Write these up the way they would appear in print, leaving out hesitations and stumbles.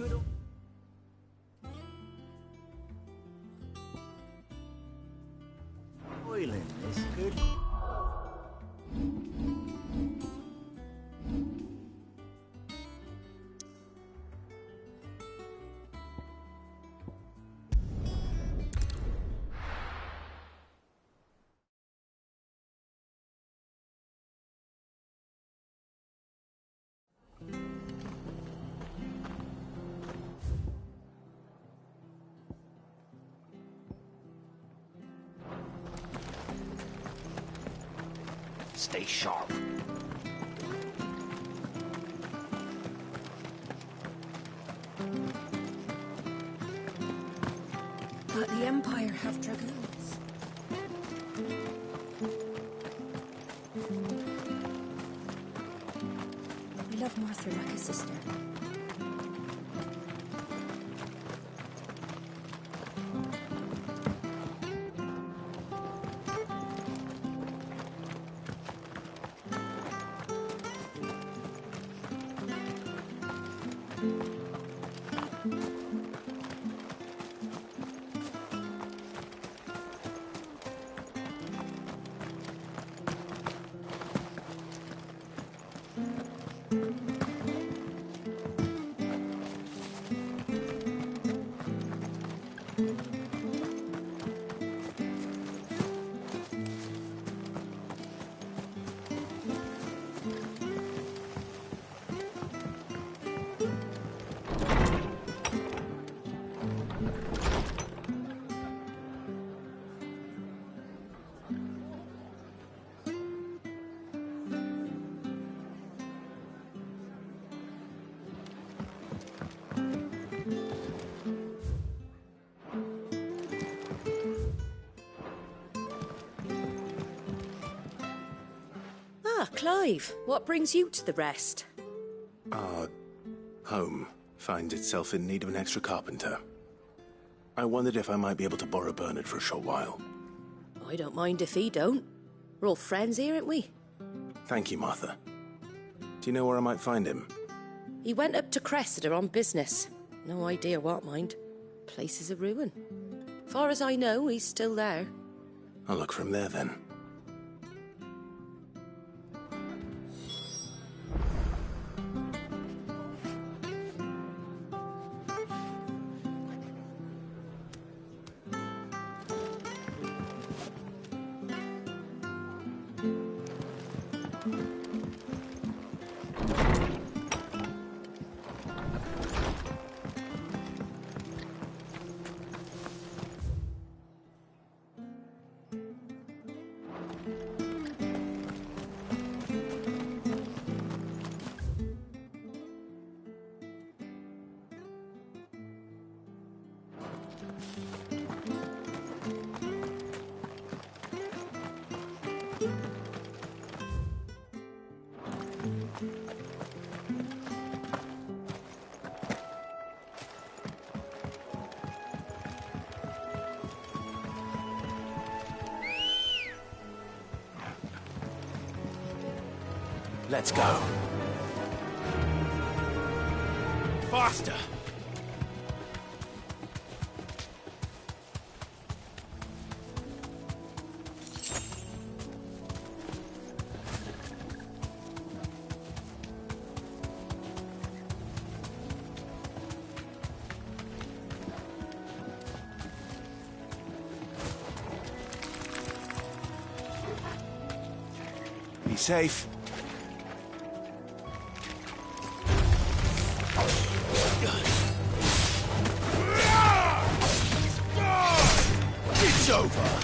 good. Oiling this good. Stay sharp. But the Empire have dragoons. I love Martha like a sister. Clive, what brings you to the rest? Our home finds itself in need of an extra carpenter. I wondered if I might be able to borrow Bernard for a short while. I don't mind if he don't. We're all friends here, aren't we? Thank you, Martha. Do you know where I might find him? He went up to Cressida on business. No idea what, mind. Place is a ruin. Far as I know, he's still there. I'll look for him there then. Let's go. Faster! Be safe. It's over.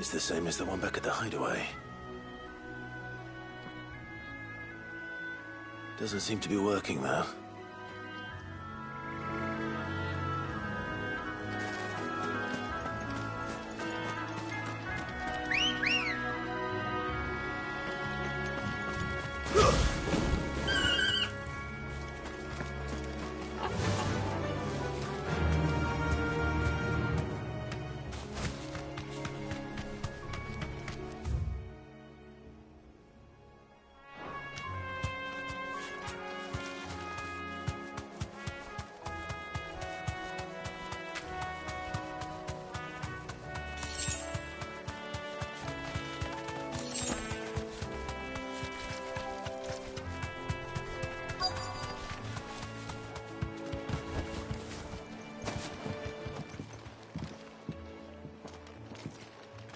It's the same as the one back at the hideaway. Doesn't seem to be working, though.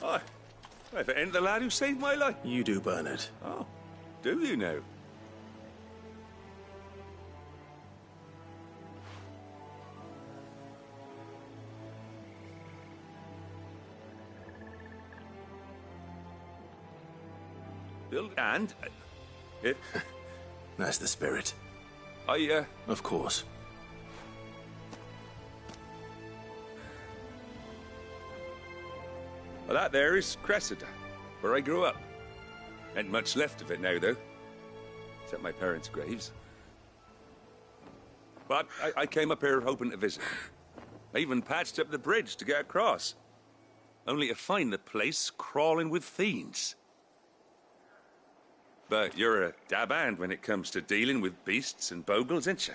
Hi. If it ain't the lad who saved my life. You do, Bernard. Oh, do you now? Bill, and it, That's the spirit. Of course. Well, that there is Cressida, where I grew up. Ain't much left of it now, though. Except my parents' graves. But I came up here hoping to visit. I even patched up the bridge to get across. Only to find the place crawling with fiends. But you're a dab hand when it comes to dealing with beasts and bogles, ain't you?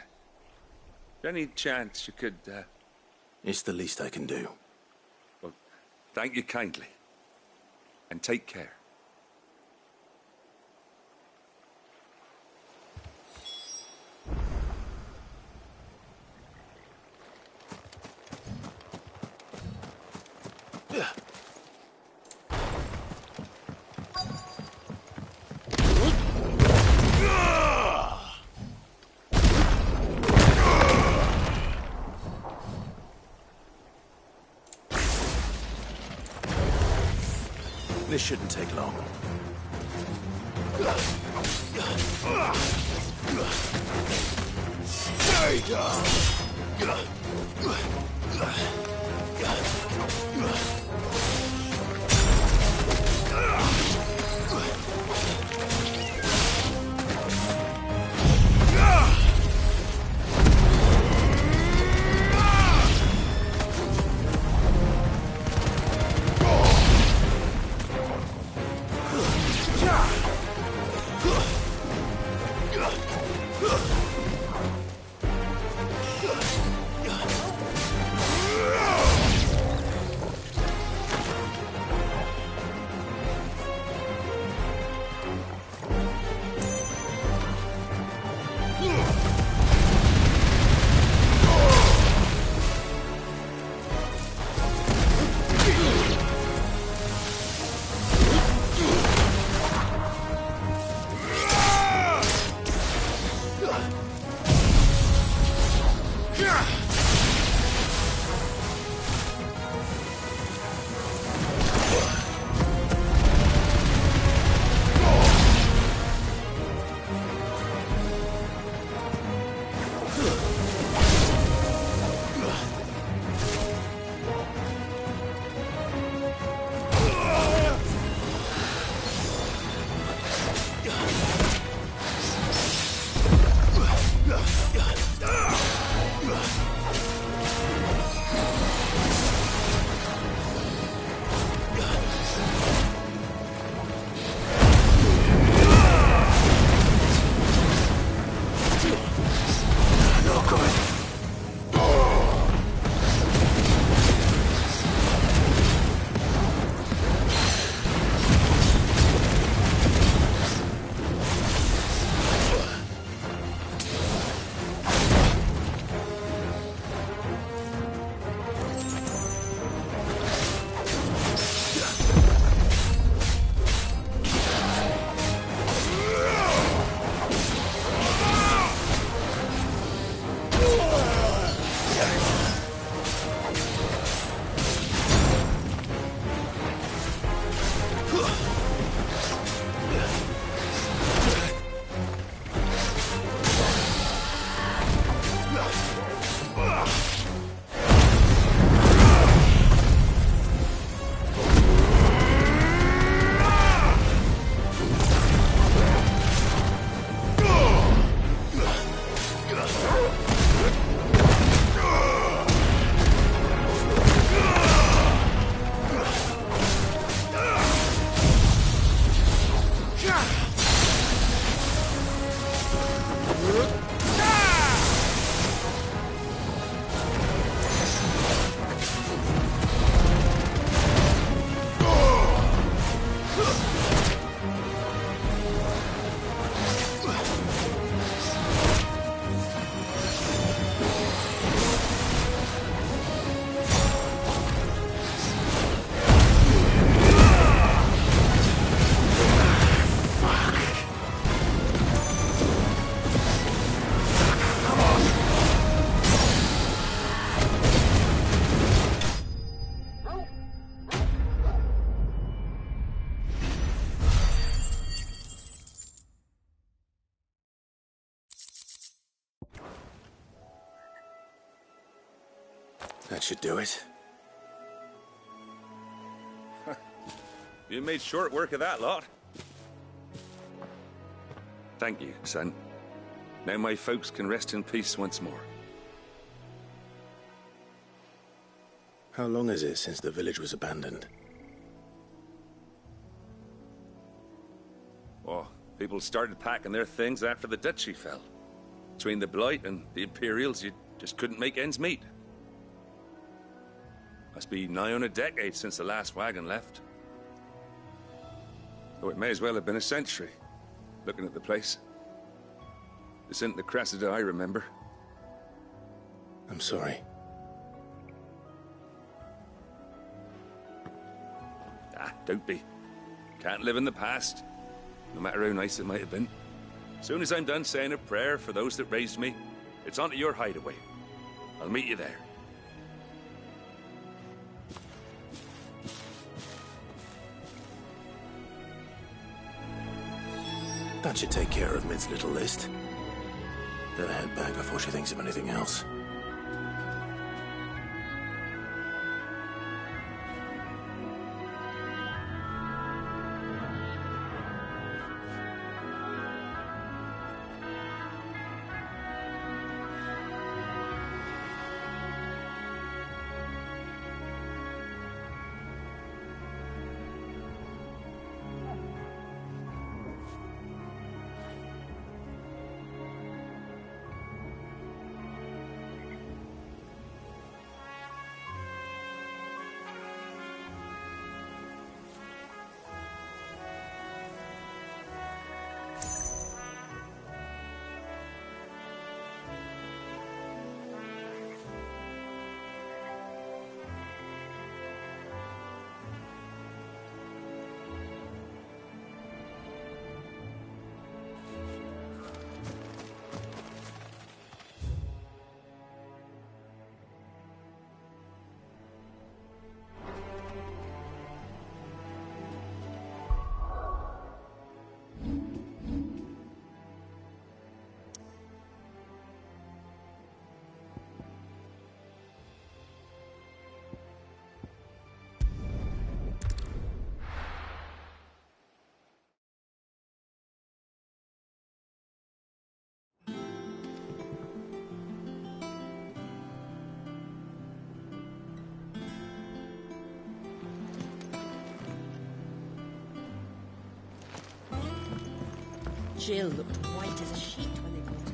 Any chance you could, It's the least I can do. Well, thank you kindly. And take care. This shouldn't take long. Stay down! That should do it. You made short work of that lot. Thank you, son. Now my folks can rest in peace once more. How long is it since the village was abandoned? Oh, people started packing their things after the duchy fell. Between the Blight and the Imperials, you just couldn't make ends meet. Must be nigh on a decade since the last wagon left. Oh, it may as well have been a century, looking at the place. This isn't the Cressida I remember. I'm sorry. Ah, don't be. Can't live in the past, no matter how nice it might have been. Soon as I'm done saying a prayer for those that raised me, it's on to your hideaway. I'll meet you there. That should take care of Mid's little list. Better head back before she thinks of anything else. Jill looked white as a sheet when they brought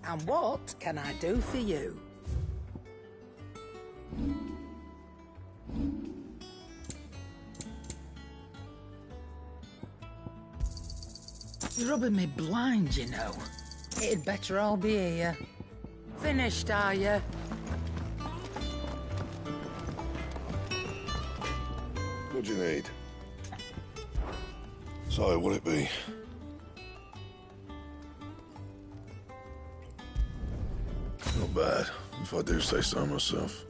her. And what can I do for you? You're rubbing me blind, you know. It'd better all be here. Finished, are you? What do you need? So, what'll it be? Not bad, if I do say so myself.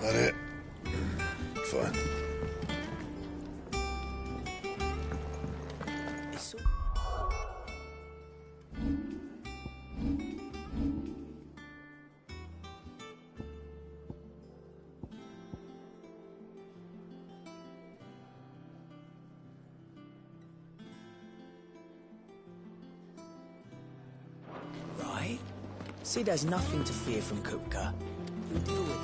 That it? Fine. Right? See, there's nothing to fear from Kupka. You deal with it.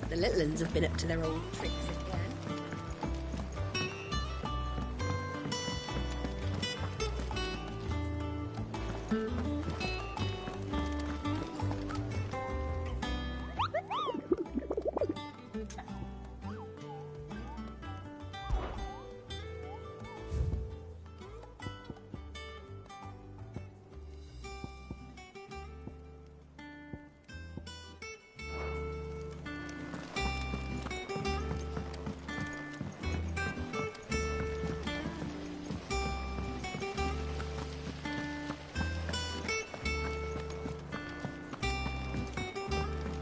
The little uns have been up to their old tricks again.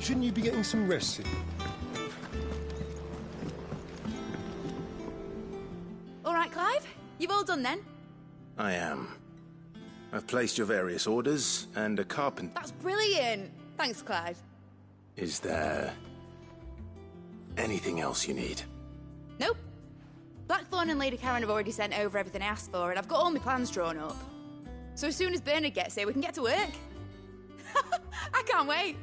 Shouldn't you be getting some rest? All right, Clive. You've all done then? I am. I've placed your various orders, and a carpenter... That's brilliant. Thanks, Clive. Is there... anything else you need? Nope. Blackthorn and Lady Karen have already sent over everything I asked for, and I've got all my plans drawn up. So as soon as Bernard gets here, we can get to work. I can't wait.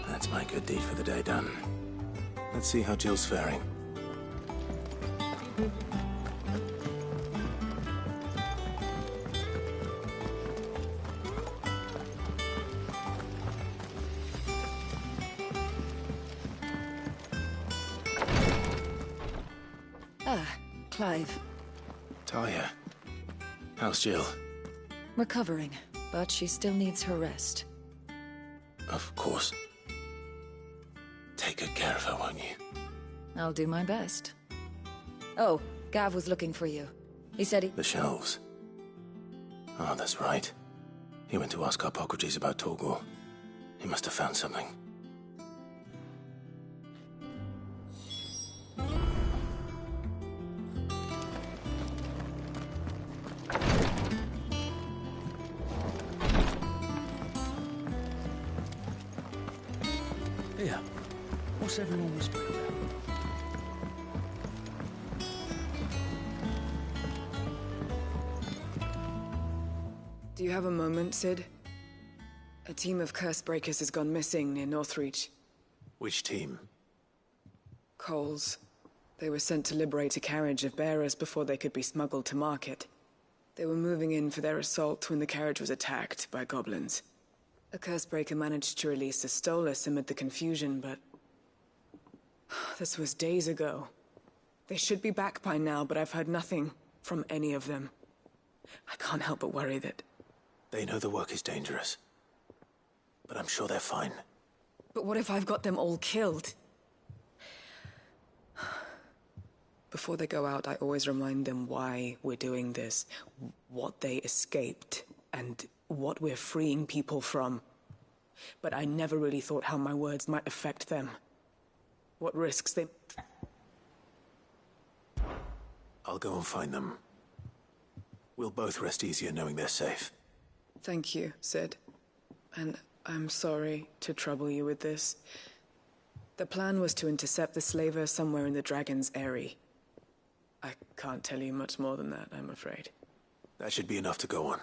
That's my good deed for the day done. Let's see how Jill's faring. Ah, Clive. Talia. How's Jill? Recovering, but she still needs her rest. Of course. Take good care of her, won't you? I'll do my best. Oh, Gav was looking for you. He said he... The shelves. Oh, that's right. He went to ask Harpocrates about Torgor. He must have found something. Here. What's everyone whispering about? Do you have a moment, Sid? A team of curse breakers has gone missing near Northreach. Which team? Coles. They were sent to liberate a carriage of bearers before they could be smuggled to market. They were moving in for their assault when the carriage was attacked by goblins. A curse breaker managed to release a Stolas amid the confusion, but... this was days ago. They should be back by now, but I've heard nothing from any of them. I can't help but worry that... They know the work is dangerous. But I'm sure they're fine. But what if I've got them all killed? Before they go out, I always remind them why we're doing this, what they escaped, and what we're freeing people from. But I never really thought how my words might affect them. What risks they... I'll go and find them. We'll both rest easier knowing they're safe. Thank you, Sid. And I'm sorry to trouble you with this. The plan was to intercept the slaver somewhere in the Dragon's Eyrie. I can't tell you much more than that, I'm afraid. That should be enough to go on.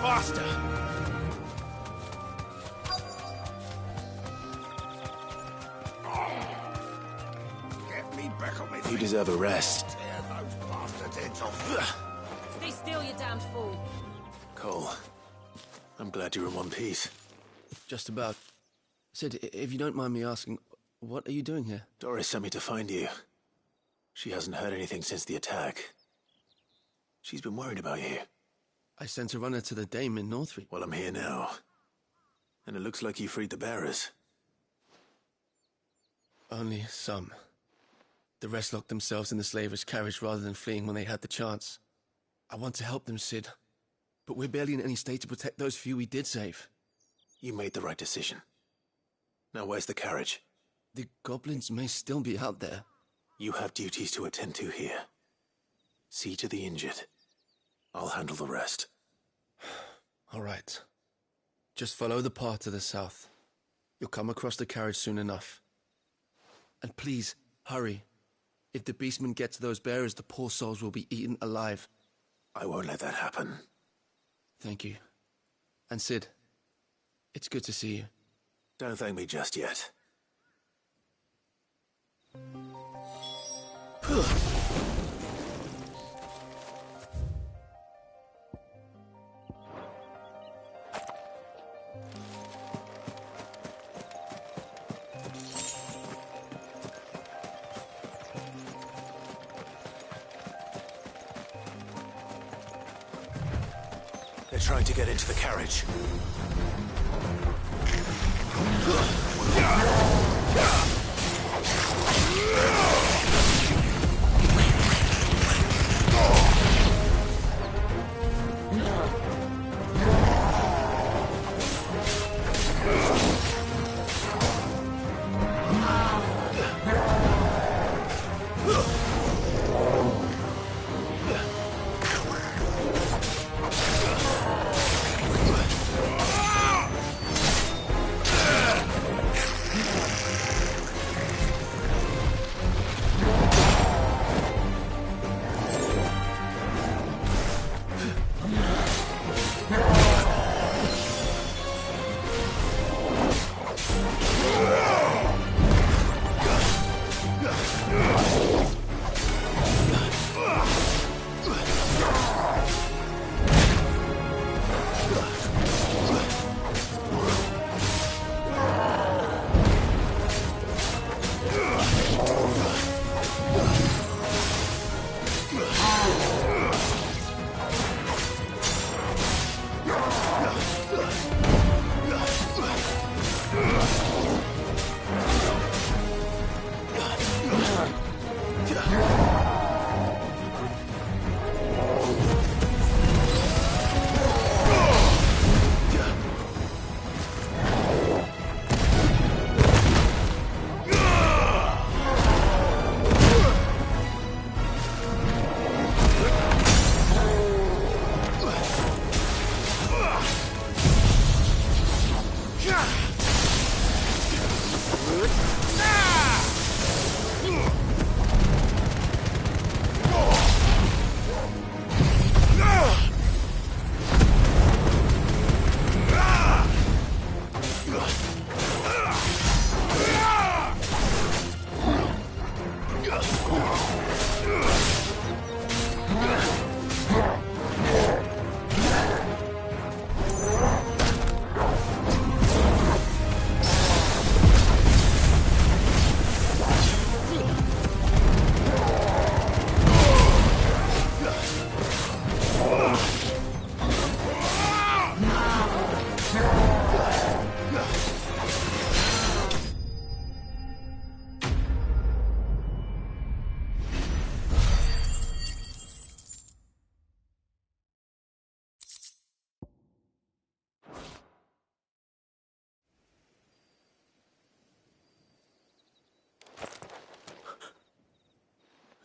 Faster! Get me back on my feet. You deserve a rest. Tear those bastards' heads off. Stay still, you damned fool. Cole, I'm glad you're in one piece. Just about. Sid, if you don't mind me asking, what are you doing here? Doris sent me to find you. She hasn't heard anything since the attack. She's been worried about you. I sent a runner to the dame in Northreach. Well, I'm here now. And it looks like you freed the bearers. Only some. The rest locked themselves in the slaver's carriage rather than fleeing when they had the chance. I want to help them, Sid. But we're barely in any state to protect those few we did save. You made the right decision. Now where's the carriage? The goblins may still be out there. You have duties to attend to here. See to the injured. I'll handle the rest. All right. Just follow the path to the south. You'll come across the carriage soon enough. And please, hurry. If the beastmen get to those bearers, the poor souls will be eaten alive. I won't let that happen. Thank you. And Sid, it's good to see you. Don't thank me just yet. They're trying to get into the carriage.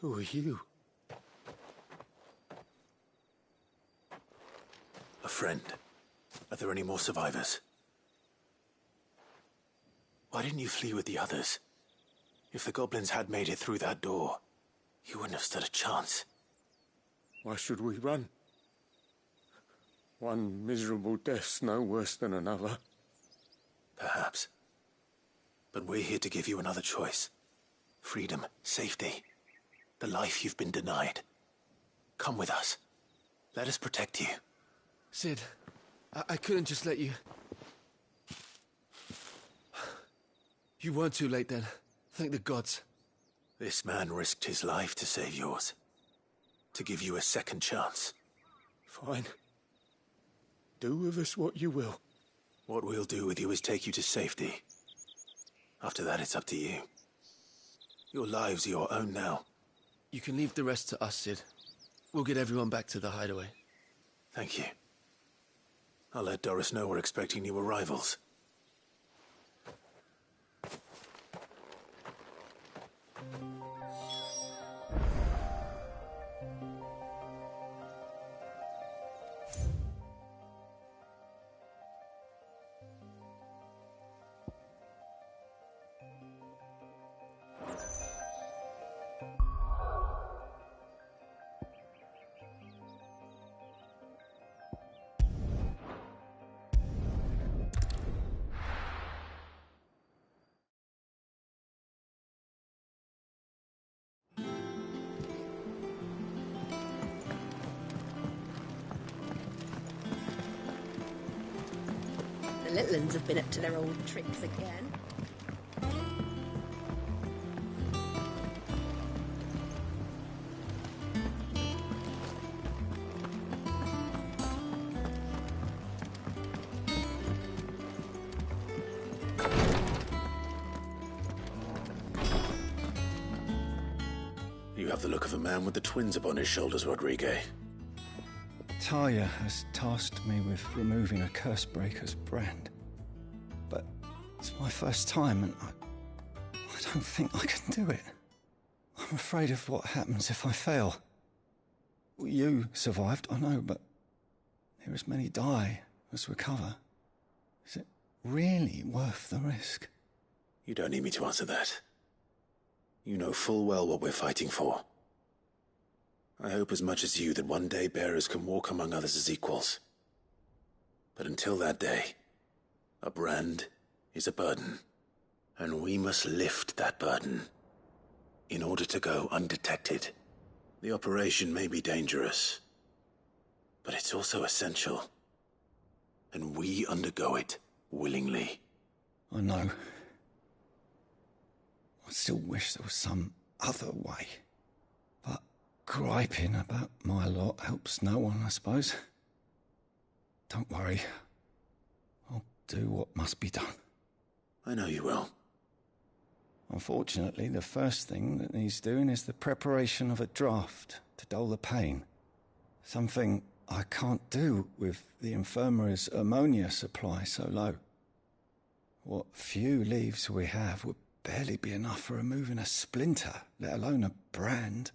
Who are you? A friend. Are there any more survivors? Why didn't you flee with the others? If the goblins had made it through that door, you wouldn't have stood a chance. Why should we run? One miserable death's no worse than another. Perhaps. But we're here to give you another choice. Freedom, safety. The life you've been denied. Come with us. Let us protect you. Sid, I couldn't just let you... You weren't too late then. Thank the gods. This man risked his life to save yours. To give you a second chance. Fine. Do with us what you will. What we'll do with you is take you to safety. After that, it's up to you. Your lives are your own now. You can leave the rest to us, Sid. We'll get everyone back to the hideaway. Thank you. I'll let Doris know we're expecting new arrivals. The little uns have been up to their old tricks again. You have the look of a man with the twins upon his shoulders, Rodrigue. Talia has tasked me with removing a Cursebreaker's brand. But it's my first time and I don't think I can do it. I'm afraid of what happens if I fail. You survived, I know, but there as many die as recover. Is it really worth the risk? You don't need me to answer that. You know full well what we're fighting for. I hope as much as you that one day bearers can walk among others as equals. But until that day, a brand is a burden, and we must lift that burden in order to go undetected. The operation may be dangerous, but it's also essential, and we undergo it willingly. I know. I still wish there was some other way. But griping about my lot helps no one, I suppose. Don't worry. I'll do what must be done. I know you will. Unfortunately, the first thing that needs doing is the preparation of a draft to dull the pain. Something I can't do with the infirmary's ammonia supply so low. What few leaves we have would barely be enough for removing a splinter, let alone a brand.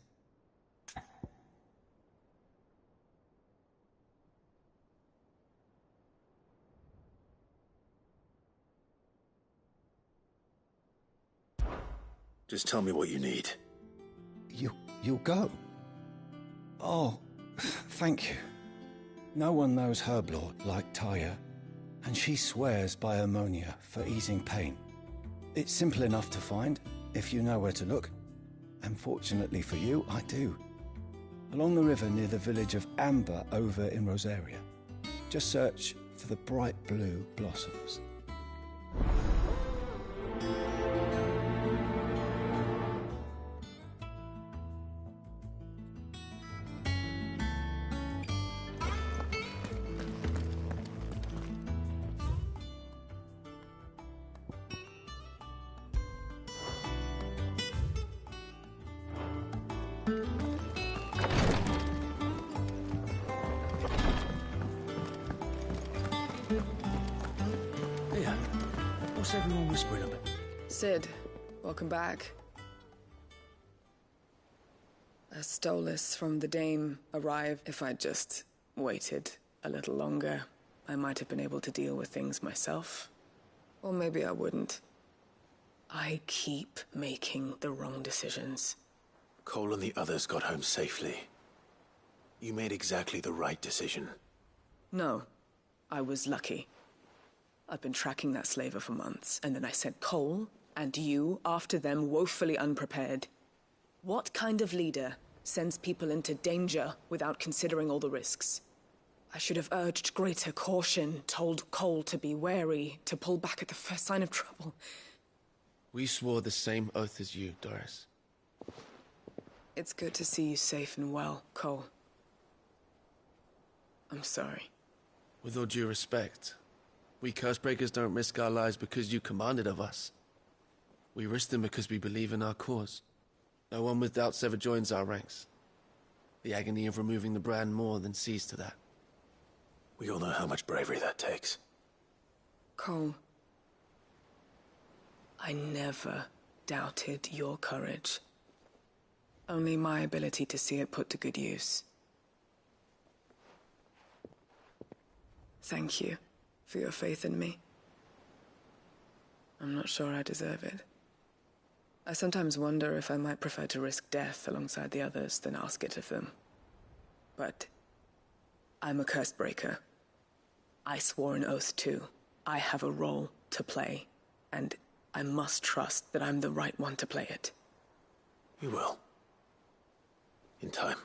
Just tell me what you need. You'll go? Oh, thank you. No one knows Herblord like Taya, and she swears by ammonia for easing pain. It's simple enough to find, if you know where to look. And fortunately for you, I do. Along the river near the village of Amber over in Rosaria. Just search for the bright blue blossoms. Here, what's everyone whispering about? Sid, welcome back. A Stolas from the Dame arrived. If I'd just waited a little longer, I might have been able to deal with things myself. Or maybe I wouldn't. I keep making the wrong decisions. Cole and the others got home safely. You made exactly the right decision. No, I was lucky. I've been tracking that slaver for months, and then I sent Cole and you after them woefully unprepared. What kind of leader sends people into danger without considering all the risks. I should have urged greater caution, told Cole to be wary, to pull back at the first sign of trouble. We swore the same oath as you, Doris. It's good to see you safe and well, Cole. I'm sorry. With all due respect, we Cursebreakers don't risk our lives because you commanded of us. We risk them because we believe in our cause. No one with doubts ever joins our ranks. The agony of removing the brand more than sees to that. We all know how much bravery that takes. Cole, I never doubted your courage. Only my ability to see it put to good use. Thank you for your faith in me. I'm not sure I deserve it. I sometimes wonder if I might prefer to risk death alongside the others than ask it of them. But I'm a Cursebreaker. I swore an oath too. I have a role to play, and I must trust that I'm the right one to play it. You will. In time.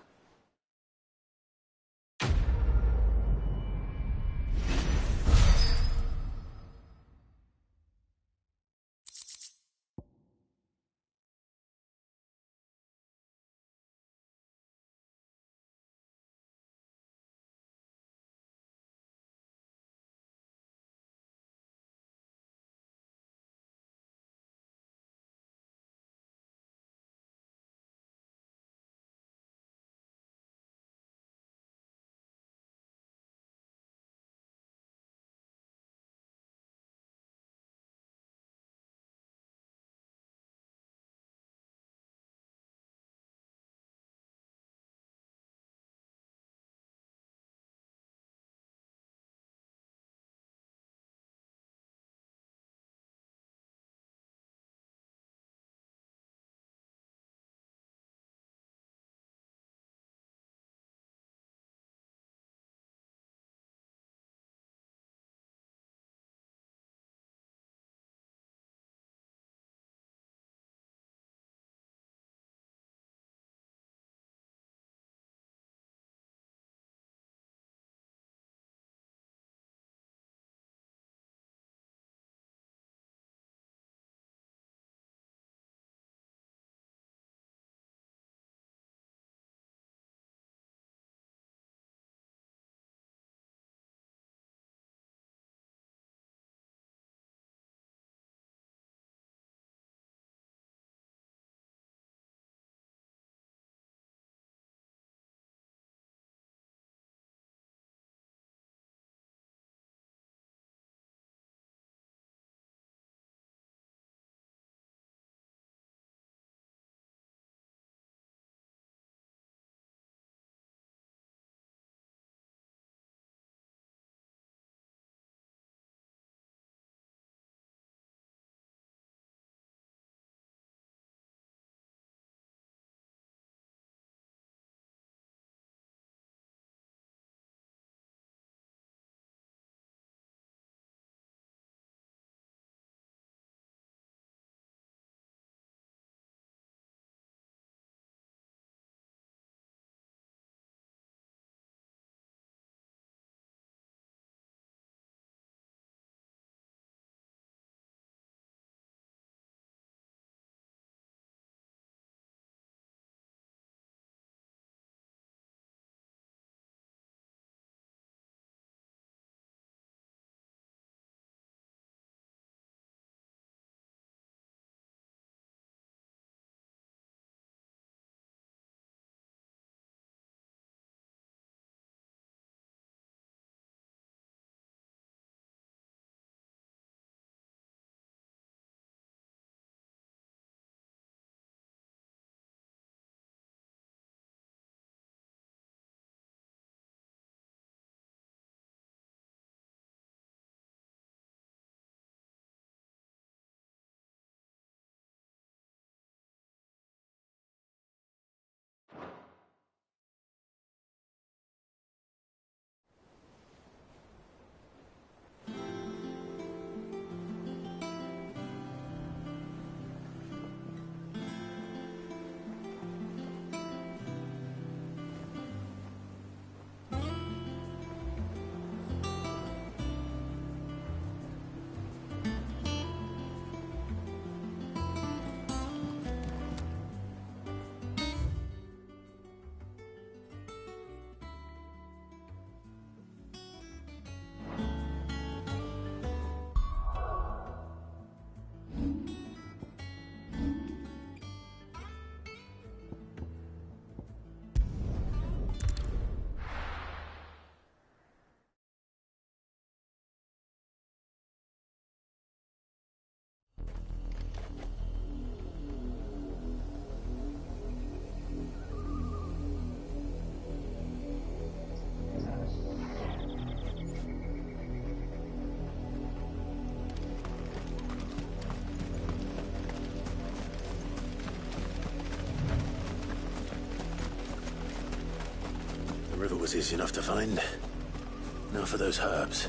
The river was easy enough to find. Now for those herbs.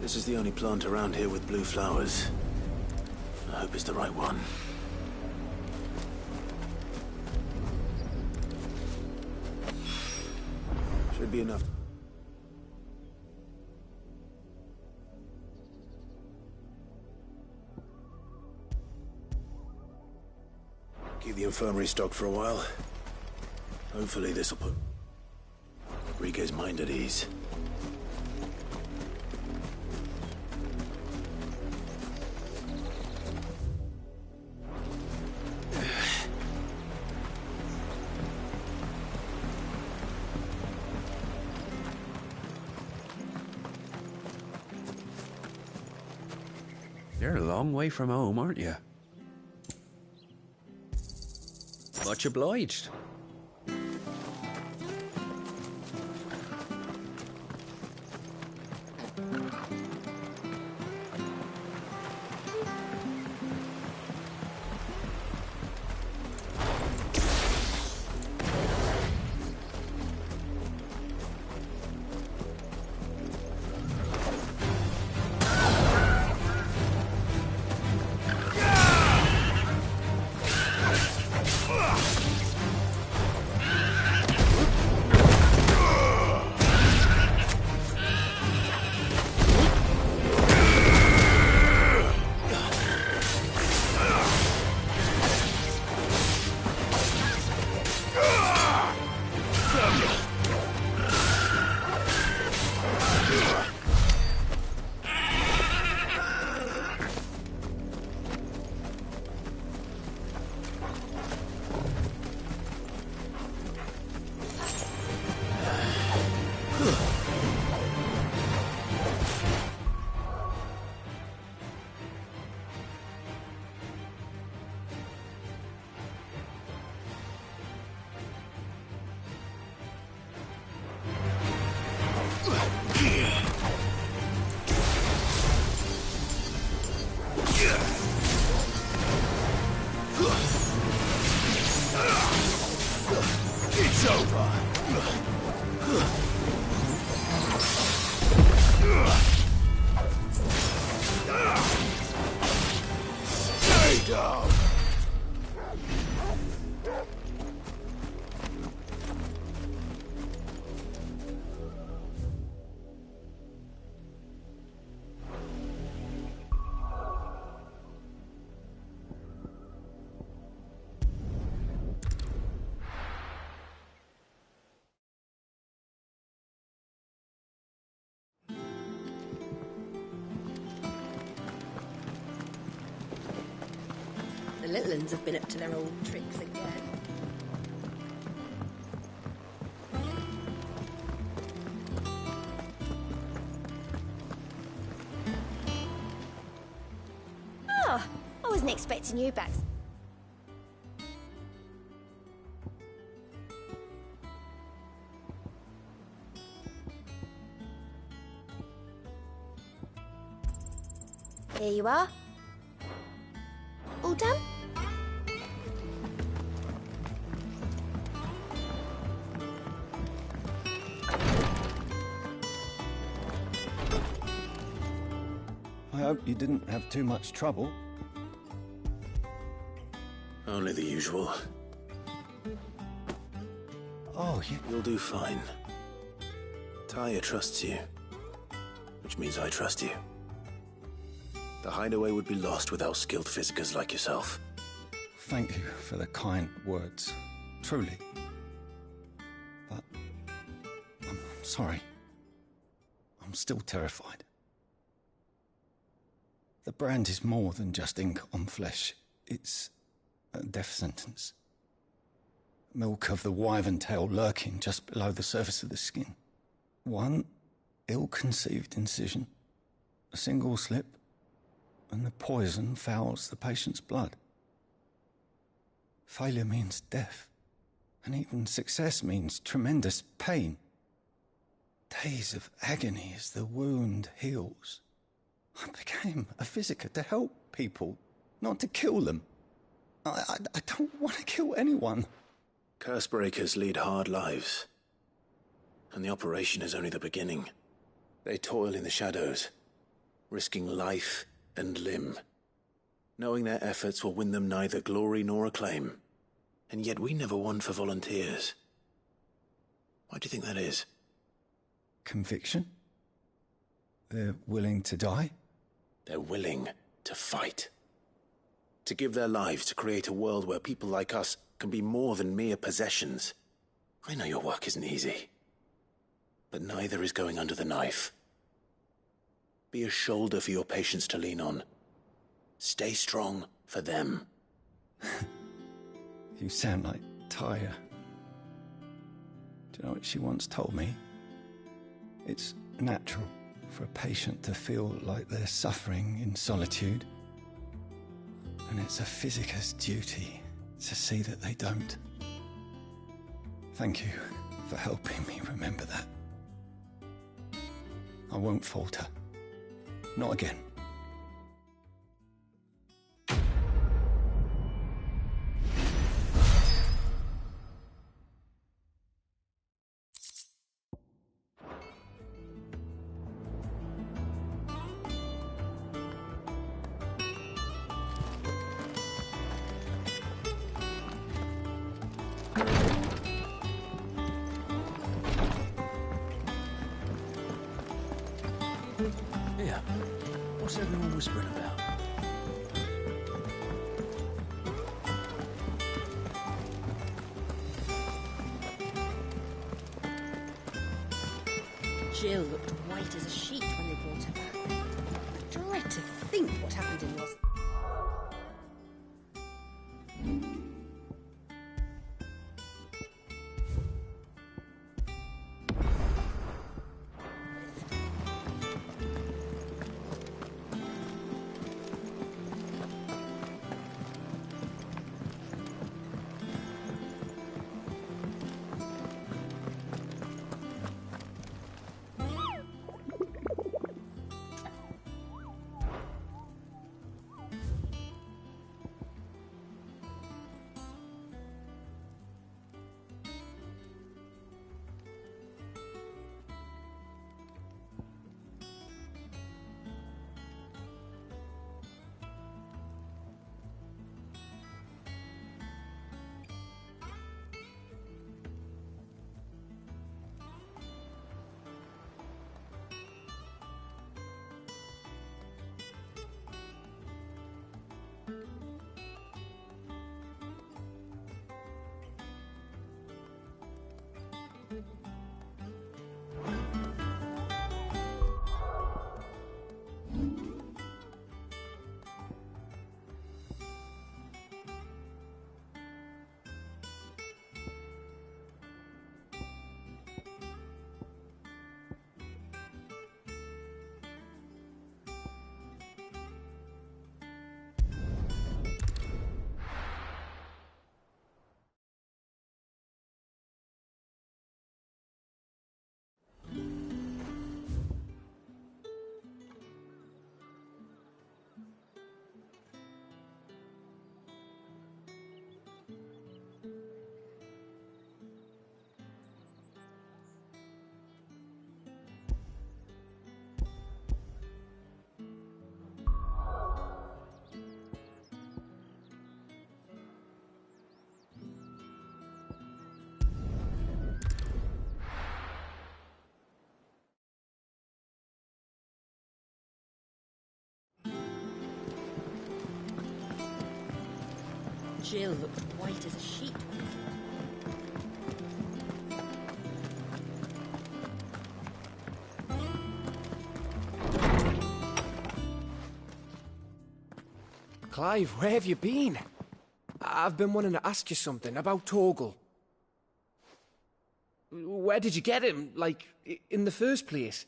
This is the only plant around here with blue flowers. I hope it's the right one. Should be enough. Keep the infirmary stocked for a while. Hopefully this'll put Rodriguez's mind at ease. You're a long way from home, aren't you? Much obliged. It's over. Stay down. little uns have been up to their old tricks again. Oh, I wasn't expecting you back. Here you are. All done? I hope you didn't have too much trouble. Only the usual. Oh, You'll do fine. Tyre trusts you, which means I trust you. The hideaway would be lost without skilled physicers like yourself. Thank you for the kind words. Truly. But I'm sorry. I'm still terrified. The brand is more than just ink on flesh. It's a death sentence. Milk of the wyvern tail lurking just below the surface of the skin. One ill-conceived incision, a single slip, and the poison fouls the patient's blood. Failure means death, and even success means tremendous pain. Days of agony as the wound heals. I became a physiker to help people, not to kill them. I don't want to kill anyone. Cursebreakers lead hard lives, and the operation is only the beginning. They toil in the shadows, risking life and limb, knowing their efforts will win them neither glory nor acclaim. And yet we never won for volunteers. Why do you think that is? Conviction? They're willing to die? They're willing to fight. To give their lives to create a world where people like us can be more than mere possessions. I know your work isn't easy, but neither is going under the knife. Be a shoulder for your patients to lean on. Stay strong for them. You sound like Tyre. Do you know what she once told me? It's natural for a patient to feel like they're suffering in solitude. And it's a physiker's duty to see that they don't. Thank you for helping me remember that. I won't falter. Not again. Here, what's everyone whispering about? Jill looked white as a sheet when they brought her back. I dread to think what happened in Los... Jill looked white as a sheet. Clive, where have you been? I've been wanting to ask you something about Torgal. Where did you get him, like, in the first place?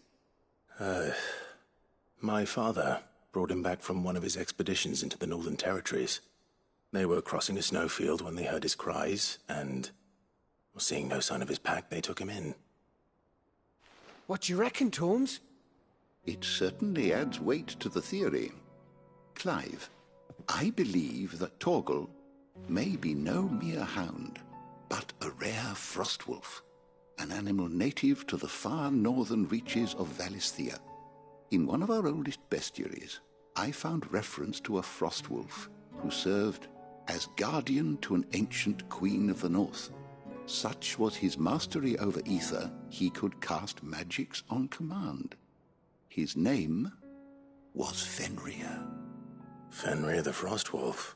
My father brought him back from one of his expeditions into the Northern Territories. They were crossing a snowfield when they heard his cries, and, seeing no sign of his pack, they took him in. What do you reckon, Tomes? It certainly adds weight to the theory. Clive, I believe that Torgal may be no mere hound, but a rare frostwolf, an animal native to the far northern reaches of Valisthea. In one of our oldest bestiaries, I found reference to a frostwolf who served as guardian to an ancient queen of the north. Such was his mastery over ether, he could cast magics on command. His name was Fenrir. Fenrir the Frostwolf.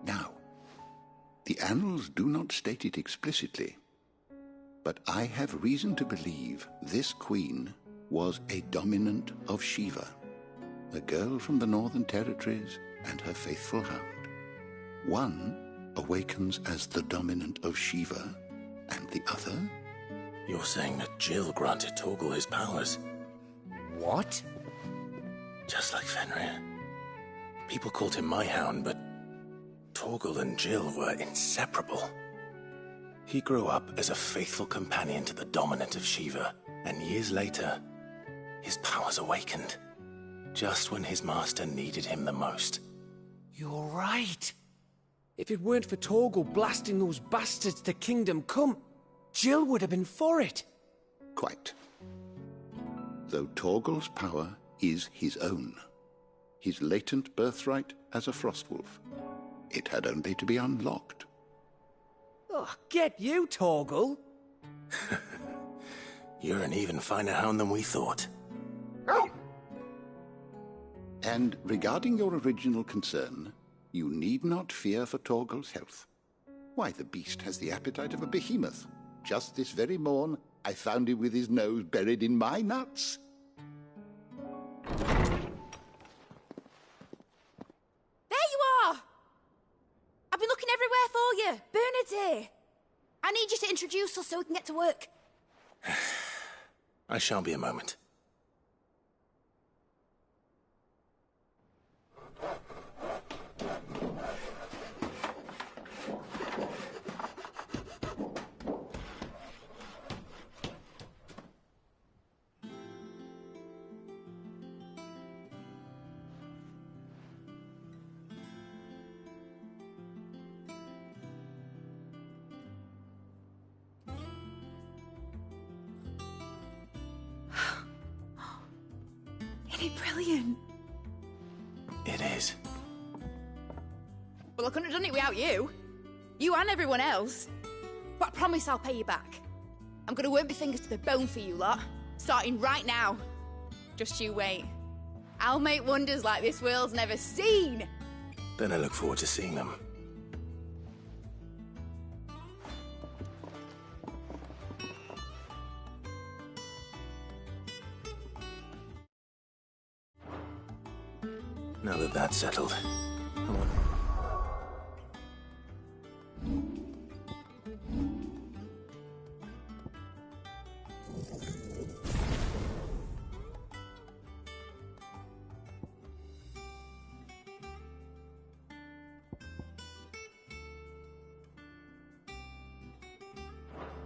Now, the annals do not state it explicitly, but I have reason to believe this queen was a dominant of Shiva, a girl from the Northern Territories and her faithful hound. One awakens as the dominant of Shiva, and the other... You're saying that Jill granted Torgal his powers? What? Just like Fenrir. People called him my hound, but Torgal and Jill were inseparable. He grew up as a faithful companion to the dominant of Shiva, and years later, his powers awakened, just when his master needed him the most. You're right. If it weren't for Torgal blasting those bastards to Kingdom Come, Jill would have been for it. Quite. Though Torgal's power is his own, his latent birthright as a frostwolf, it had only to be unlocked. Oh, get you, Torgal! You're an even finer hound than we thought. And regarding your original concern, you need not fear for Torgal's health. Why, the beast has the appetite of a behemoth. Just this very morn, I found him with his nose buried in my nuts. There you are! I've been looking everywhere for you. Bernard's here. I need you to introduce us so we can get to work. I shall be a moment. Isn't it brilliant? It is. Well, I couldn't have done it without you. You and everyone else. But I promise I'll pay you back. I'm gonna work my fingers to the bone for you lot, starting right now. Just you wait. I'll make wonders like this world's never seen. Then I look forward to seeing them. Now that that's settled, I want...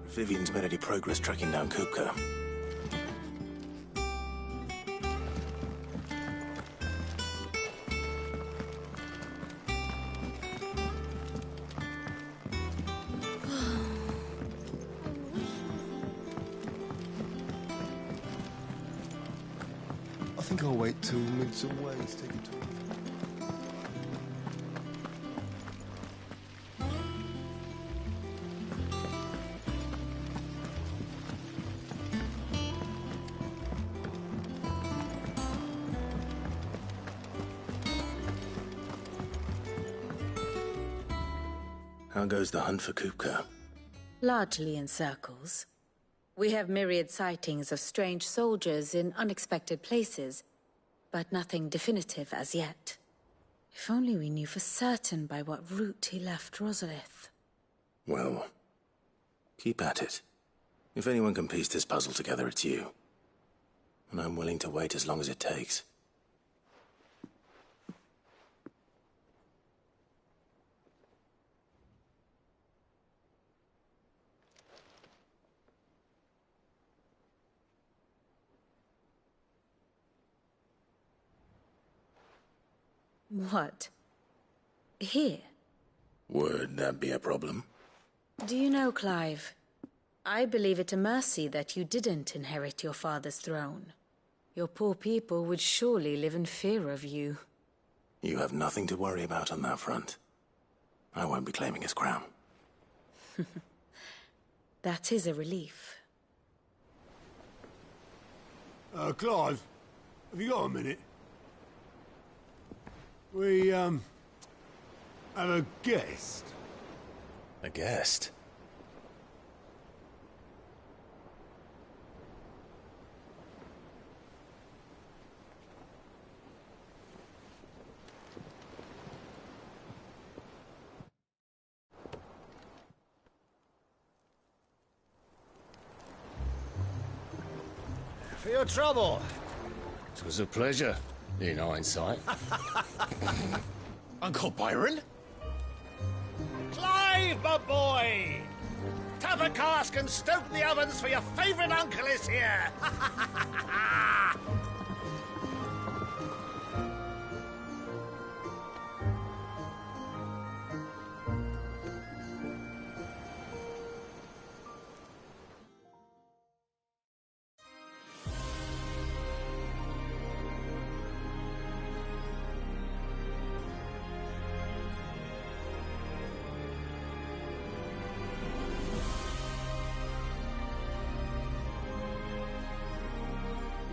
Vivian's made any progress tracking down Kupka. I think I'll wait till mid's away to take a tour. How goes the hunt for Kupka? Largely in circles. We have myriad sightings of strange soldiers in unexpected places, but nothing definitive as yet. If only we knew for certain by what route he left Rosalith. Well, keep at it. If anyone can piece this puzzle together, it's you. And I'm willing to wait as long as it takes. What? Here? Would that be a problem? Do you know, Clive? I believe it a mercy that you didn't inherit your father's throne. Your poor people would surely live in fear of you. You have nothing to worry about on that front. I won't be claiming his crown. That is a relief. Clive, have you got a minute? We, have a guest. A guest? For your trouble. It was a pleasure, in hindsight. Uncle Byron? Clive, my boy! Tap a cask and stoke the ovens, for your favourite uncle is here!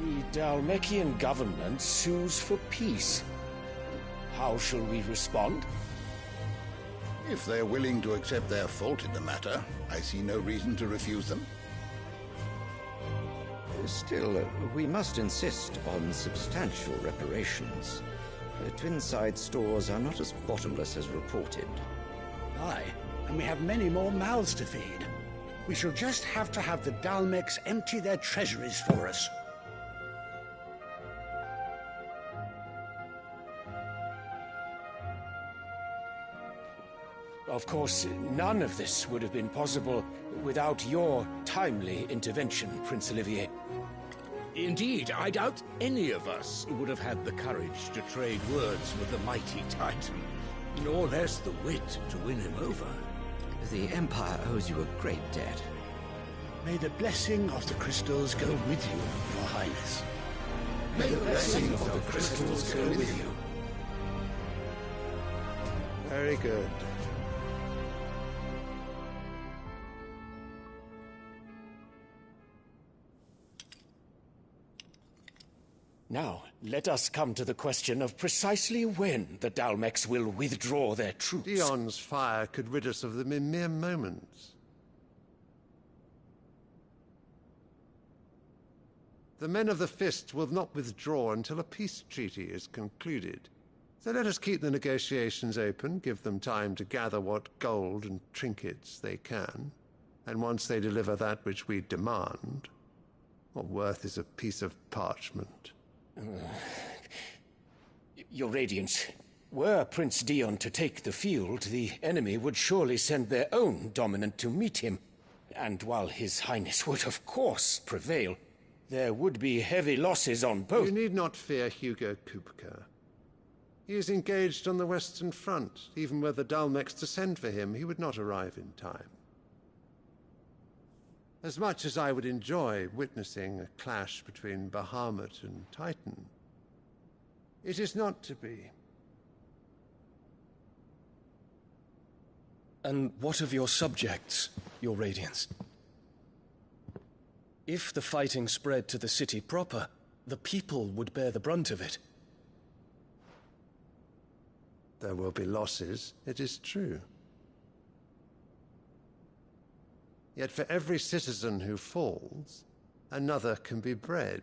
The Dalmekian government sues for peace. How shall we respond? If they're willing to accept their fault in the matter, I see no reason to refuse them. Still, we must insist on substantial reparations. Twinside stores are not as bottomless as reported. Aye, and we have many more mouths to feed. We shall just have to have the Dalmecs empty their treasuries for us. Of course, none of this would have been possible without your timely intervention, Prince Olivier. Indeed, I doubt any of us would have had the courage to trade words with the mighty Titan, nor less the wit to win him over. The Empire owes you a great debt. May the blessing of the crystals go with you, Your Highness. May the blessing of the crystals go with you. Very good. Now, let us come to the question of precisely when the Dalmecs will withdraw their troops. Dion's fire could rid us of them in mere moments. The men of the Fist will not withdraw until a peace treaty is concluded. So let us keep the negotiations open, give them time to gather what gold and trinkets they can, and once they deliver that which we demand, what worth is a piece of parchment? Your Radiance, were Prince Dion to take the field, the enemy would surely send their own dominant to meet him. And while His Highness would of course prevail, there would be heavy losses on both. You need not fear Hugo Kupka. He is engaged on the Western Front. Even were the Dalmecs to send for him, he would not arrive in time. As much as I would enjoy witnessing a clash between Bahamut and Titan, it is not to be. And what of your subjects, Your Radiance? If the fighting spread to the city proper, the people would bear the brunt of it. There will be losses, it is true. Yet for every citizen who falls, another can be bred.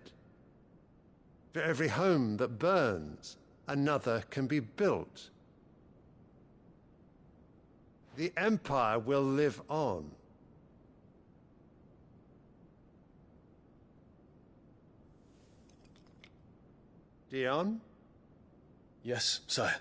For every home that burns, another can be built. The Empire will live on. Dion? Yes, sire.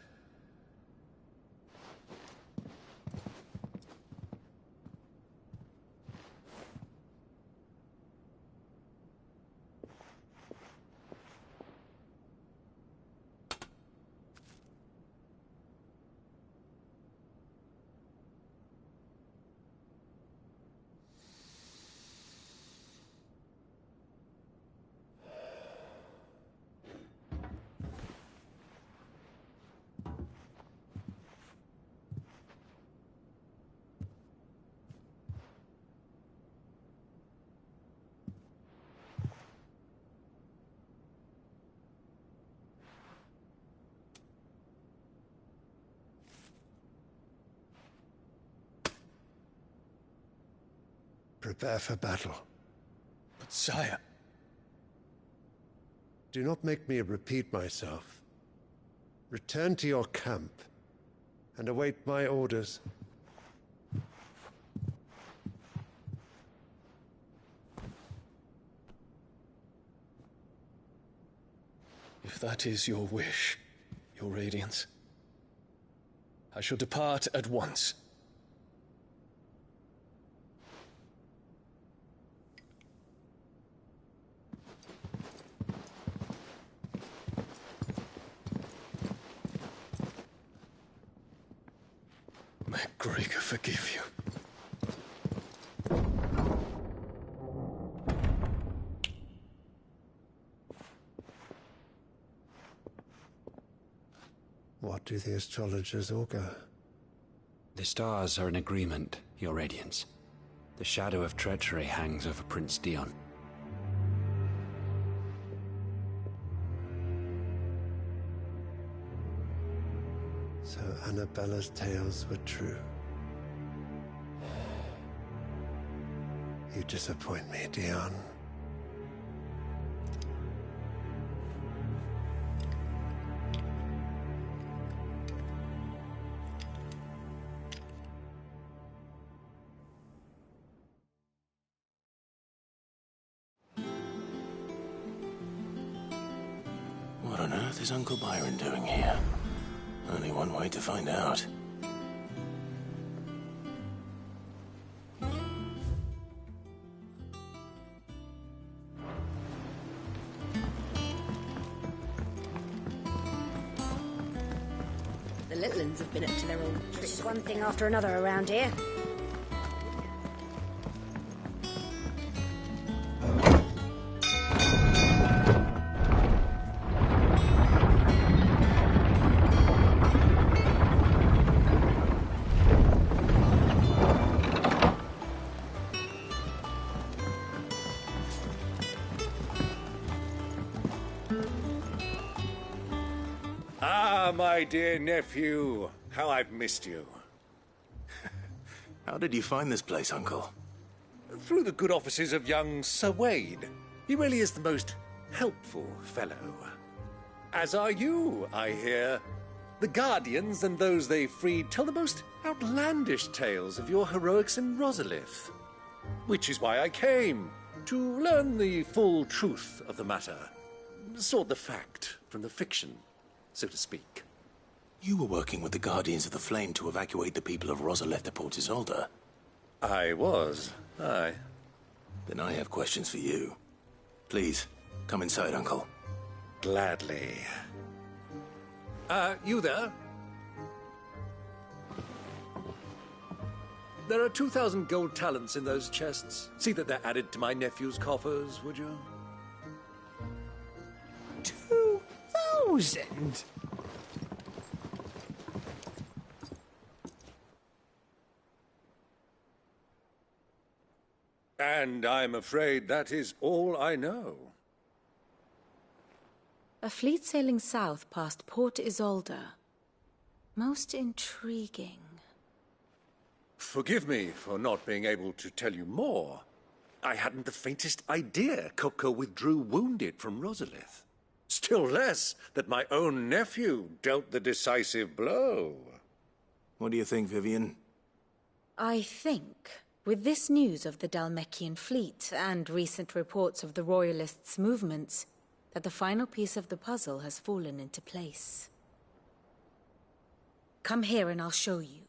Prepare for battle. But sire... Do not make me repeat myself. Return to your camp and await my orders. If that is your wish, your Radiance, I shall depart at once. May Gregor forgive you. What do the astrologers augur? The stars are in agreement, Your Radiance. The shadow of treachery hangs over Prince Dion. So Annabella's tales were true. You disappoint me, Dion. What on earth is Uncle Byron doing here? Only one way to find out. The little uns have been up to their own tricks. There's one thing after another around here. Ah, my dear nephew, how I've missed you. How did you find this place, Uncle? Through the good offices of young Sir Wade. He really is the most helpful fellow. As are you, I hear. The Guardians and those they freed tell the most outlandish tales of your heroics in Rosalith. Which is why I came, to learn the full truth of the matter. Sort the fact from the fiction, so to speak. You were working with the Guardians of the Flame to evacuate the people of Rosalith to Port Isolde. I was, aye. Then I have questions for you. Please, come inside, Uncle. Gladly. You there? There are 2,000 gold talents in those chests. See that they're added to my nephew's coffers, would you? 2,000? And I'm afraid that is all I know. A fleet sailing south past Port Isolde. Most intriguing. Forgive me for not being able to tell you more. I hadn't the faintest idea Kupka withdrew wounded from Rosalith. Still less that my own nephew dealt the decisive blow. What do you think, Vivian? I think, with this news of the Dhalmekian fleet and recent reports of the Royalists' movements, that the final piece of the puzzle has fallen into place. Come here and I'll show you.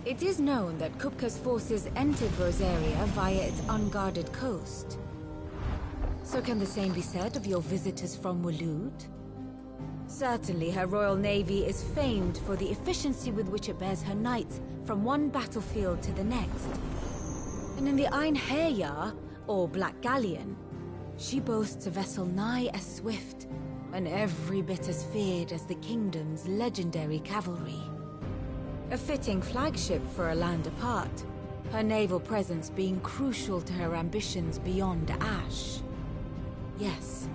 It is known that Kupka's forces entered Rosaria via its unguarded coast. So can the same be said of your visitors from Waloed? Certainly her Royal Navy is famed for the efficiency with which it bears her knights from one battlefield to the next. And in the Einherjar, or Black Galleon, she boasts a vessel nigh as swift and every bit as feared as the kingdom's legendary cavalry. A fitting flagship for a land apart, her naval presence being crucial to her ambitions beyond Ash. Yes,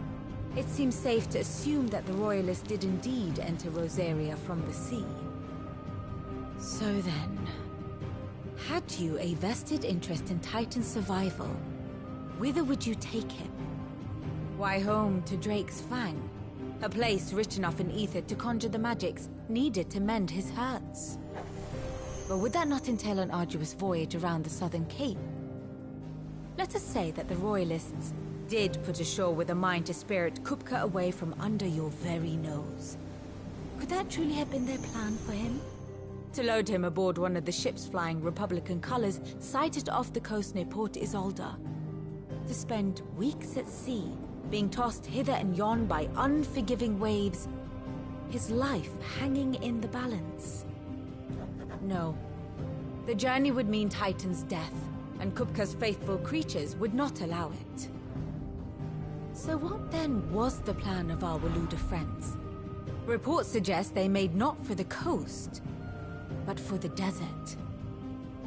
it seems safe to assume that the Royalists did indeed enter Rosaria from the sea. So then, had you a vested interest in Titan's survival, whither would you take him? Why, home to Drake's Fang, a place rich enough in ether to conjure the magics needed to mend his hurts. But would that not entail an arduous voyage around the southern cape? Let us say that the Royalists did put ashore with a mind to spirit Kupka away from under your very nose. Could that truly have been their plan for him? To load him aboard one of the ships flying Republican colors sighted off the coast near Port Isolde. To spend weeks at sea, being tossed hither and yon by unforgiving waves, his life hanging in the balance. No. The journey would mean Titan's death, and Kupka's faithful creatures would not allow it. So what then was the plan of our Waluda friends? Reports suggest they made not for the coast, but for the desert.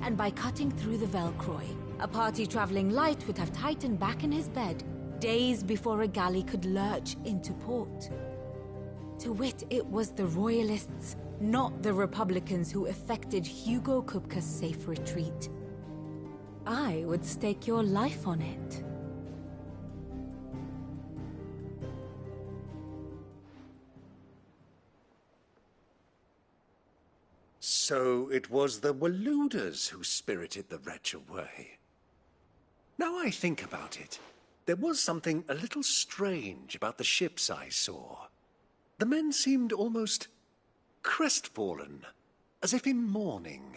And by cutting through the Velcroy, a party traveling light would have Titan back in his bed days before a galley could lurch into port. To wit, it was the Royalists, not the Republicans, who effected Hugo Kupka's safe retreat. I would stake your life on it. So it was the Waludas who spirited the wretch away. Now I think about it, there was something a little strange about the ships I saw. The men seemed almost crestfallen, as if in mourning,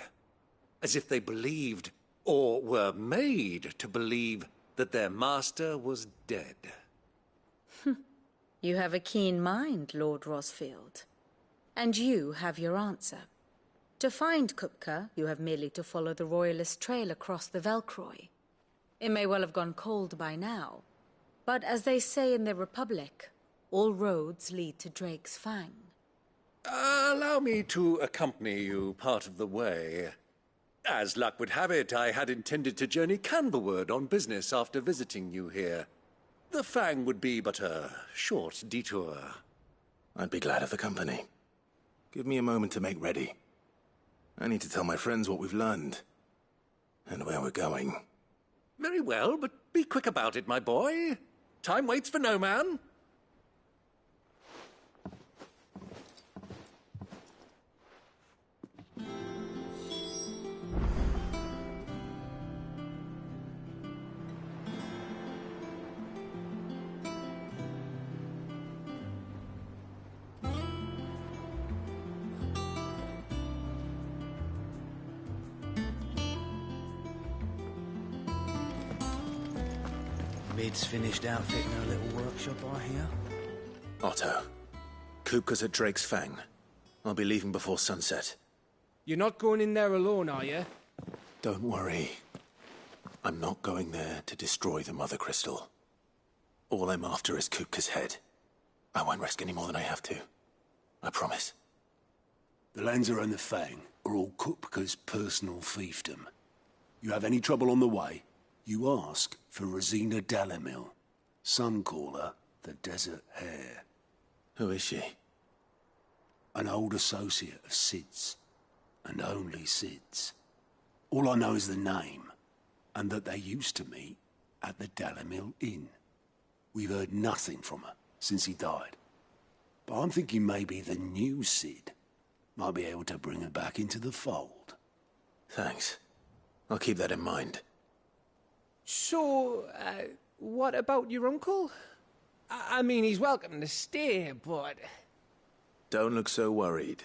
as if they believed, or were made to believe, that their master was dead. You have a keen mind, Lord Rosfield. And you have your answer. To find Kupka, you have merely to follow the Royalist trail across the Velcroy. It may well have gone cold by now, but as they say in the Republic, all roads lead to Drake's Fang. Allow me to accompany you part of the way. As luck would have it, I had intended to journey Canberward on business after visiting you here. The Fang would be but a short detour. I'd be glad of the company. Give me a moment to make ready. I need to tell my friends what we've learned, and where we're going. Very well, but be quick about it, my boy. Time waits for no man. Mid's finished outfitting her little workshop, I hear. Otto, Kupka's at Drake's Fang. I'll be leaving before sunset. You're not going in there alone, are you? Don't worry. I'm not going there to destroy the Mother Crystal. All I'm after is Kupka's head. I won't risk any more than I have to. I promise. The lands around the Fang are all Kupka's personal fiefdom. You have any trouble on the way, you ask for Rosina Dalamil. Some call her the Desert Hare. Who is she? An old associate of Sid's, and only Sid's. All I know is the name, and that they used to meet at the Dalamil Inn. We've heard nothing from her since he died. But I'm thinking maybe the new Sid might be able to bring her back into the fold. Thanks. I'll keep that in mind. So, what about your uncle? I mean, he's welcome to stay, but... Don't look so worried.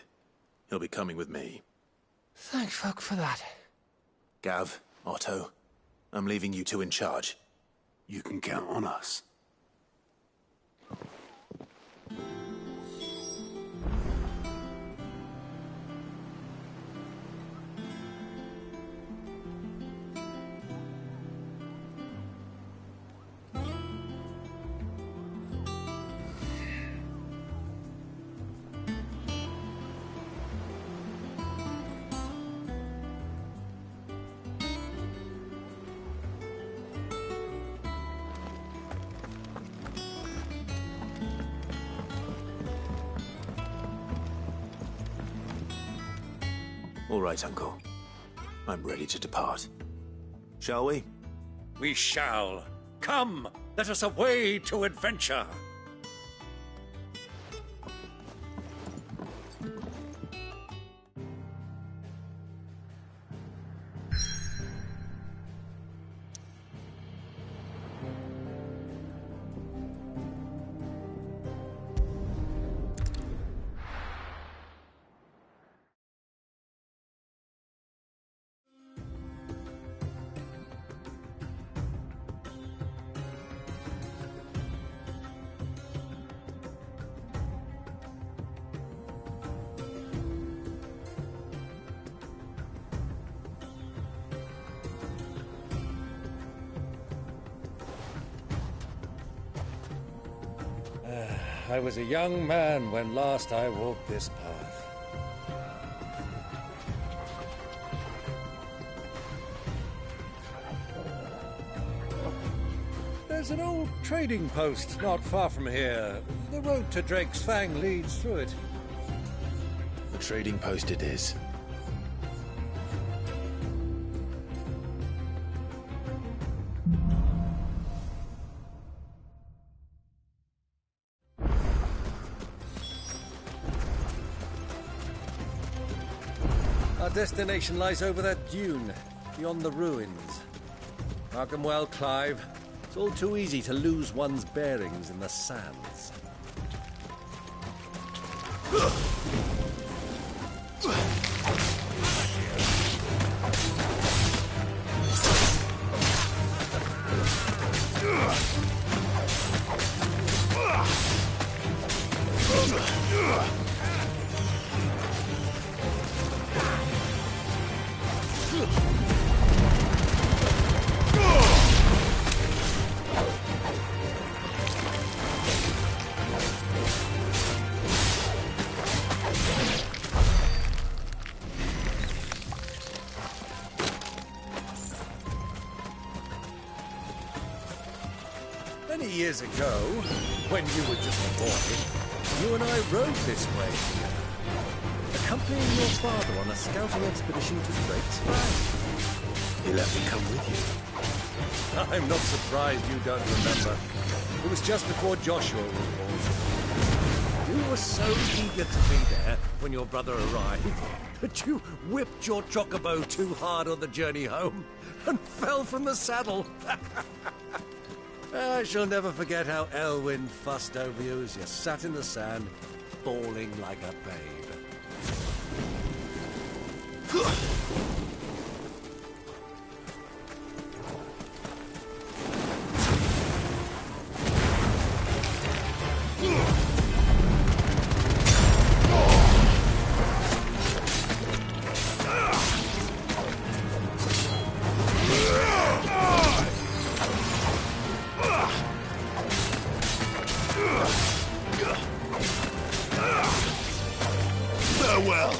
He'll be coming with me. Thank fuck for that. Gav, Otto, I'm leaving you two in charge. You can count on us. All right, Uncle. I'm ready to depart. Shall we? We shall. Come, let us away to adventure. I was a young man when last I walked this path. There's an old trading post not far from here. The road to Drake's Fang leads through it. The trading post it is. Our destination lies over that dune, beyond the ruins. Mark 'em well, Clive. It's all too easy to lose one's bearings in the sands. Many years ago, when you were just a boy, you and I rode this way together, accompanying your father on a scouting expedition to Drake's Fang. He let me come with you. I'm not surprised you don't remember. It was just before Joshua was born. You were so eager to be there when your brother arrived that you whipped your chocobo too hard on the journey home and fell from the saddle. I shall never forget how Elwyn fussed over you as you sat in the sand, bawling like a babe. Farewell.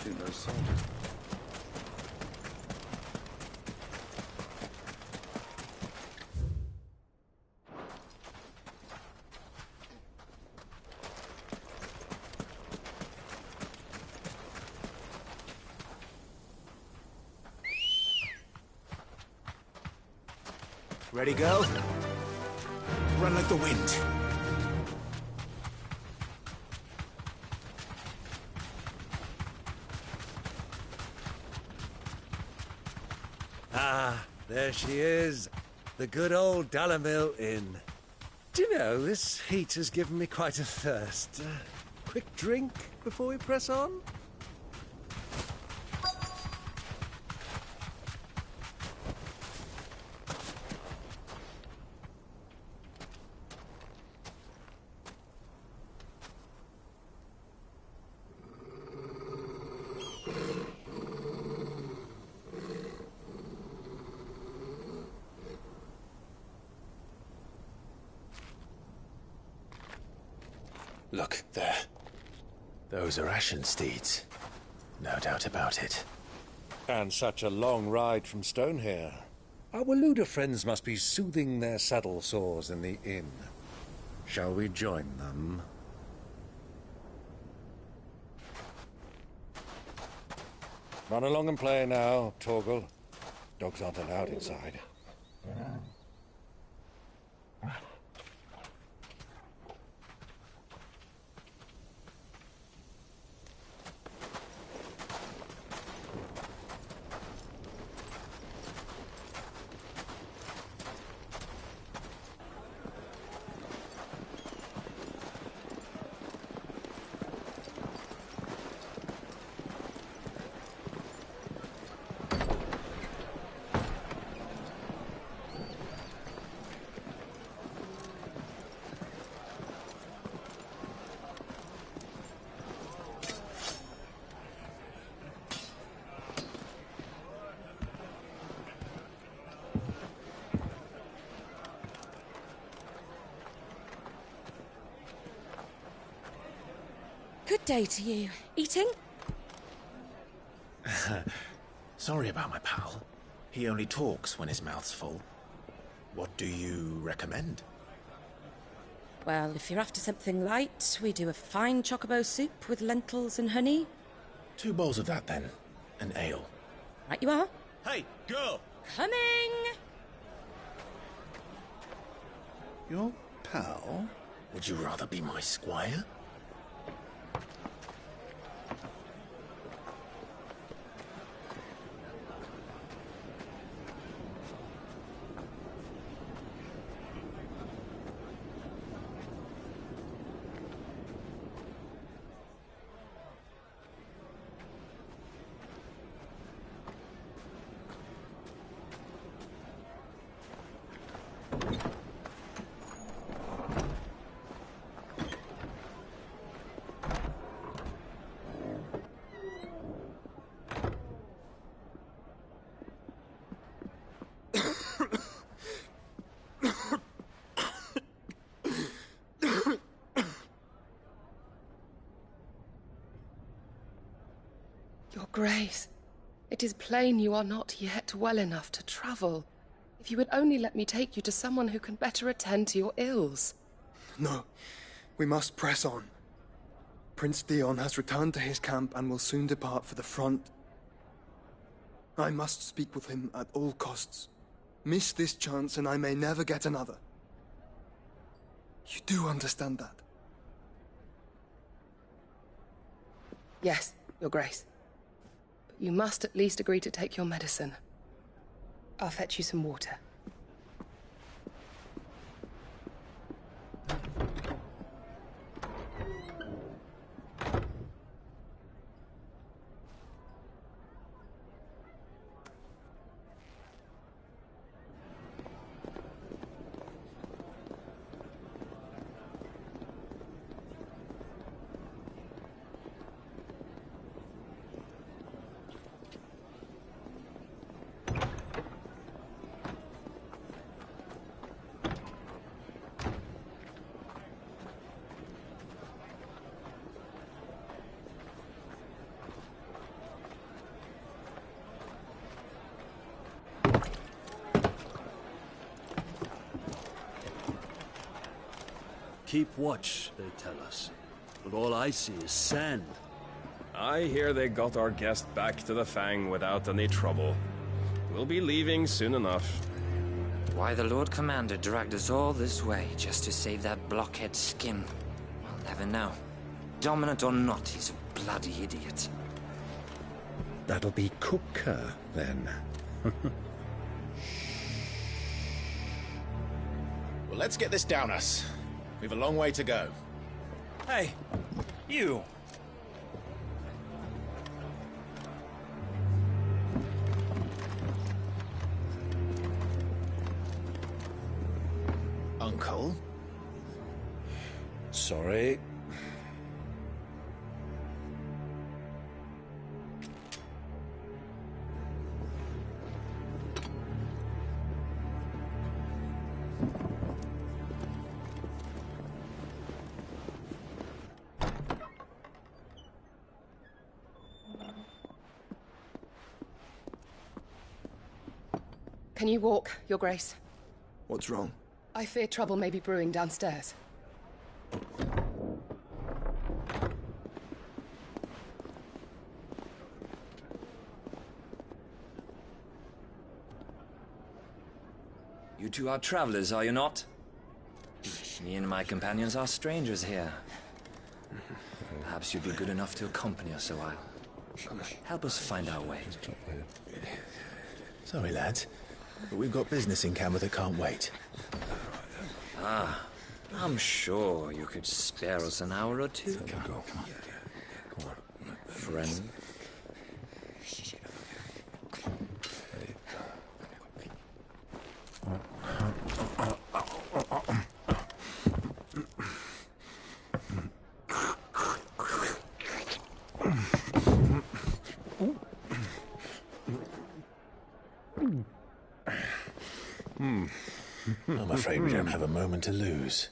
think those soldiers... Ready, go? Run like the wind. Ah, there she is. The good old Dalamil Inn. Do you know, this heat has given me quite a thirst. Quick drink before we press on? Look, there. Those are Ashen steeds. No doubt about it. And such a long ride from Stonehair. Our Waluda friends must be soothing their saddle sores in the inn. Shall we join them? Run along and play now, Torgal. Dogs aren't allowed inside. Good day to you. Eating? Sorry about my pal. He only talks when his mouth's full. What do you recommend? Well, if you're after something light, we do a fine chocobo soup with lentils and honey. 2 bowls of that, then. An ale. Right you are. Hey, girl! Coming! Your pal? Would you rather be my squire? Your Grace, it is plain you are not yet well enough to travel. If you would only let me take you to someone who can better attend to your ills. No, we must press on. Prince Dion has returned to his camp and will soon depart for the front. I must speak with him at all costs. Miss this chance and I may never get another. You do understand that? Yes, Your Grace. But you must at least agree to take your medicine. I'll fetch you some water. Keep watch, they tell us. But all I see is sand. I hear they got our guest back to the Fang without any trouble. We'll be leaving soon enough. Why the Lord Commander dragged us all this way just to save that blockhead's skin, we'll never know. Dominant or not, he's a bloody idiot. That'll be Cooker, then. Well, let's get this down us. We've a long way to go. Hey, you! Uncle? Sorry. Can you walk, Your Grace? What's wrong? I fear trouble may be brewing downstairs. You two are travelers, are you not? Me and my companions are strangers here. Perhaps you'd be good enough to accompany us a while. Help us find our way. Sorry, lads, but we've got business in Camber that can't wait. Ah, I'm sure you could spare us an hour or two. Come on. Friend. I'm afraid we don't have a moment to lose.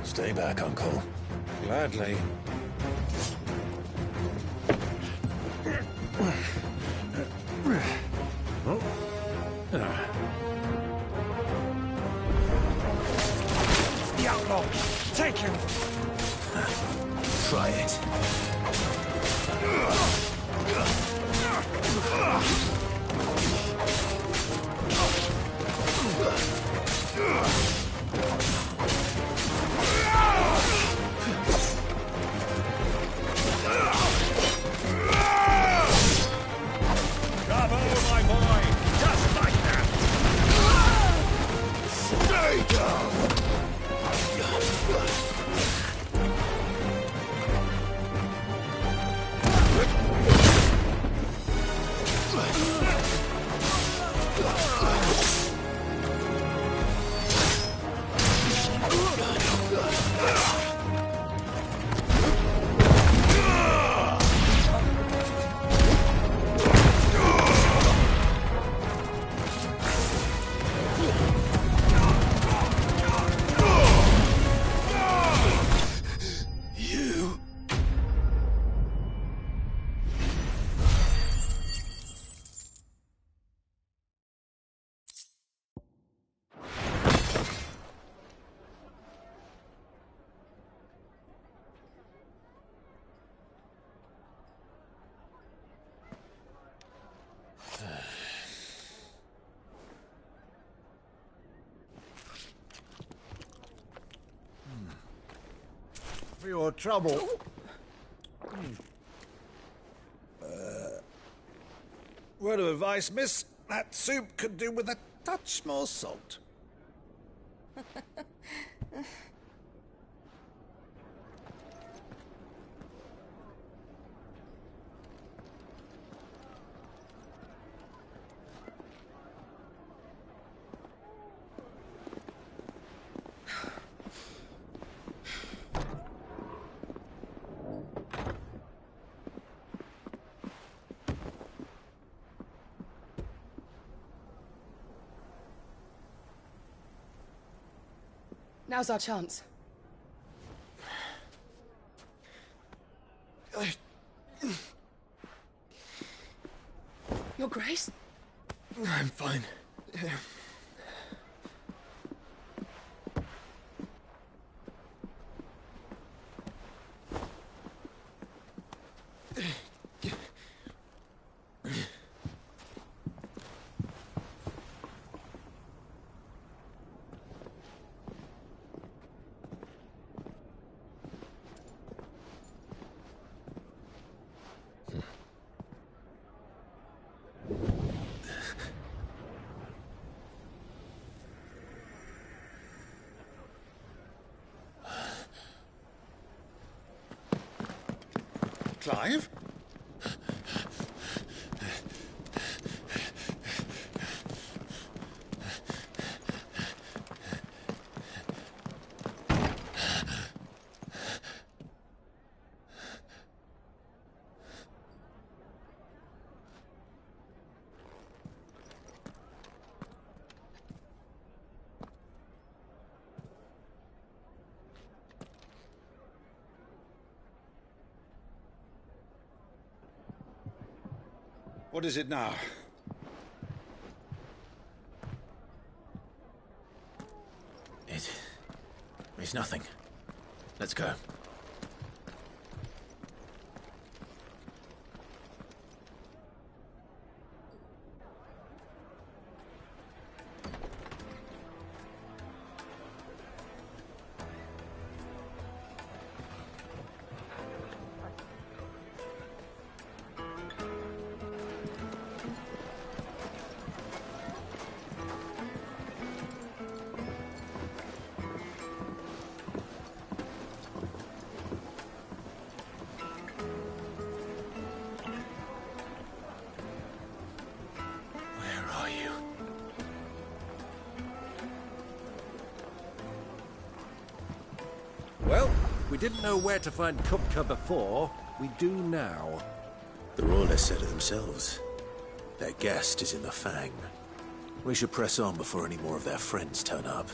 Stay back, Uncle. Gladly. The outlaw! Take him! Try it. Bravo, my boy! Just like that! Stay down! For your trouble. Word of advice, miss. That soup could do with a touch more salt. Now's our chance. Your Grace? I'm fine. Clive? What is it now? It's nothing. Let's go. Well, we didn't know where to find Kupka before. We do now. The Royalists said it themselves. Their guest is in the Fang. We should press on before any more of their friends turn up.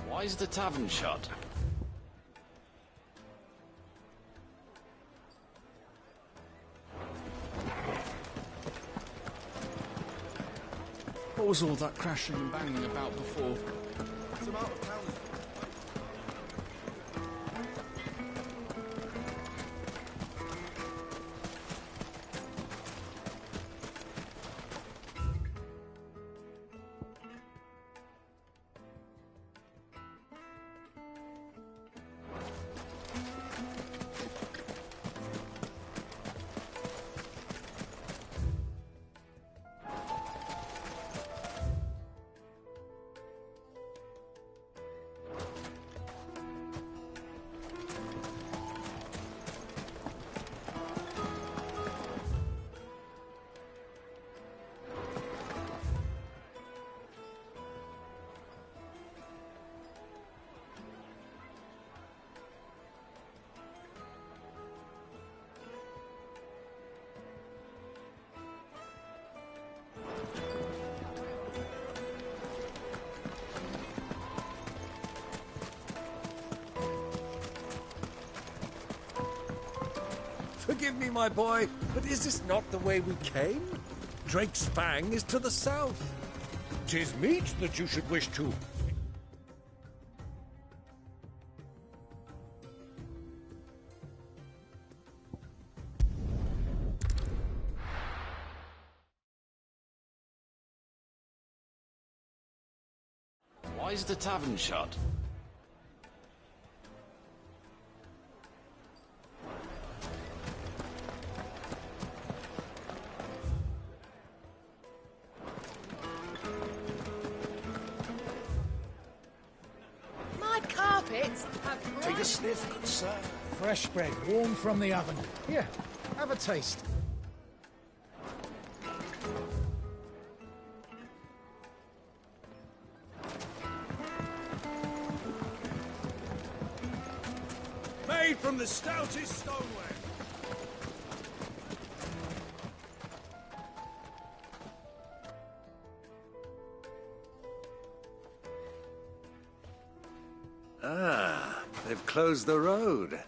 Why is the tavern shut? What was all that crashing and banging about before? Some out of town. Forgive me, my boy, but is this not the way we came? Drake's Fang is to the south. 'Tis meet that you should wish to. Why is the tavern shut? My carpets have Take a bright... sniff, good sir. Fresh bread, warm from the oven. Here, have a taste. Made from the stoutest stoneware. Ah, they've closed the road.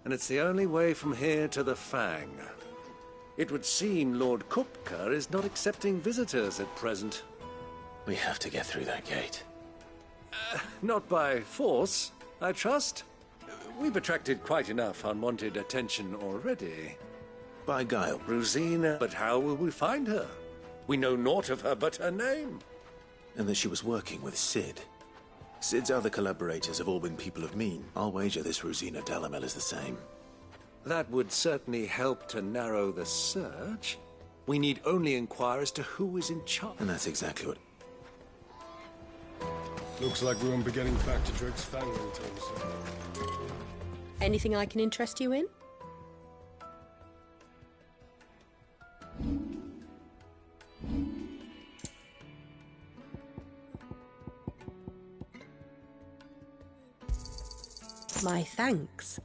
And it's the only way from here to the Fang. It would seem Lord Kupka is not accepting visitors at present. We have to get through that gate. Not by force, I trust. We've attracted quite enough unwanted attention already. By guile. Rosina, but how will we find her? We know naught of her but her name. And that she was working with Sid. Sid's other collaborators have all been people of mean. I'll wager this Rosina Dalamel is the same. That would certainly help to narrow the search. We need only inquire as to who is in charge. And that's exactly what... Looks like we won't be getting back to Drake's Fang anytime soon. Anything I can interest you in? My thanks.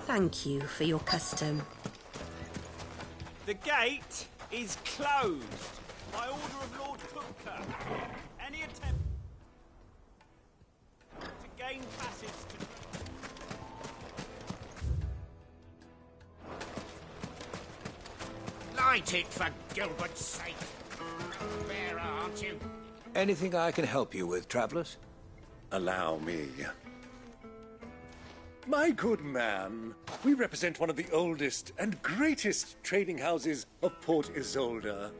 Thank you for your custom. The gate is closed by order of Lord Kupka. Any attempt to gain passage to... Light it, for Gilbert's sake. Bearer, aren't you? Anything I can help you with, travelers? Allow me. My good man, we represent one of the oldest and greatest trading houses of Port Isolde.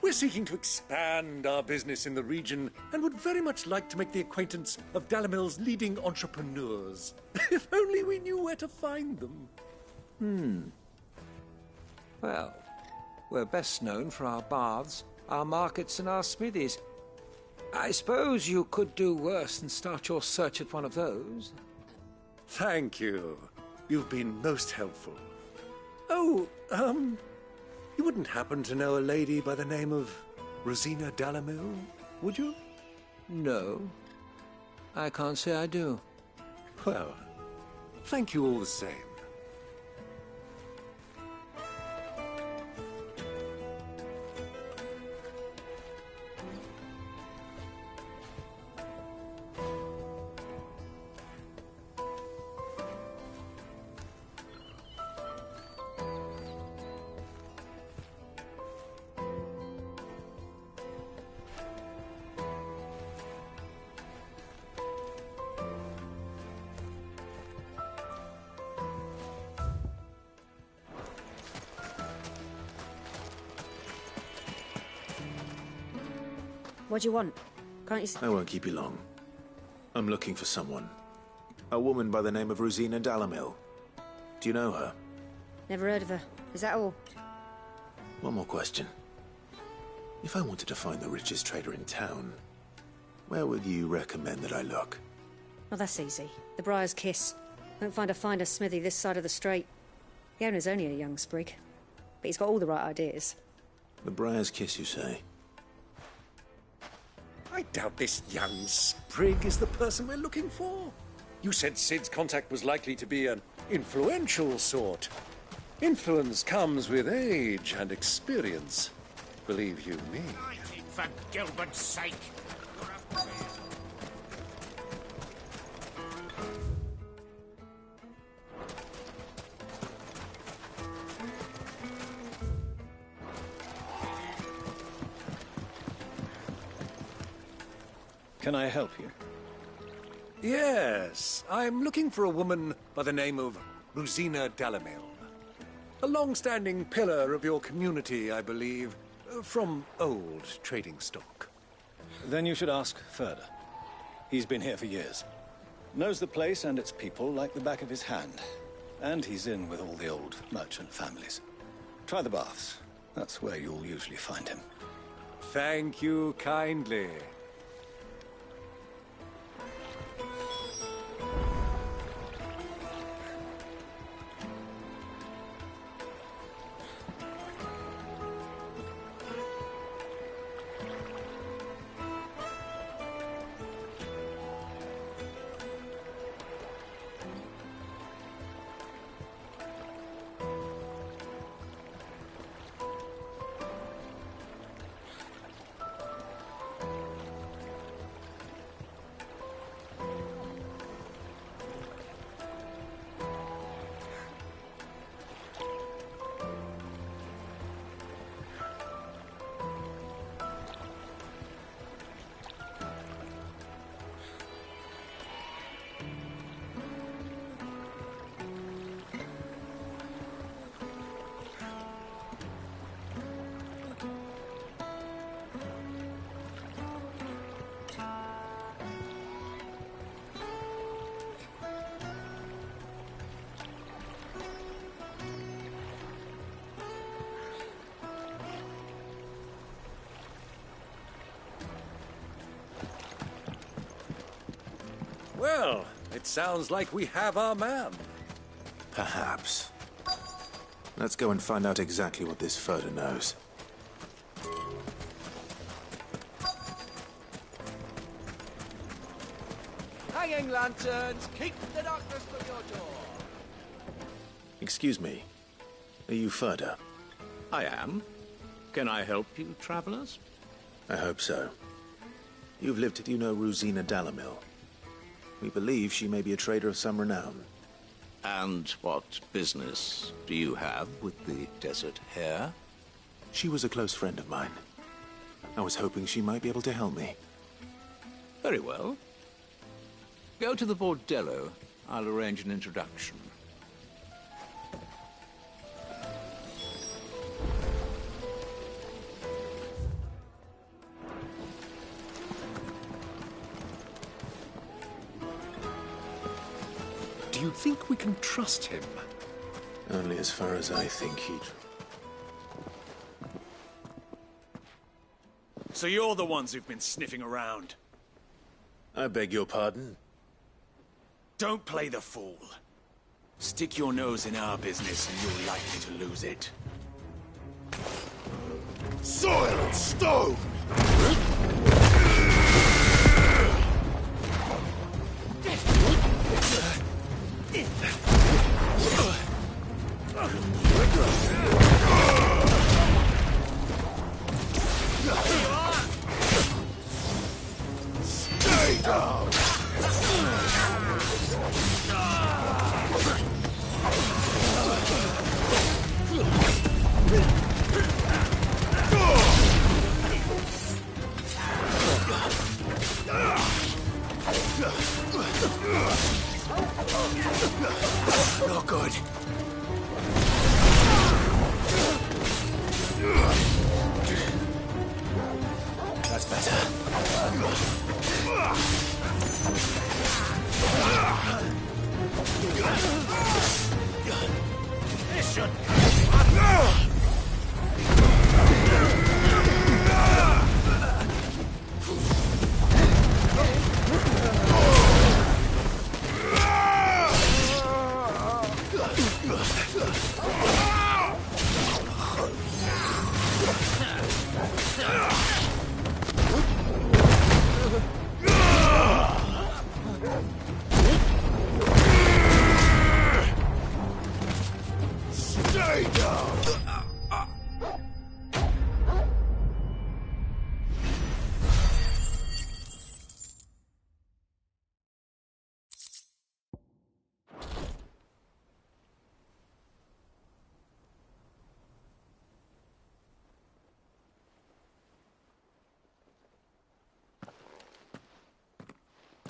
We're seeking to expand our business in the region and would very much like to make the acquaintance of Dalamil's leading entrepreneurs. If only we knew where to find them. Well, we're best known for our baths, our markets, and our smithies. I suppose you could do worse than start your search at one of those. Thank you. You've been most helpful. Oh, you wouldn't happen to know a lady by the name of Rosina Dalamil, would you? No. I can't say I do. Well, thank you all the same. What do you want? Can't you... I won't keep you long. I'm looking for someone. A woman by the name of Rosina Dalamil. Do you know her? Never heard of her. Is that all? One more question. If I wanted to find the richest trader in town, where would you recommend that I look? Oh, that's easy. The Briar's Kiss. Won't find a finer smithy this side of the strait. The owner's only a young sprig, but he's got all the right ideas. The Briar's Kiss, you say? I doubt this young sprig is the person we're looking for. You said Sid's contact was likely to be an influential sort. Influence comes with age and experience. Believe you me. For Gilbert's sake. Can I help you? Yes, I'm looking for a woman by the name of Rosina Dalamil. A long-standing pillar of your community, I believe, from old trading stock. Then you should ask further. He's been here for years. Knows the place and its people like the back of his hand. And he's in with all the old merchant families. Try the baths. That's where you'll usually find him. Thank you kindly. Well, it sounds like we have our man. Perhaps. Let's go and find out exactly what this Furter knows. Hanging lanterns, keep the darkness from your door. Excuse me. Are you Furter? I am. Can I help you, travelers? I hope so. You've lived... Do you know Rosina Dalamil? We believe she may be a trader of some renown. And what business do you have with the desert hare? She was a close friend of mine. I was hoping she might be able to help me. Very well. Go to the bordello. I'll arrange an introduction. Do you think we can trust him? Only as far as I think he'd... So you're the ones who've been sniffing around? I beg your pardon? Don't play the fool. Stick your nose in our business and you're likely to lose it. Soil and stone! Stay down! Not good. That's better. This should... Stay down!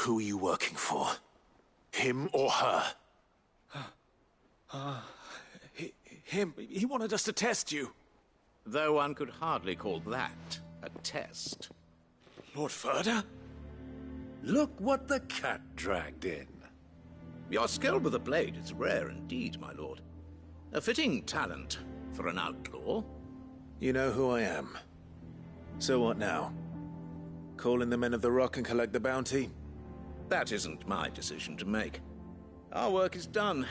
Who are you working for? Him or her? Him. He wanted us to test you. Though one could hardly call that a test. Lord Ferda? Look what the cat dragged in. Your skill with the blade is rare indeed, my lord. A fitting talent for an outlaw. You know who I am. So what now? Call in the Men of the Rock and collect the bounty? That isn't my decision to make. Our work is done.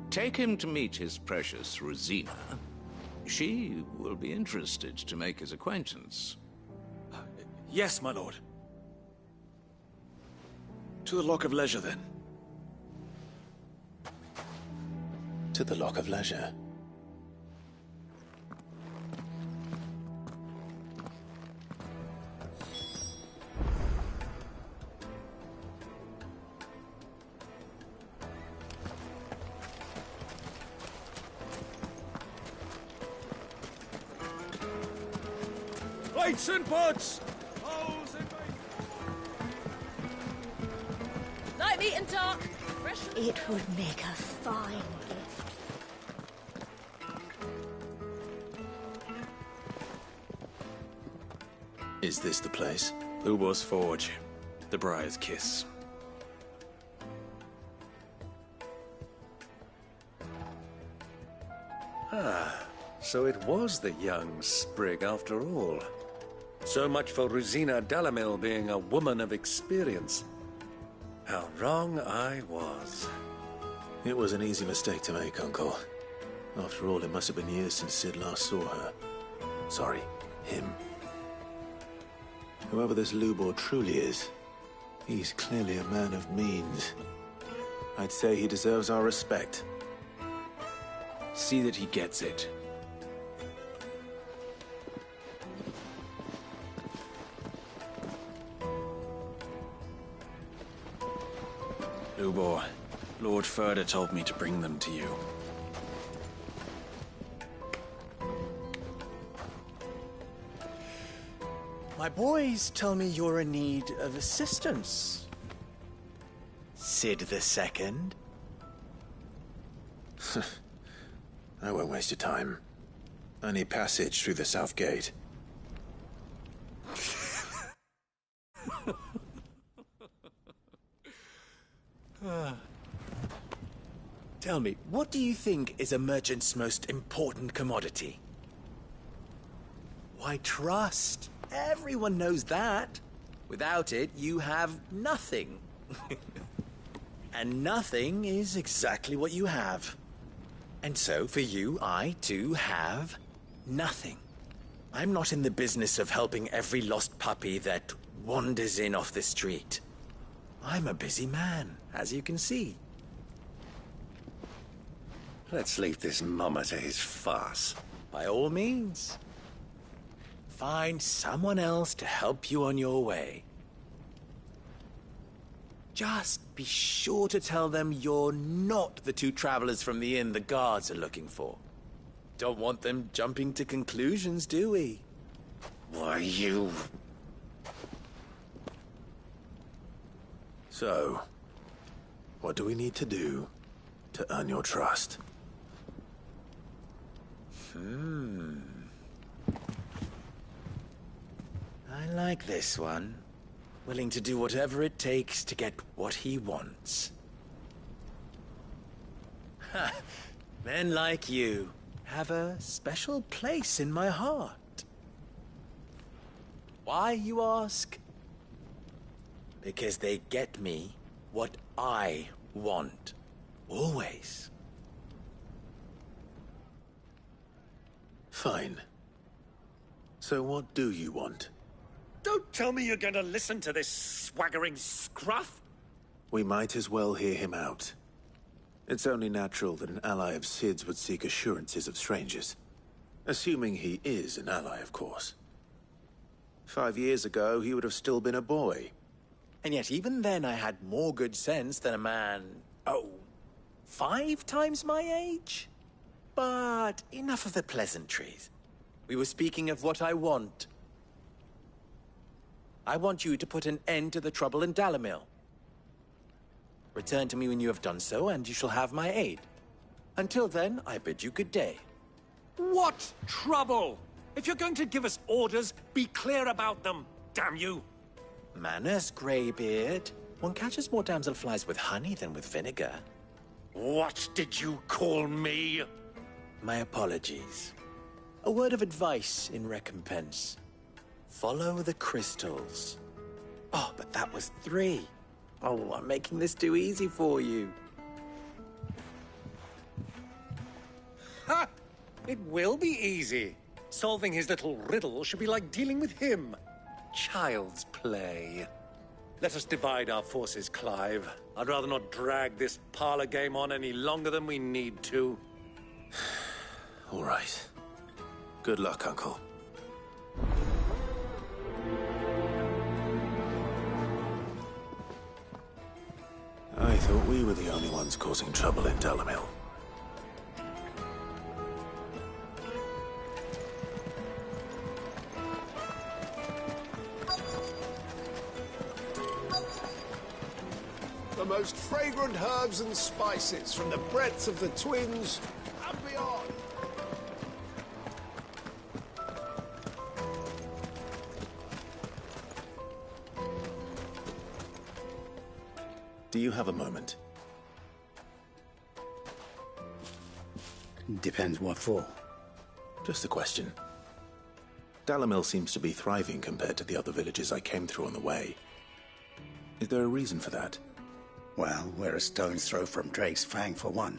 Take him to meet his precious Rosina. She will be interested to make his acquaintance. Yes, my lord. To the Lock of Leisure, then. To the Lock of Leisure. Lights and pots! Light, meat and dark. Fresh. It would make a fine gift. Is this the place? Lubor's Forge. The Briar's Kiss. So it was the young sprig after all. So much for Rosina Delamil being a woman of experience. How wrong I was. It was an easy mistake to make, Uncle. After all, it must have been years since Sid last saw her. Sorry, him. Whoever this Lubor truly is, he's clearly a man of means. I'd say he deserves our respect. See that he gets it. Lubor, Lord Ferda told me to bring them to you. My boys tell me you're in need of assistance. Sid the Second. I won't waste your time. I need passage through the south gate. Tell me, what do you think is a merchant's most important commodity? Why, trust. Everyone knows that. Without it, you have nothing. And nothing is exactly what you have. And so, for you, I, too, have nothing. I'm not in the business of helping every lost puppy that wanders in off the street. I'm a busy man, as you can see. Let's leave this mummer to his farce. By all means. Find someone else to help you on your way. Just be sure to tell them you're not the two travelers from the inn the guards are looking for. Don't want them jumping to conclusions, do we? Why, you... So, what do we need to do to earn your trust? I like this one. Willing to do whatever it takes to get what he wants. Ha! Men like you have a special place in my heart. Why, you ask? Because they get me what I want. Always. Fine. So what do you want? Don't tell me you're going to listen to this swaggering scruff! We might as well hear him out. It's only natural that an ally of Sid's would seek assurances of strangers. Assuming he is an ally, of course. 5 years ago, he would have still been a boy. And yet even then I had more good sense than a man... 5 times my age? But enough of the pleasantries. We were speaking of what I want. I want you to put an end to the trouble in Dalamil. Return to me when you have done so, and you shall have my aid. Until then, I bid you good day. What trouble? If you're going to give us orders, be clear about them, damn you! Manners, Greybeard. One catches more damselflies with honey than with vinegar. What did you call me? My apologies. A word of advice in recompense. Follow the crystals. Oh, but that was 3. Oh, I'm making this too easy for you. Ha! It will be easy. Solving his little riddle should be like dealing with him. Child's play. Let us divide our forces, Clive. I'd rather not drag this parlor game on any longer than we need to. All right. Good luck, Uncle. I thought we were the only ones causing trouble in Dalamil. The most fragrant herbs and spices from the breadth of the Twins and beyond. Do you have a moment? Depends what for. Just a question. Dalamil seems to be thriving compared to the other villages I came through on the way. Is there a reason for that? Well, we're a stone's throw from Drake's Fang, for one.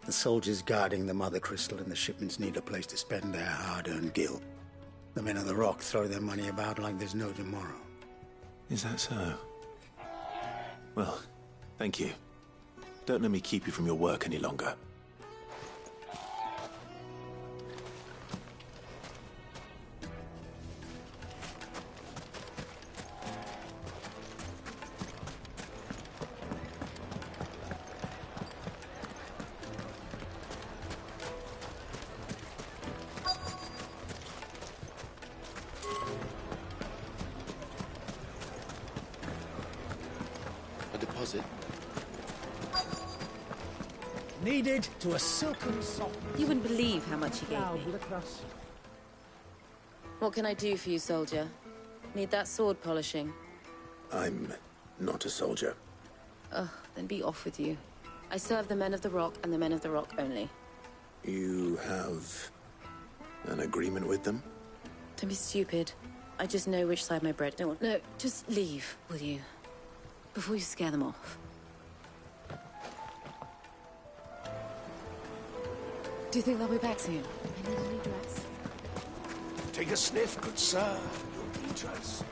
The soldiers guarding the Mother Crystal and the shipments need a place to spend their hard-earned gil. The men of the Rock throw their money about like there's no tomorrow. Is that so? Well, thank you. Don't let me keep you from your work any longer. Needed to a silken soft. You wouldn't believe how much he gave me. What can I do for you, soldier? Need that sword polishing? I'm not a soldier. Ugh, then be off with you. I serve the men of the Rock and the men of the Rock only. You have an agreement with them? Don't be stupid. I just know which side my bread don't want. No, just leave, will you? Before you scare them off. Do you think they'll be back soon? I need a new dress. Take a sniff, good sir. Your dress.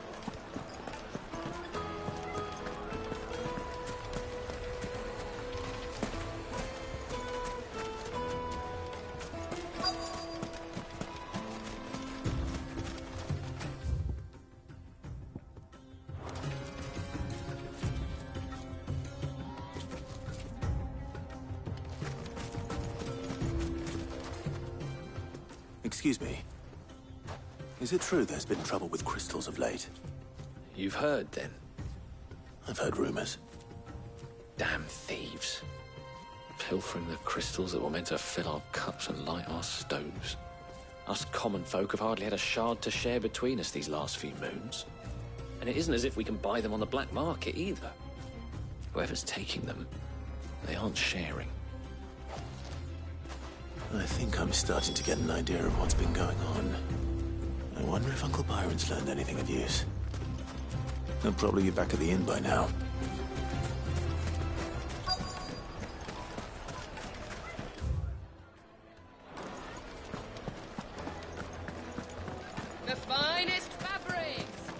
Excuse me. Is it true there's been trouble with crystals of late? You've heard, then? I've heard rumors. Damn thieves. Pilfering the crystals that were meant to fill our cups and light our stoves. Us common folk have hardly had a shard to share between us these last few moons. And it isn't as if we can buy them on the black market, either. Whoever's taking them, they aren't sharing. I think I'm starting to get an idea of what's been going on. I wonder if Uncle Byron's learned anything of use. He'll probably be back at the inn by now. The finest fabrics!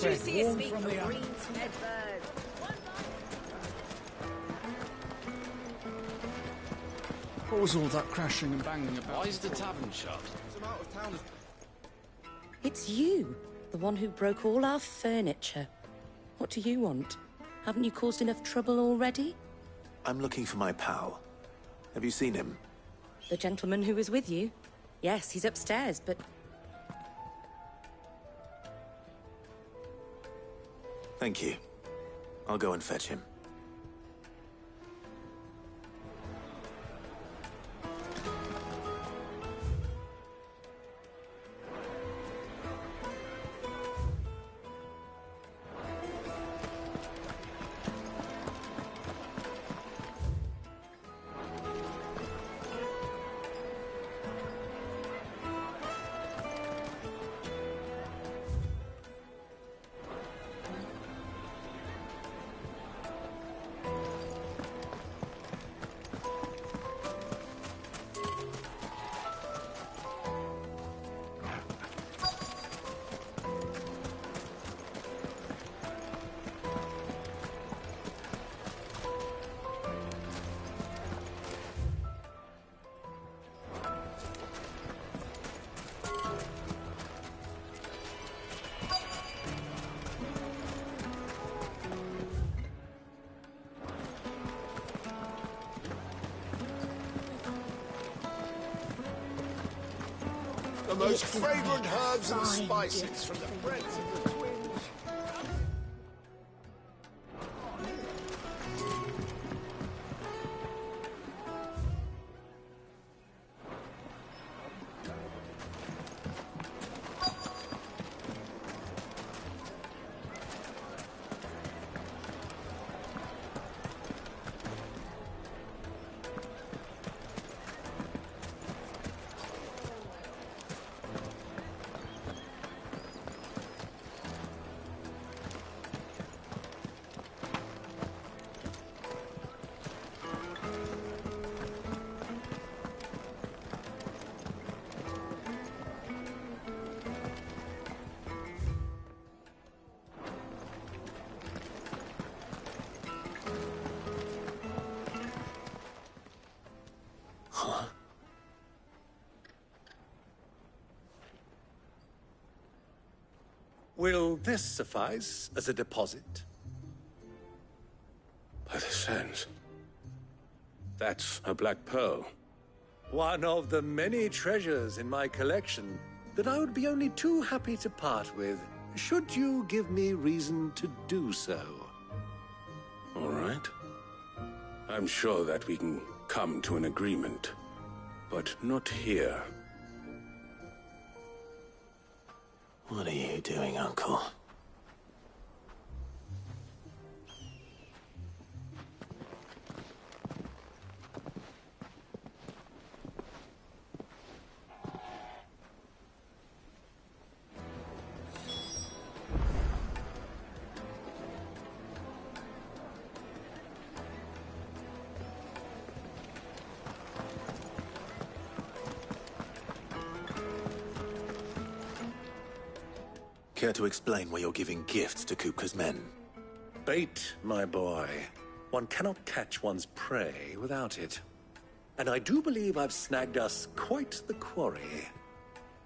Juiciest meat from green fed bird. What was all that crashing and banging about? Why is the tavern shut? Some out of towners. It's you, the one who broke all our furniture. What do you want? Haven't you caused enough trouble already? I'm looking for my pal. Have you seen him? The gentleman who was with you? Yes, he's upstairs, but... Thank you. I'll go and fetch him. The most fragrant herbs and spices from the breadth of the twins. Will this suffice as a deposit? By the sands. That's a black pearl. One of the many treasures in my collection that I would be only too happy to part with, should you give me reason to do so. All right. I'm sure that we can come to an agreement, but not here. What are you doing, Uncle? Care to explain why you're giving gifts to Kupka's men? Bait, my boy. One cannot catch one's prey without it. And I do believe I've snagged us quite the quarry.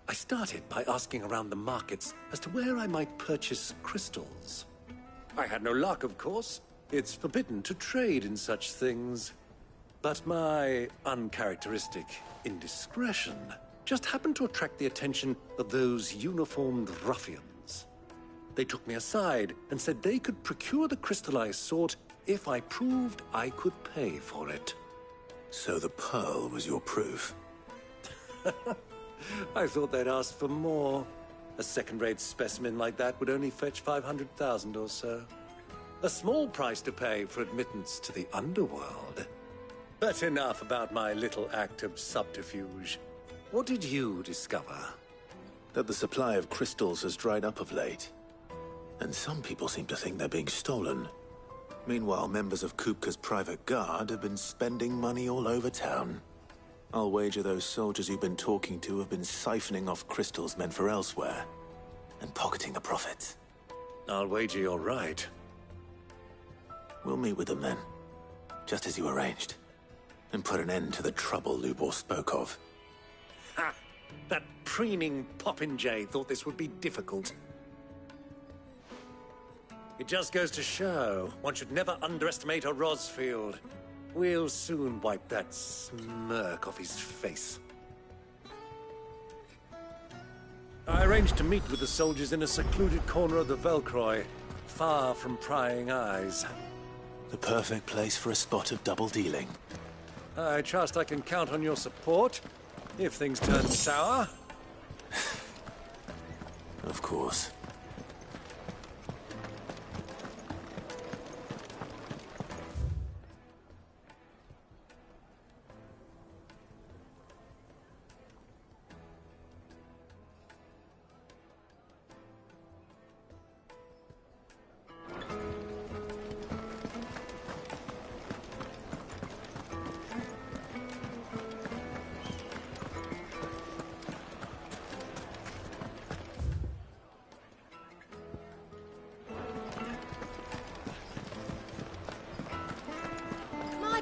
I started by asking around the markets as to where I might purchase crystals. I had no luck, of course. It's forbidden to trade in such things. But my uncharacteristic indiscretion just happened to attract the attention of those uniformed ruffians. They took me aside and said they could procure the crystal I sought if I proved I could pay for it. So the pearl was your proof? I thought they'd ask for more. A second-rate specimen like that would only fetch 500,000 or so. A small price to pay for admittance to the underworld. But enough about my little act of subterfuge. What did you discover? That the supply of crystals has dried up of late. And some people seem to think they're being stolen. Meanwhile, members of Kupka's private guard have been spending money all over town. I'll wager those soldiers you've been talking to have been siphoning off crystals meant for elsewhere, and pocketing the profits. I'll wager you're right. We'll meet with them then, just as you arranged, and put an end to the trouble Lubor spoke of. Ha! That preening popinjay thought this would be difficult. It just goes to show, one should never underestimate a Rosfield. We'll soon wipe that smirk off his face. I arranged to meet with the soldiers in a secluded corner of the Velcroy. far from prying eyes. The perfect place for a spot of double dealing. I trust I can count on your support if things turn sour. Of course.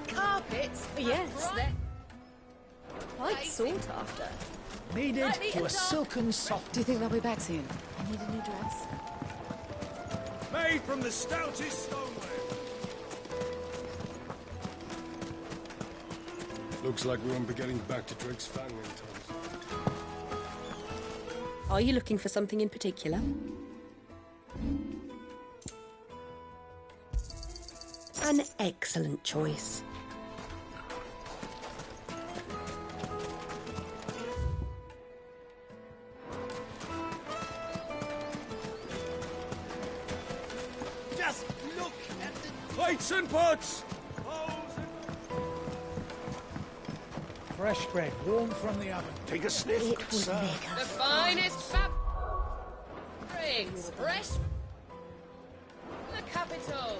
Carpets? Yes, they're quite sought after. Kneaded to a silken soft. Do you think they'll be back soon? I need a new dress. Made from the stoutest stoneware. Looks like we won't be getting back to Drake's Fang in time. Are you looking for something in particular? An excellent choice. Just look at the plates and pots. Fresh bread, warm from the oven. Take a sniff, sir. The finest springs, fresh the capital.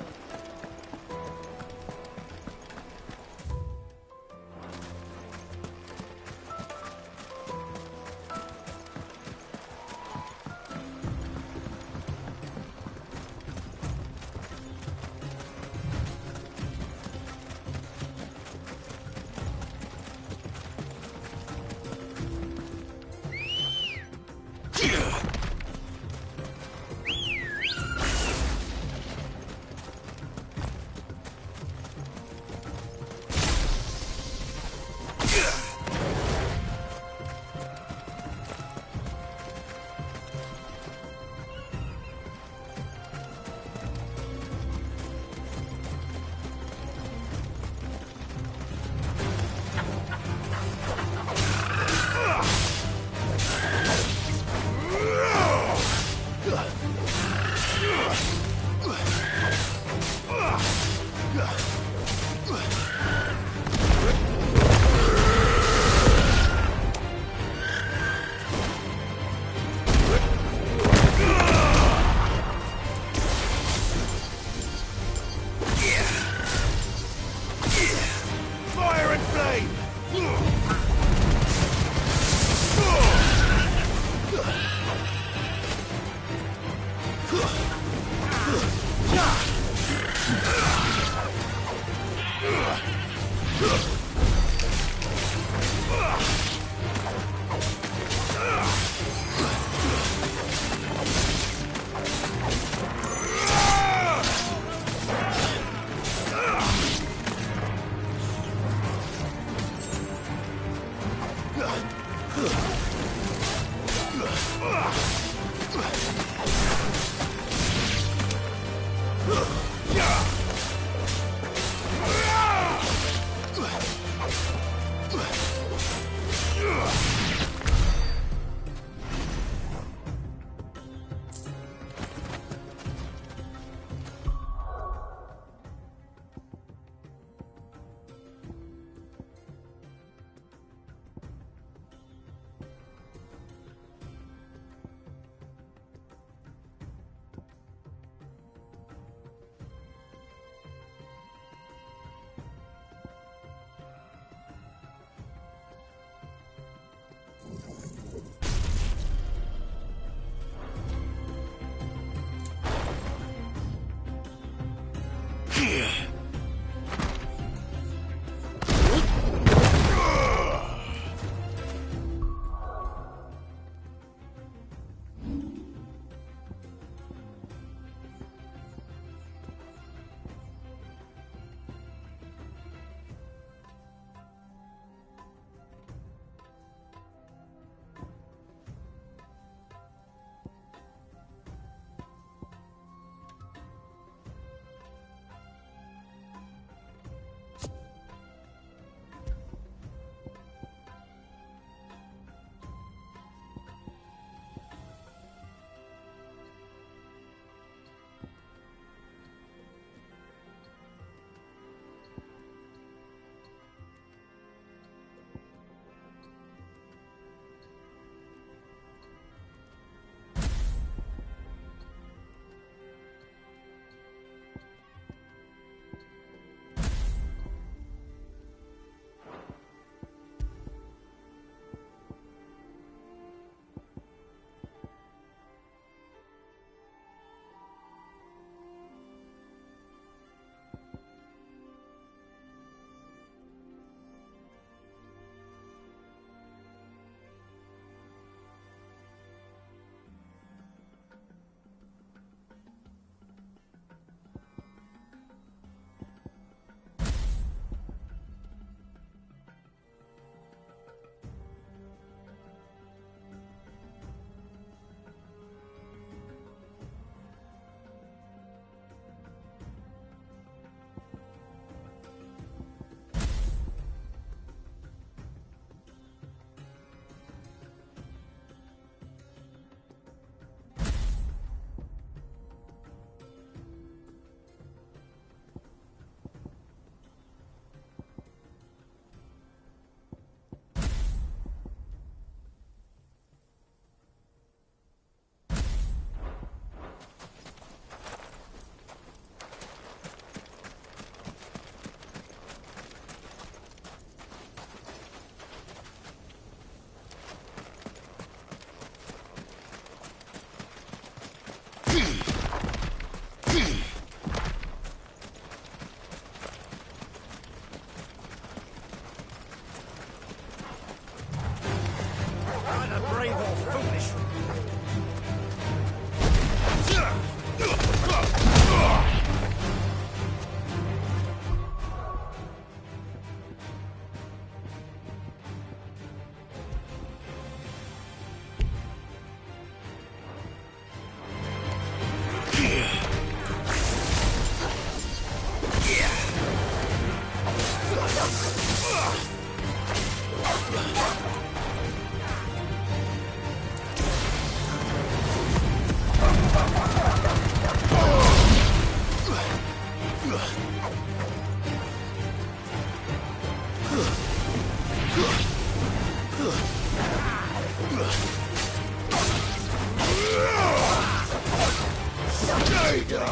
traitor!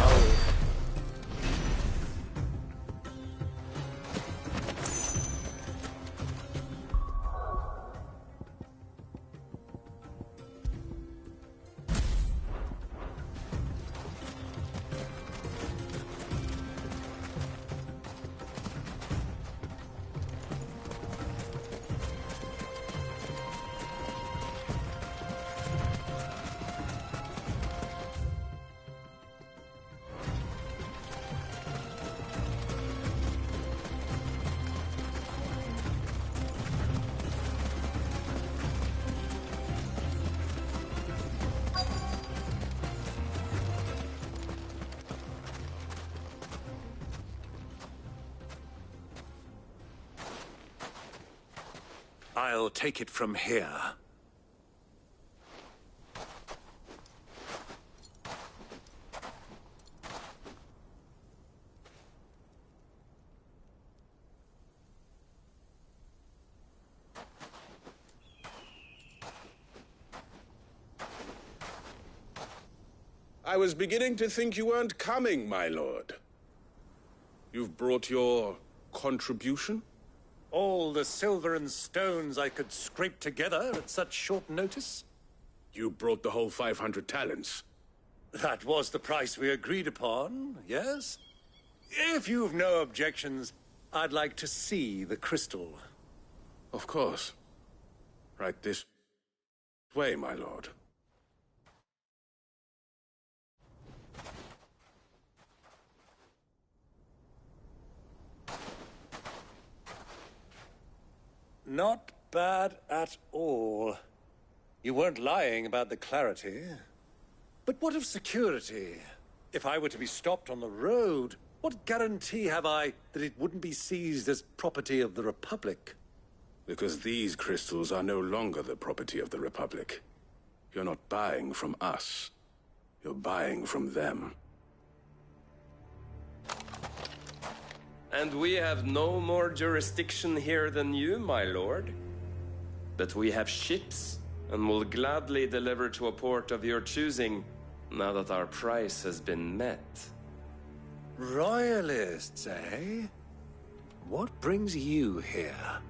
I'll take it from here. I was beginning to think you weren't coming, my lord. You've brought your contribution? All the silver and stones I could scrape together at such short notice? You brought the whole 500 talents. That was the price we agreed upon, yes? If you've no objections, I'd like to see the crystal. Of course. Right this way, my lord. Not bad at all. You weren't lying about the clarity. But what of security? If I were to be stopped on the road, what guarantee have I that it wouldn't be seized as property of the Republic? Because these crystals are no longer the property of the Republic. You're not buying from us. You're buying from them. And we have no more jurisdiction here than you, my lord. But we have ships, and will gladly deliver to a port of your choosing, now that our price has been met. Royalists, eh? What brings you here?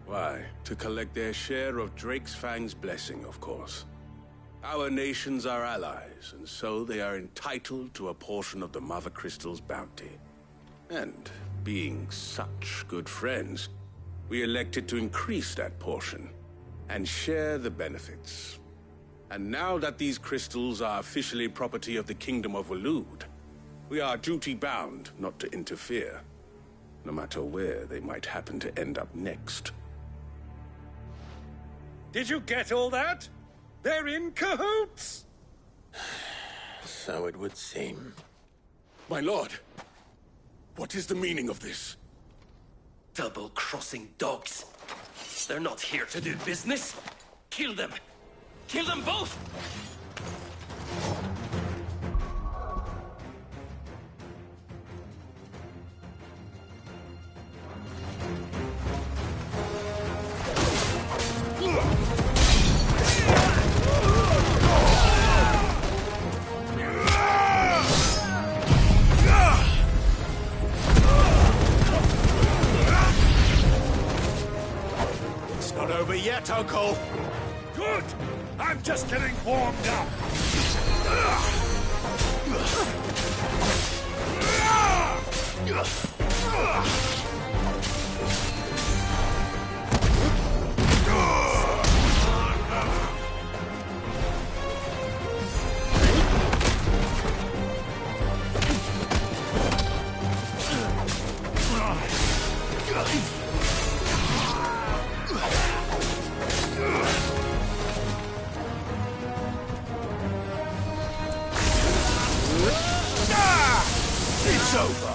Why, to collect their share of Drake's Fang's blessing, of course. Our nations are allies, and so they are entitled to a portion of the Mother Crystal's bounty. And being such good friends, we elected to increase that portion and share the benefits. And now that these crystals are officially property of the Kingdom of Waloed, we are duty-bound not to interfere, no matter where they might happen to end up next. Did you get all that? They're in cahoots! So it would seem. My lord, what is the meaning of this? Double-crossing dogs. They're not here to do business. Kill them. Kill them both! It's not over yet, Uncle. Good! I'm just getting warmed up! It's over.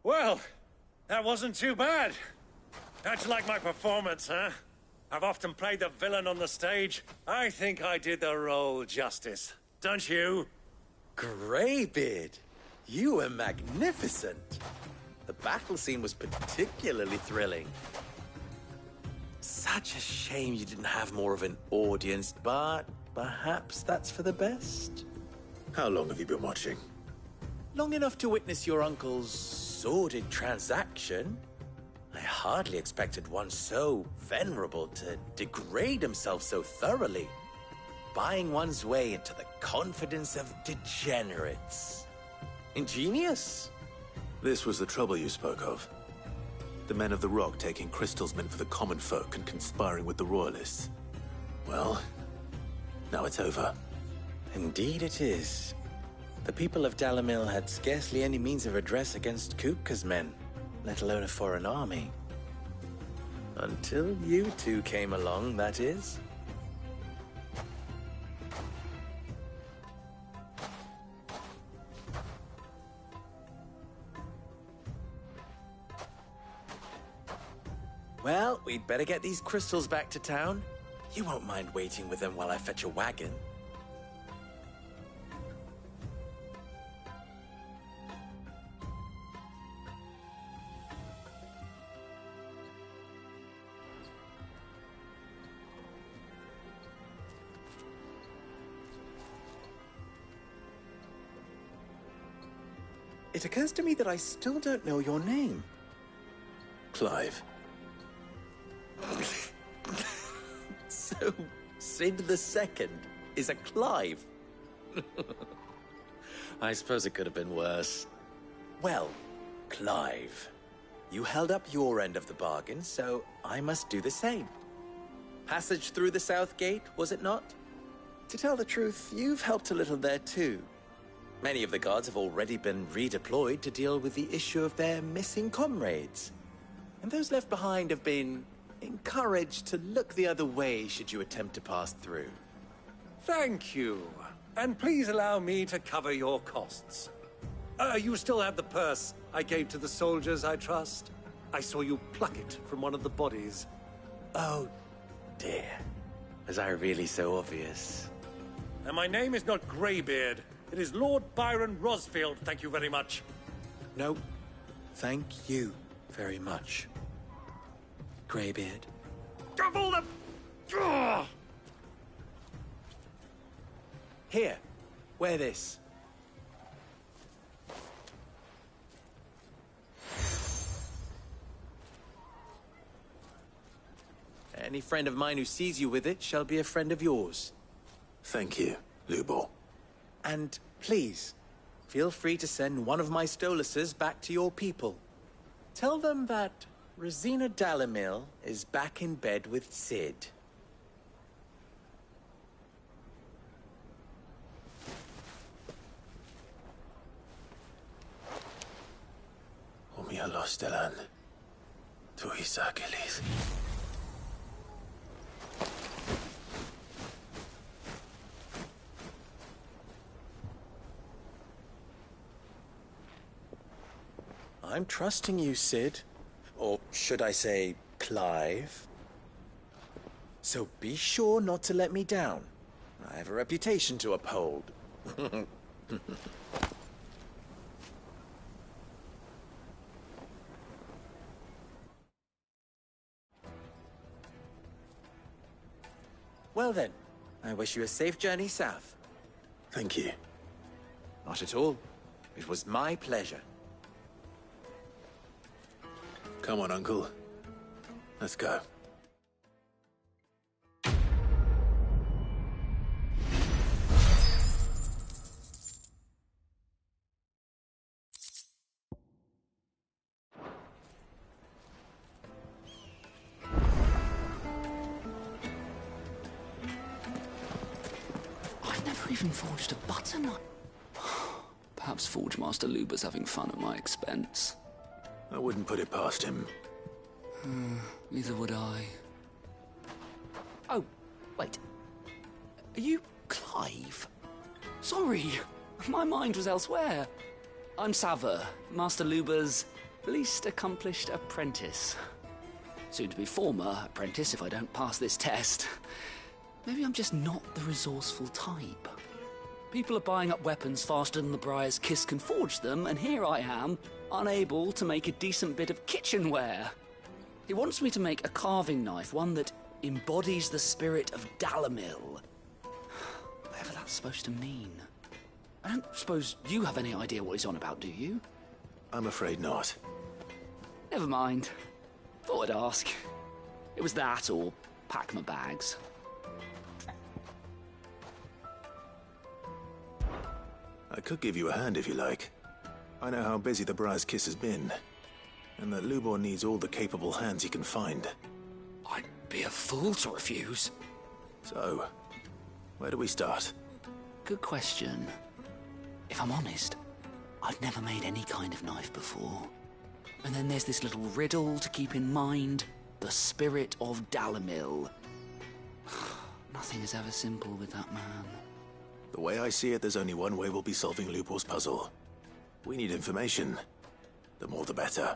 Well, that wasn't too bad. How'd you like my performance, huh? I've often played the villain on the stage. I think I did the role justice. Don't you? Greybeard, you were magnificent. The battle scene was particularly thrilling. Such a shame you didn't have more of an audience, but perhaps that's for the best. How long have you been watching? Long enough to witness your uncle's sordid transaction. I hardly expected one so venerable to degrade himself so thoroughly, buying one's way into the confidence of degenerates. Ingenious. This was the trouble you spoke of. The men of the Rock taking Crystal's men for the common folk and conspiring with the Royalists. Well, now it's over. Indeed it is. The people of Dalamil had scarcely any means of redress against Kupka's men, let alone a foreign army. Until you two came along, that is. Well, we'd better get these crystals back to town. You won't mind waiting with them while I fetch a wagon. It occurs to me that I still don't know your name. Clive. So, Sid the Second is a Clive? I suppose it could have been worse. Well, Clive, you held up your end of the bargain, so I must do the same. Passage through the South Gate, was it not? To tell the truth, you've helped a little there too. Many of the guards have already been redeployed to deal with the issue of their missing comrades. And those left behind have been encouraged to look the other way should you attempt to pass through. Thank you. And please allow me to cover your costs. You still have the purse I gave to the soldiers, I trust? I saw you pluck it from one of the bodies. Oh, dear. Was I really so obvious? And my name is not Greybeard. It is Lord Byron Rosfield, thank you very much. No, thank you very much, Greybeard. Of all the... Ugh! Here, wear this. Any friend of mine who sees you with it shall be a friend of yours. Thank you, Lubor. And please, feel free to send one of my Stoluses back to your people. Tell them that Rosina Dalamil is back in bed with Sid. Umia los Delan. Tu Isakelis. I'm trusting you, Sid. Or should I say, Clive? So be sure not to let me down. I have a reputation to uphold. Well then, I wish you a safe journey south. Thank you. Not at all. It was my pleasure. Come on, Uncle. Let's go. I've never even forged a butter knife. Perhaps Forge Master Luber's having fun at my expense. I wouldn't put it past him. Neither would I. Oh, wait. Are you Clive? Sorry, my mind was elsewhere. I'm Saver, Master Luber's least accomplished apprentice. Soon to be former apprentice if I don't pass this test. Maybe I'm just not the resourceful type. People are buying up weapons faster than the Briar's Kiss can forge them, and here I am, unable to make a decent bit of kitchenware. He wants me to make a carving knife, one that embodies the spirit of Dalamil. Whatever that's supposed to mean. I don't suppose you have any idea what he's on about, do you? I'm afraid not. Never mind. Thought I'd ask. It was that, or pack my bags. I could give you a hand if you like. I know how busy the Briar's Kiss has been, and that Lubor needs all the capable hands he can find. I'd be a fool to refuse. So, where do we start? Good question. If I'm honest, I've never made any kind of knife before. And then there's this little riddle to keep in mind. The spirit of Dalamil. Nothing is ever simple with that man. The way I see it, there's only one way we'll be solving Lubor's puzzle. We need information. The more the better.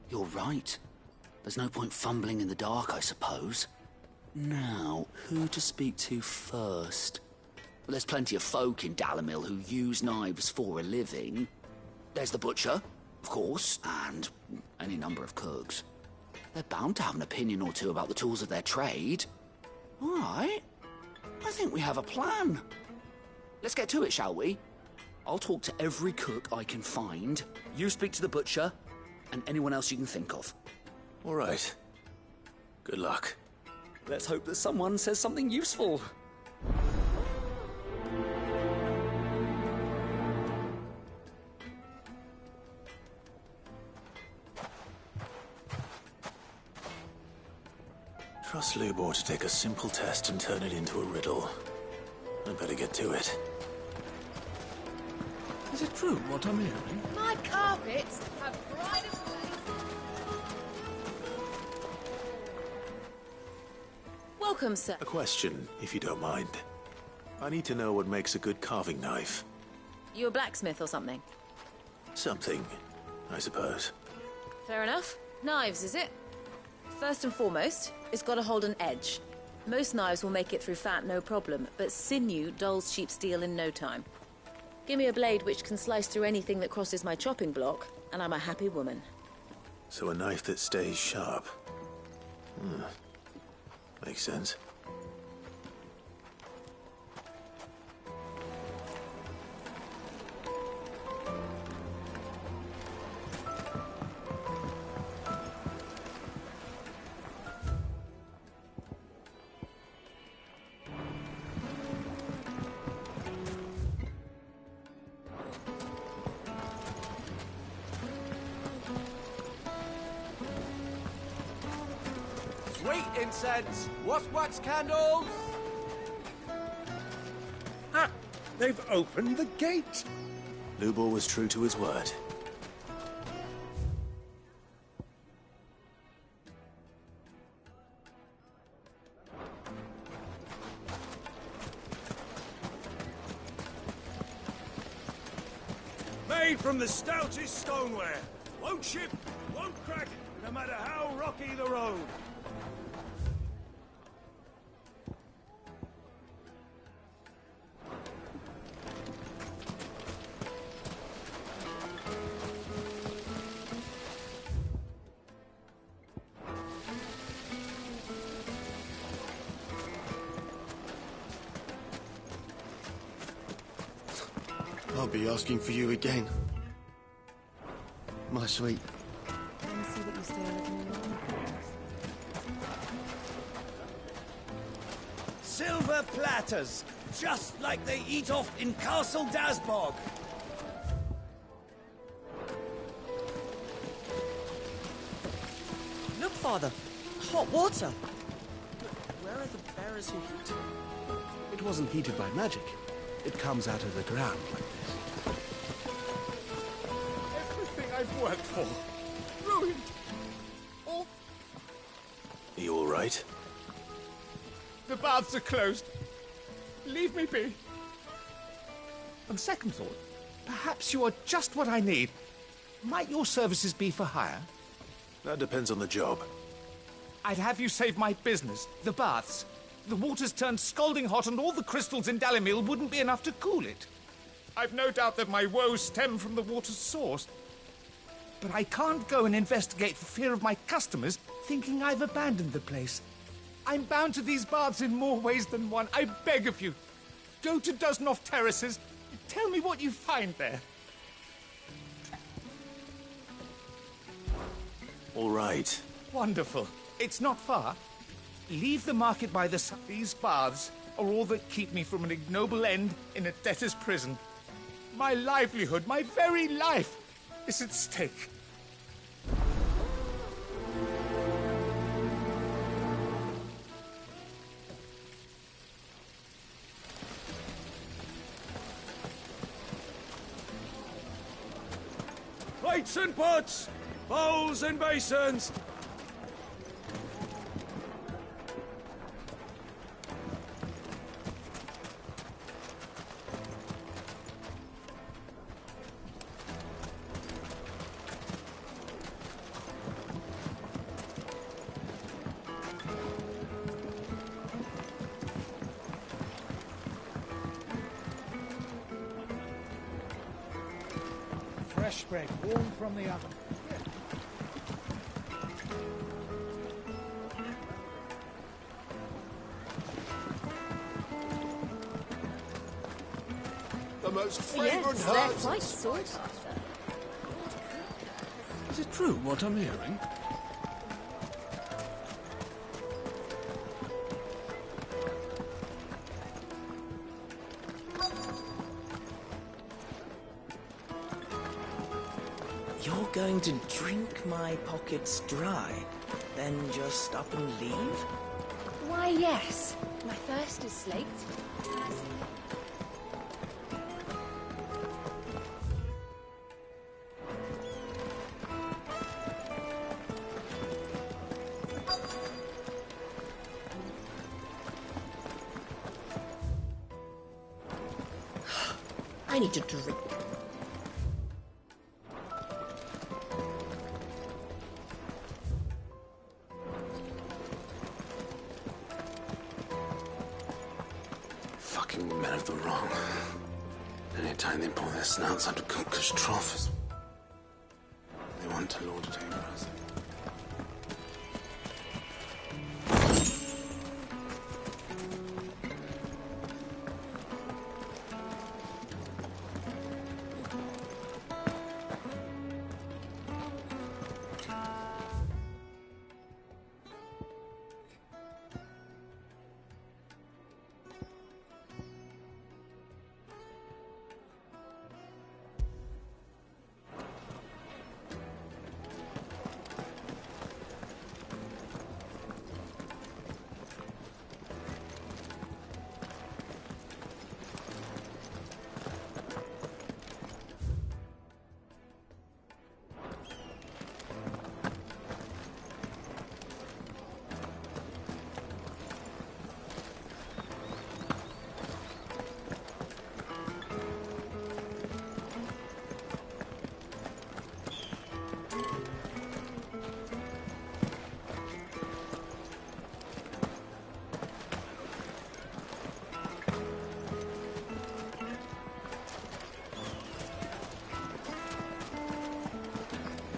You're right. There's no point fumbling in the dark, I suppose. Now, who to speak to first? Well, there's plenty of folk in Dalamil who use knives for a living. There's the butcher, of course, and any number of cooks. They're bound to have an opinion or two about the tools of their trade. All right. I think we have a plan. Let's get to it, shall we? I'll talk to every cook I can find. You speak to the butcher, and anyone else you can think of. All right. Good luck. Let's hope that someone says something useful. Trust Lubor to take a simple test and turn it into a riddle. I'd better get to it. Is it true what I'm hearing? My carpets have bright as Welcome, sir. A question, if you don't mind. I need to know what makes a good carving knife. You a blacksmith or something? Something, I suppose. Fair enough. Knives, is it? First and foremost, it's got to hold an edge. Most knives will make it through fat, no problem, but sinew dulls cheap steel in no time. Give me a blade which can slice through anything that crosses my chopping block, and I'm a happy woman. So a knife that stays sharp. Makes sense. Sweet incense! Wax candles! Ha! They've opened the gate! Lubor was true to his word. Made from the stoutest stoneware. Won't chip, won't crack, no matter how rocky the road. I'll be asking for you again. My sweet. Let me see what you stole of me. Silver platters, just like they eat off in Castle Dasbog. Look, Father. Hot water. Where are the bearers who heat it? It wasn't heated by magic. It comes out of the ground like this. Everything I've worked for. Ruined. All Are you all right? the baths are closed. Leave me be. On second thought, perhaps you are just what I need. Might your services be for hire? That depends on the job. I'd have you save my business, the baths. The water's turned scalding hot and all the crystals in Dalimil wouldn't be enough to cool it. I've no doubt that my woes stem from the water's source. But I can't go and investigate for fear of my customers thinking I've abandoned the place. I'm bound to these baths in more ways than one. I beg of you, go to Dusnoff Terraces. Tell me what you find there. All right. Wonderful. It's not far. Leave the market by the these baths are all that keep me from an ignoble end in a debtor's prison. My livelihood, my very life, is at stake. Plates and pots! Bowls and basins! Fresh bread, warm from the oven. The most fragrant Yes, they're herbs. quite sought after. Is it true what I'm hearing? You're going to drink my pockets dry, then just up and leave? Why, yes. My thirst is slaked. I need to drink. Fucking men of the wrong. Anytime they pull their snouts out of Cook's trough, they want to lord it over us.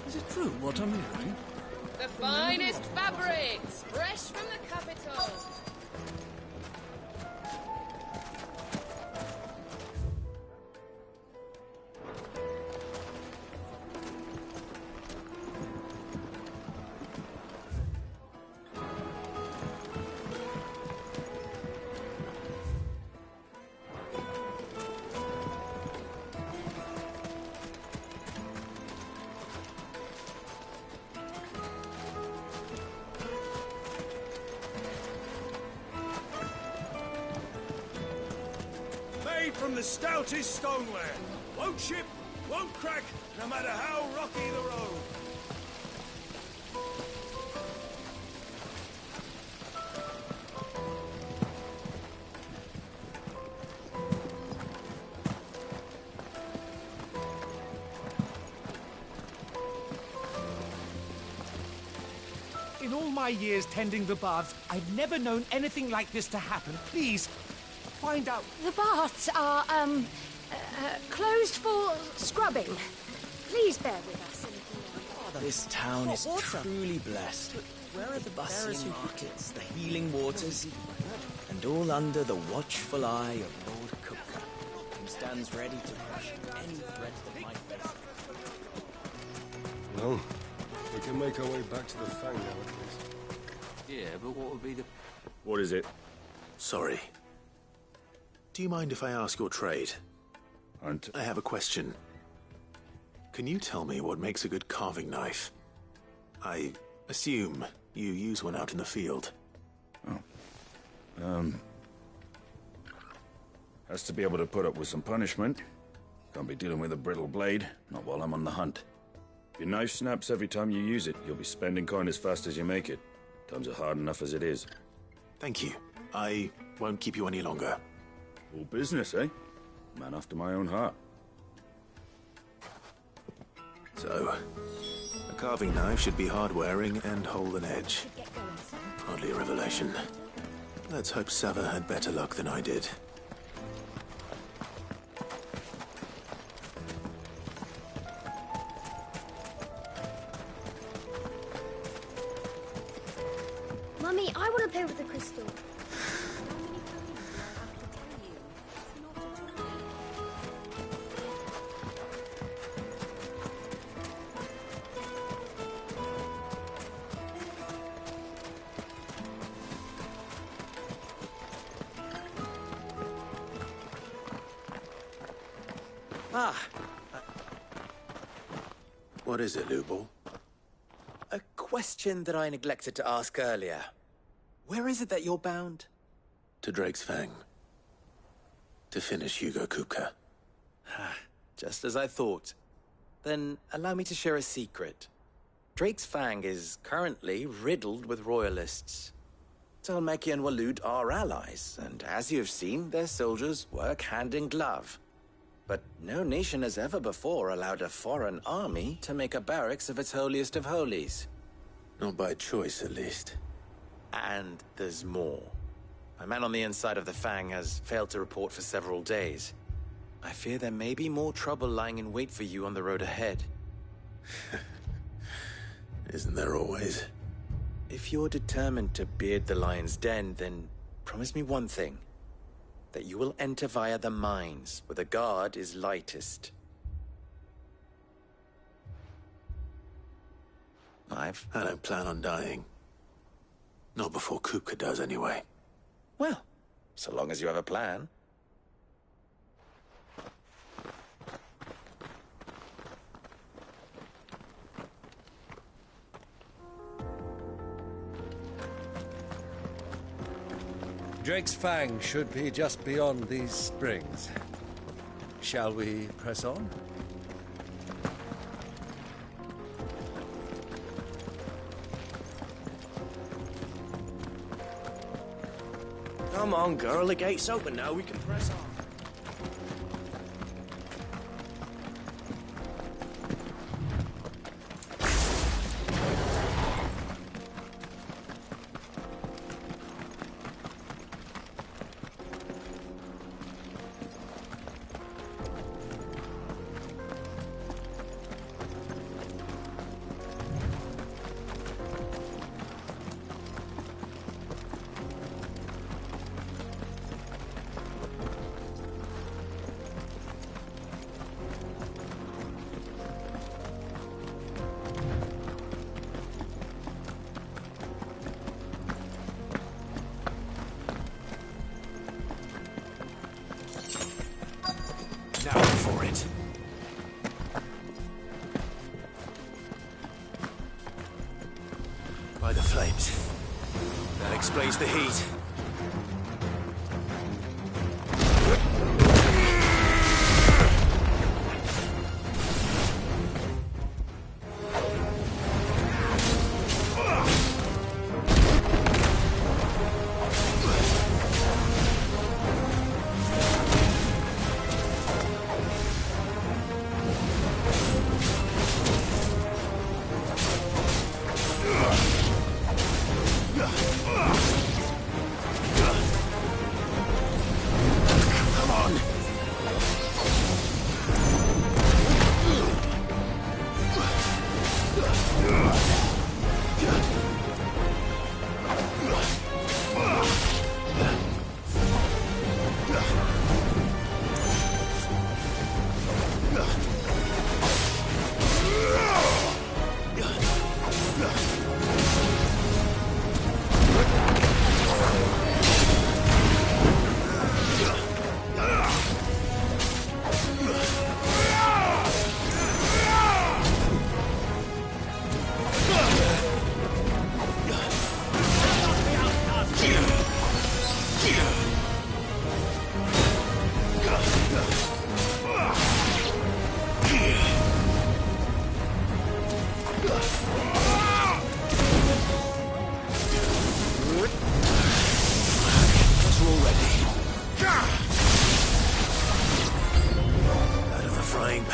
Is it true what I'm hearing? The finest fabrics, fresh from the capital. from the stoutest stoneware. Won't chip, won't crack, no matter how rocky the road. In all my years tending the baths, I've never known anything like this to happen. Please, find out. The baths are, closed for scrubbing. Please bear with us. This town is truly blessed. Where are the bustling markets, the healing waters, and all under the watchful eye of Lord Kupka, who stands ready to crush any threat that might face him. Well, we can make our way back to the Fang now, at least. Yeah, but what would be the... What is it? Sorry. Do you mind if I ask your trade? I have a question. Can you tell me what makes a good carving knife? I assume you use one out in the field. Has to be able to put up with some punishment. Can't be dealing with a brittle blade, not while I'm on the hunt. If your knife snaps every time you use it, you'll be spending coin as fast as you make it. Times are hard enough as it is. Thank you. I won't keep you any longer. All business, eh? Man after my own heart. So, a carving knife should be hard-wearing and hold an edge. Hardly a revelation. Let's hope Sava had better luck than I did. Mummy, I want to play with the crystal. What is it, Lubal? A question that I neglected to ask earlier. Where is it that you're bound? To Drake's Fang. To finish Hugo Kupka. Just as I thought. Then allow me to share a secret. Drake's Fang is currently riddled with royalists. Talmeki and Waloed are allies, and as you've seen, their soldiers work hand in glove. But no nation has ever before allowed a foreign army to make a barracks of its holiest of holies. Not by choice, at least. And there's more. A man on the inside of the Fang has failed to report for several days. I fear there may be more trouble lying in wait for you on the road ahead. Isn't there always? If you're determined to beard the lion's den, then promise me one thing. That you will enter via the mines, where the guard is lightest. I don't plan on dying. Not before Kupka does, anyway. Well, so long as you have a plan. Drake's Fang should be just beyond these springs. Shall we press on? Come on, girl, the gate's open now, we can press on. Now for it. By the flames. That explains the heat.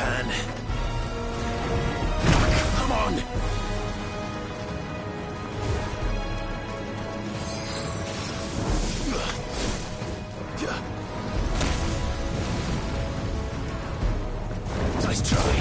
pan. Come on! Nice try.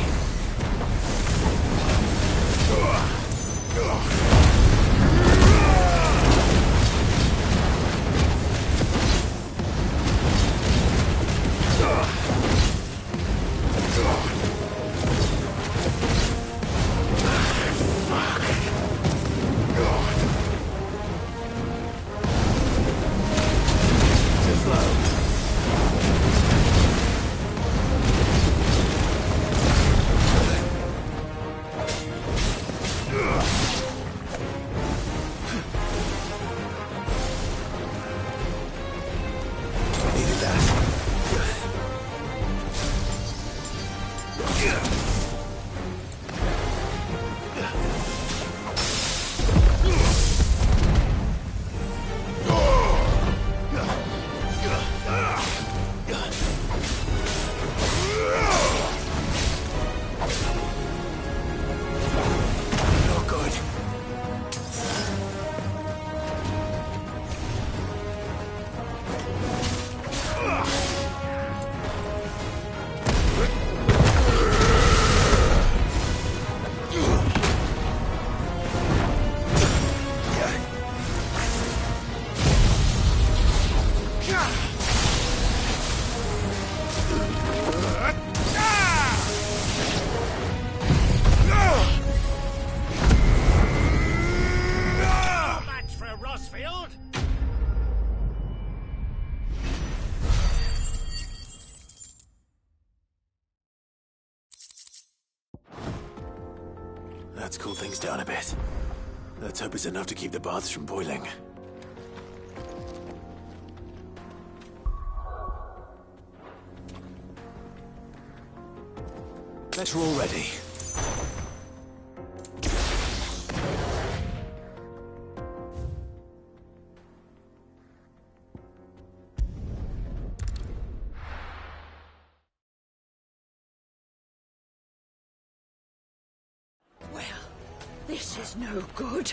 Let's cool things down a bit. Let's hope it's enough to keep the baths from boiling. Better already. Well, this is no good.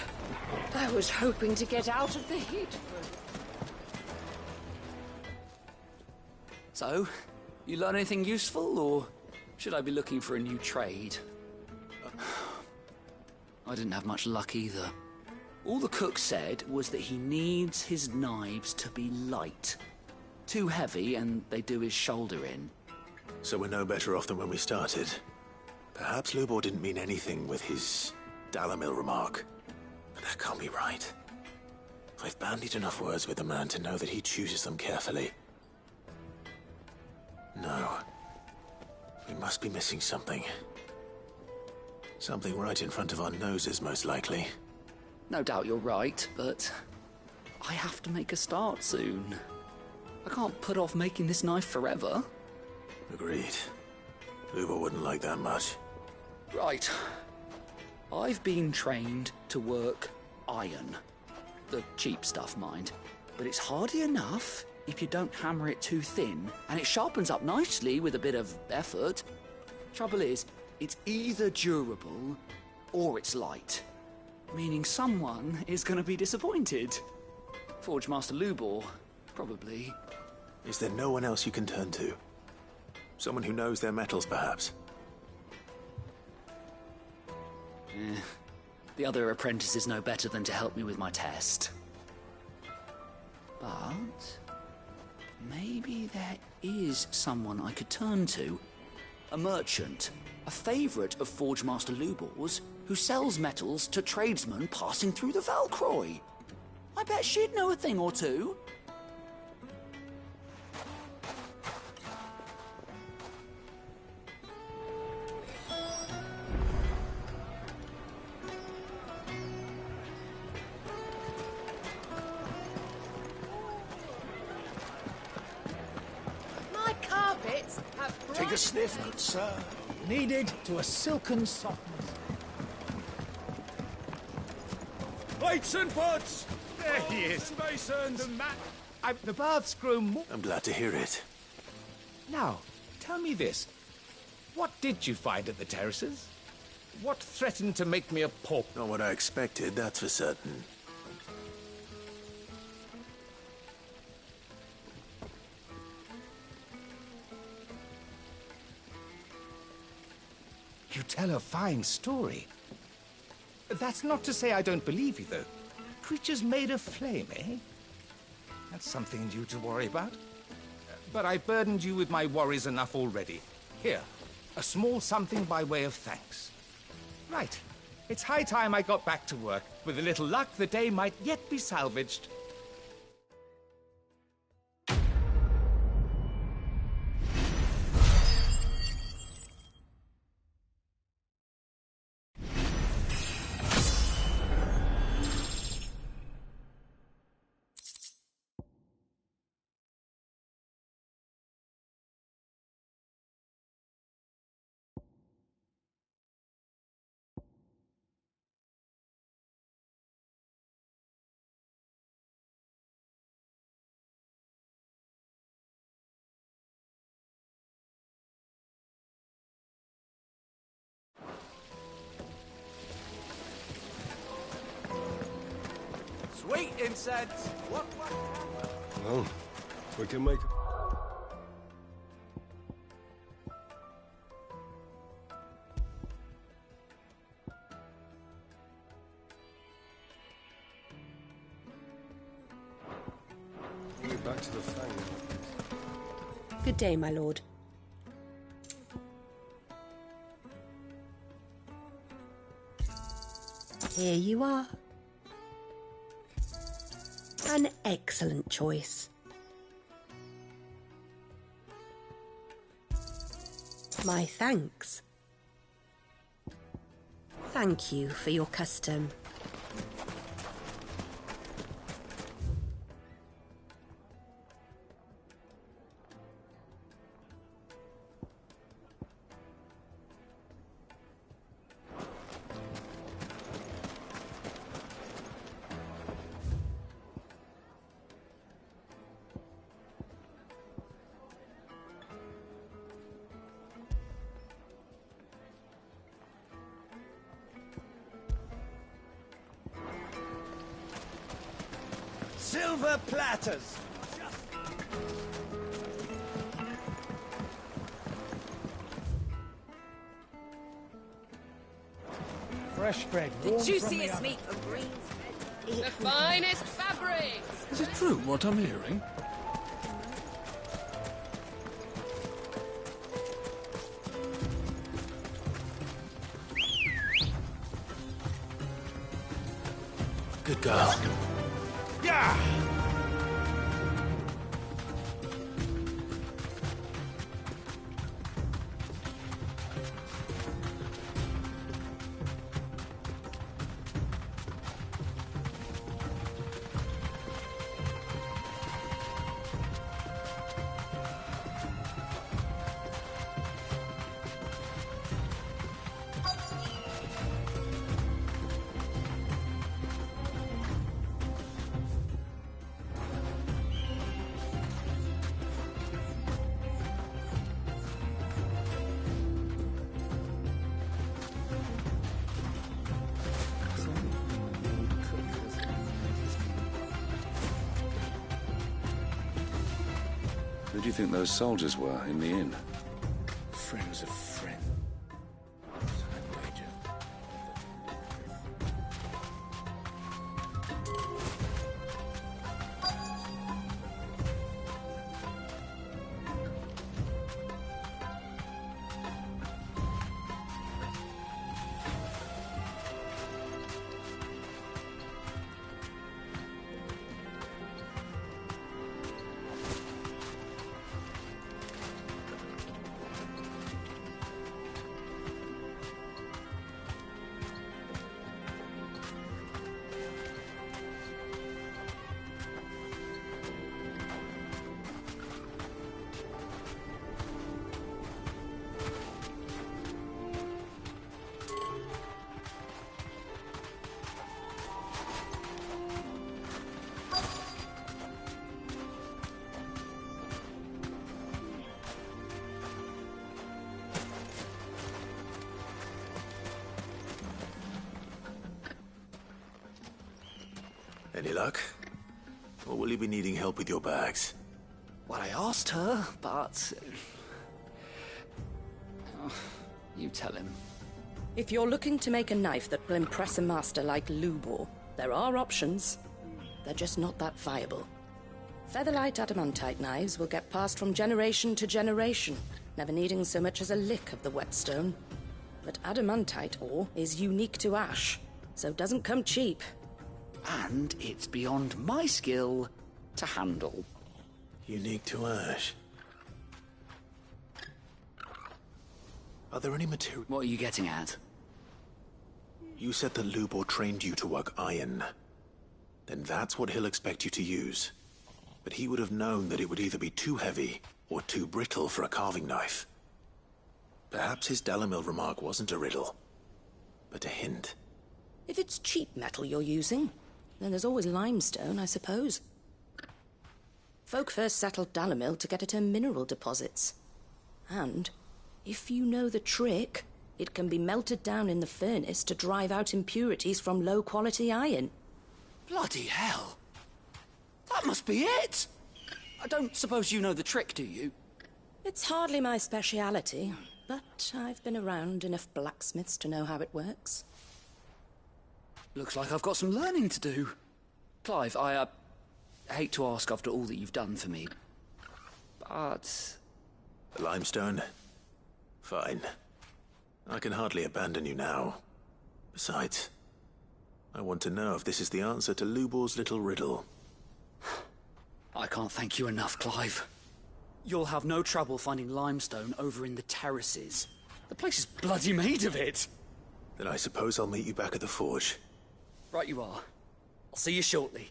I was hoping to get out of the heat. So, you learn anything useful, or should I be looking for a new trade? I didn't have much luck either. All the cook said was that he needs his knives to be light. Too heavy and they do his shoulder in. So we're no better off than when we started. Perhaps Lubor didn't mean anything with his Dalamil remark. But that can't be right. I've bandied enough words with the man to know that he chooses them carefully. No. We must be missing something. Something right in front of our noses, most likely. No doubt you're right, but I have to make a start soon. I can't put off making this knife forever. Agreed. Lubor wouldn't like that much. Right. I've been trained to work iron. The cheap stuff, mind. But it's hardy enough if you don't hammer it too thin, and it sharpens up nicely with a bit of effort. Trouble is, it's either durable or it's light. Meaning someone is going to be disappointed. Forge Master Lubor, probably. Is there no one else you can turn to? Someone who knows their metals, perhaps? The other apprentices know better than to help me with my test. But maybe there is someone I could turn to. A merchant, a favourite of Forge Master Lubor's, who sells metals to tradesmen passing through the Valcroy. I bet she'd know a thing or two. My carpets have Take a sniff, good sir. Kneaded to a silken softness. Plates and pots! There he is. Basins! The baths grow more... I'm glad to hear it. Now, tell me this. What did you find at the terraces? What threatened to make me a pauper? Not what I expected, that's for certain. You tell a fine story. That's not to say I don't believe you, though. Creatures made of flame, eh? That's something new to worry about. But I burdened you with my worries enough already. Here, a small something by way of thanks. Right. It's high time I got back to work. With a little luck, the day might yet be salvaged. Sweet incense! What? Well, we can make... Back to the Fang. Good day, my lord. Here you are. An excellent choice. My thanks. Thank you for your custom. Silver platters! Fresh bread, The warm from the juiciest oven. meat for greens. The finest fabrics! Is it true what I'm hearing? Good girl. Yeah! Who do you think those soldiers were in the inn? Friends of friends. Any luck? Or will you be needing help with your bags? Well, I asked her, but... you tell him. If you're looking to make a knife that will impress a master like Lubor, there are options. They're just not that viable. Featherlight adamantite knives will get passed from generation to generation, never needing so much as a lick of the whetstone. But adamantite ore is unique to ash, so doesn't come cheap. And it's beyond my skill to handle. Unique to ash. Are there any material... What are you getting at? You said that Lubor trained you to work iron. Then that's what he'll expect you to use. But he would have known that it would either be too heavy or too brittle for a carving knife. Perhaps his Dalamil remark wasn't a riddle, but a hint. If it's cheap metal you're using, then there's always limestone, I suppose. Folk first settled Dalamil to get at her mineral deposits. And, if you know the trick, it can be melted down in the furnace to drive out impurities from low-quality iron. Bloody hell! That must be it! I don't suppose you know the trick, do you? It's hardly my speciality, but I've been around enough blacksmiths to know how it works. Looks like I've got some learning to do. Clive, I hate to ask after all that you've done for me, but... The limestone? Fine. I can hardly abandon you now. Besides, I want to know if this is the answer to Lubor's little riddle. I can't thank you enough, Clive. You'll have no trouble finding limestone over in the terraces. The place is bloody made of it. Then I suppose I'll meet you back at the forge. Right you are. I'll see you shortly.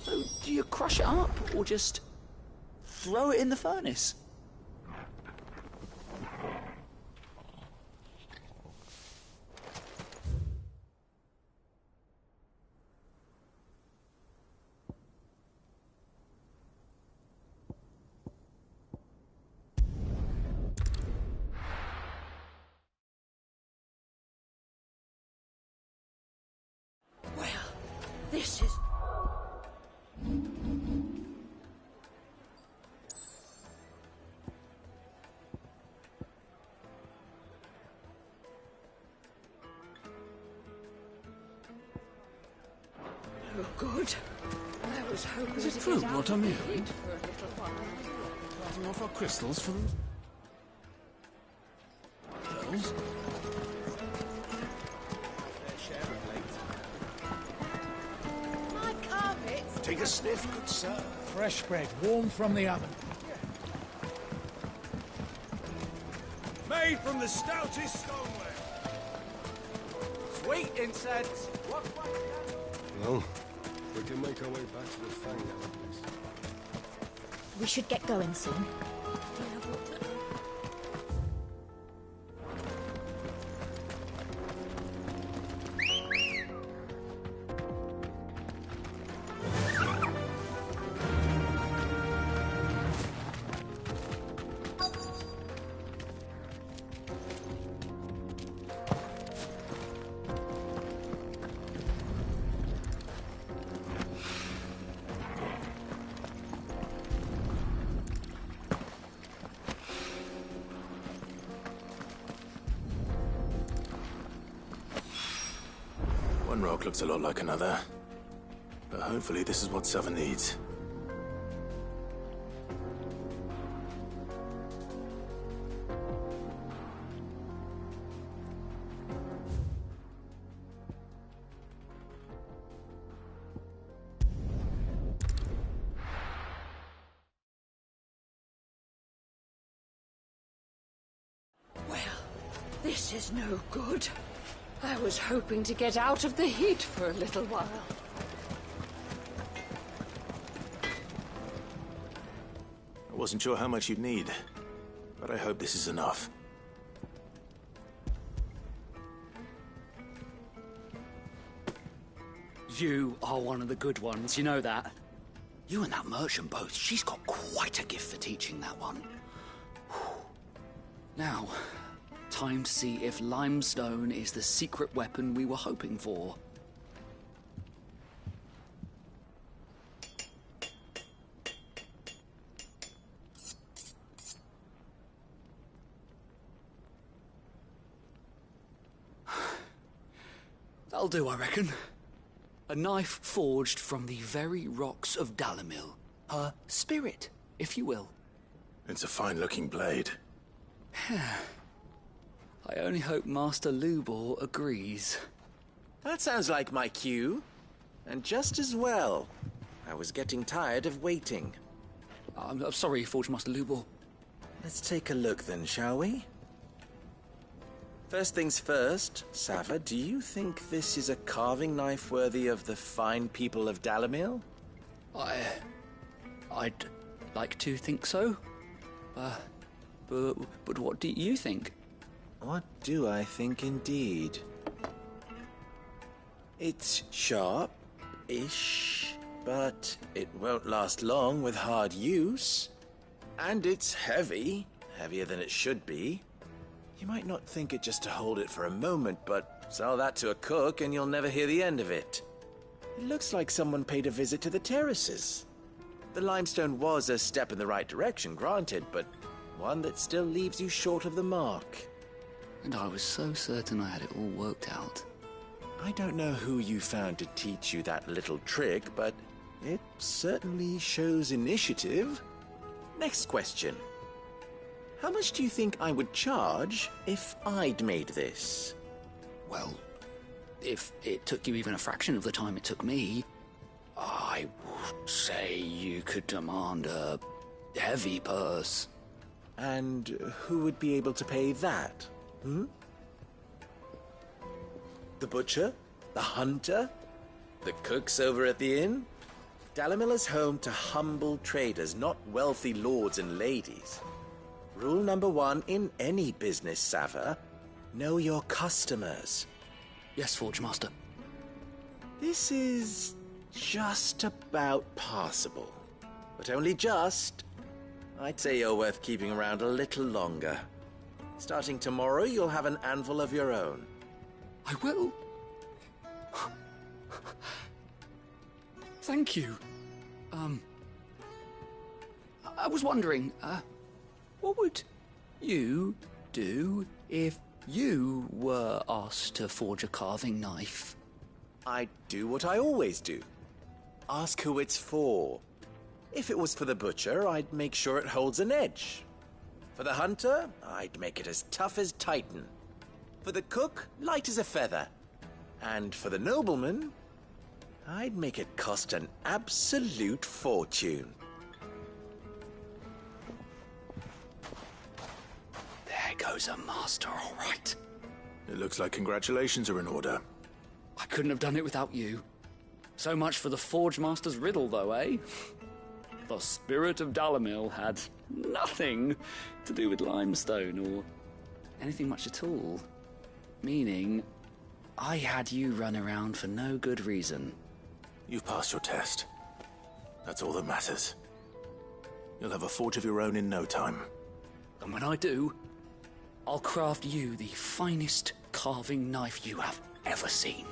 So, do you crush it up, or just throw it in the furnace? This is... no good. I was hoping Is it to true get what out I'm of hearing? it for a little while. Cutting off our crystals for them. Girls? My carpet! Take a sniff, good sir. Fresh bread, warm from the oven. Made from the stoutest stoneware. Sweet incense. Well, we can make our way back to the Fang now, please. We should get going soon. One rock looks a lot like another. But hopefully this is what Sava needs. Well, this is no good. I was hoping to get out of the heat for a little while. I wasn't sure how much you'd need, but I hope this is enough. You are one of the good ones, you know that? You and that merchant both, she's got quite a gift for teaching that one. Now, time to see if limestone is the secret weapon we were hoping for. That'll do, I reckon. A knife forged from the very rocks of Dalimil. Her spirit, if you will. It's a fine-looking blade. I only hope Master Lubor agrees. That sounds like my cue. And just as well. I was getting tired of waiting. I'm sorry, Forge Master Lubor. Let's take a look then, shall we? First things first, Sava, do you think this is a carving knife worthy of the fine people of Dalimil? I'd like to think so. But what do you think? What do I think indeed? It's sharp-ish, but it won't last long with hard use. And it's heavy, heavier than it should be. You might not think it just to hold it for a moment, but sell that to a cook and you'll never hear the end of it. It looks like someone paid a visit to the terraces. The limestone was a step in the right direction, granted, but one that still leaves you short of the mark. And I was so certain I had it all worked out. I don't know who you found to teach you that little trick, but it certainly shows initiative. Next question. How much do you think I would charge if I'd made this? Well, if it took you even a fraction of the time it took me, I would say you could demand a heavy purse. And who would be able to pay that? The butcher? The hunter? The cooks over at the inn? Dalimil is home to humble traders, not wealthy lords and ladies. Rule number 1 in any business, Sava. Know your customers. Yes, Forge Master. This is just about passable. But only just. I'd say you're worth keeping around a little longer. Starting tomorrow, you'll have an anvil of your own. I will. Thank you. I was wondering, what would you do if you were asked to forge a carving knife? I'd do what I always do. Ask who it's for. If it was for the butcher, I'd make sure it holds an edge. For the hunter, I'd make it as tough as Titan. For the cook, light as a feather. And for the nobleman, I'd make it cost an absolute fortune. There goes a master, all right. It looks like congratulations are in order. I couldn't have done it without you. So much for the Forge Master's riddle, though, eh? The spirit of Dalimil had nothing to do with limestone or anything much at all. Meaning, I had you run around for no good reason. You've passed your test. That's all that matters. You'll have a forge of your own in no time. And when I do, I'll craft you the finest carving knife you have ever seen.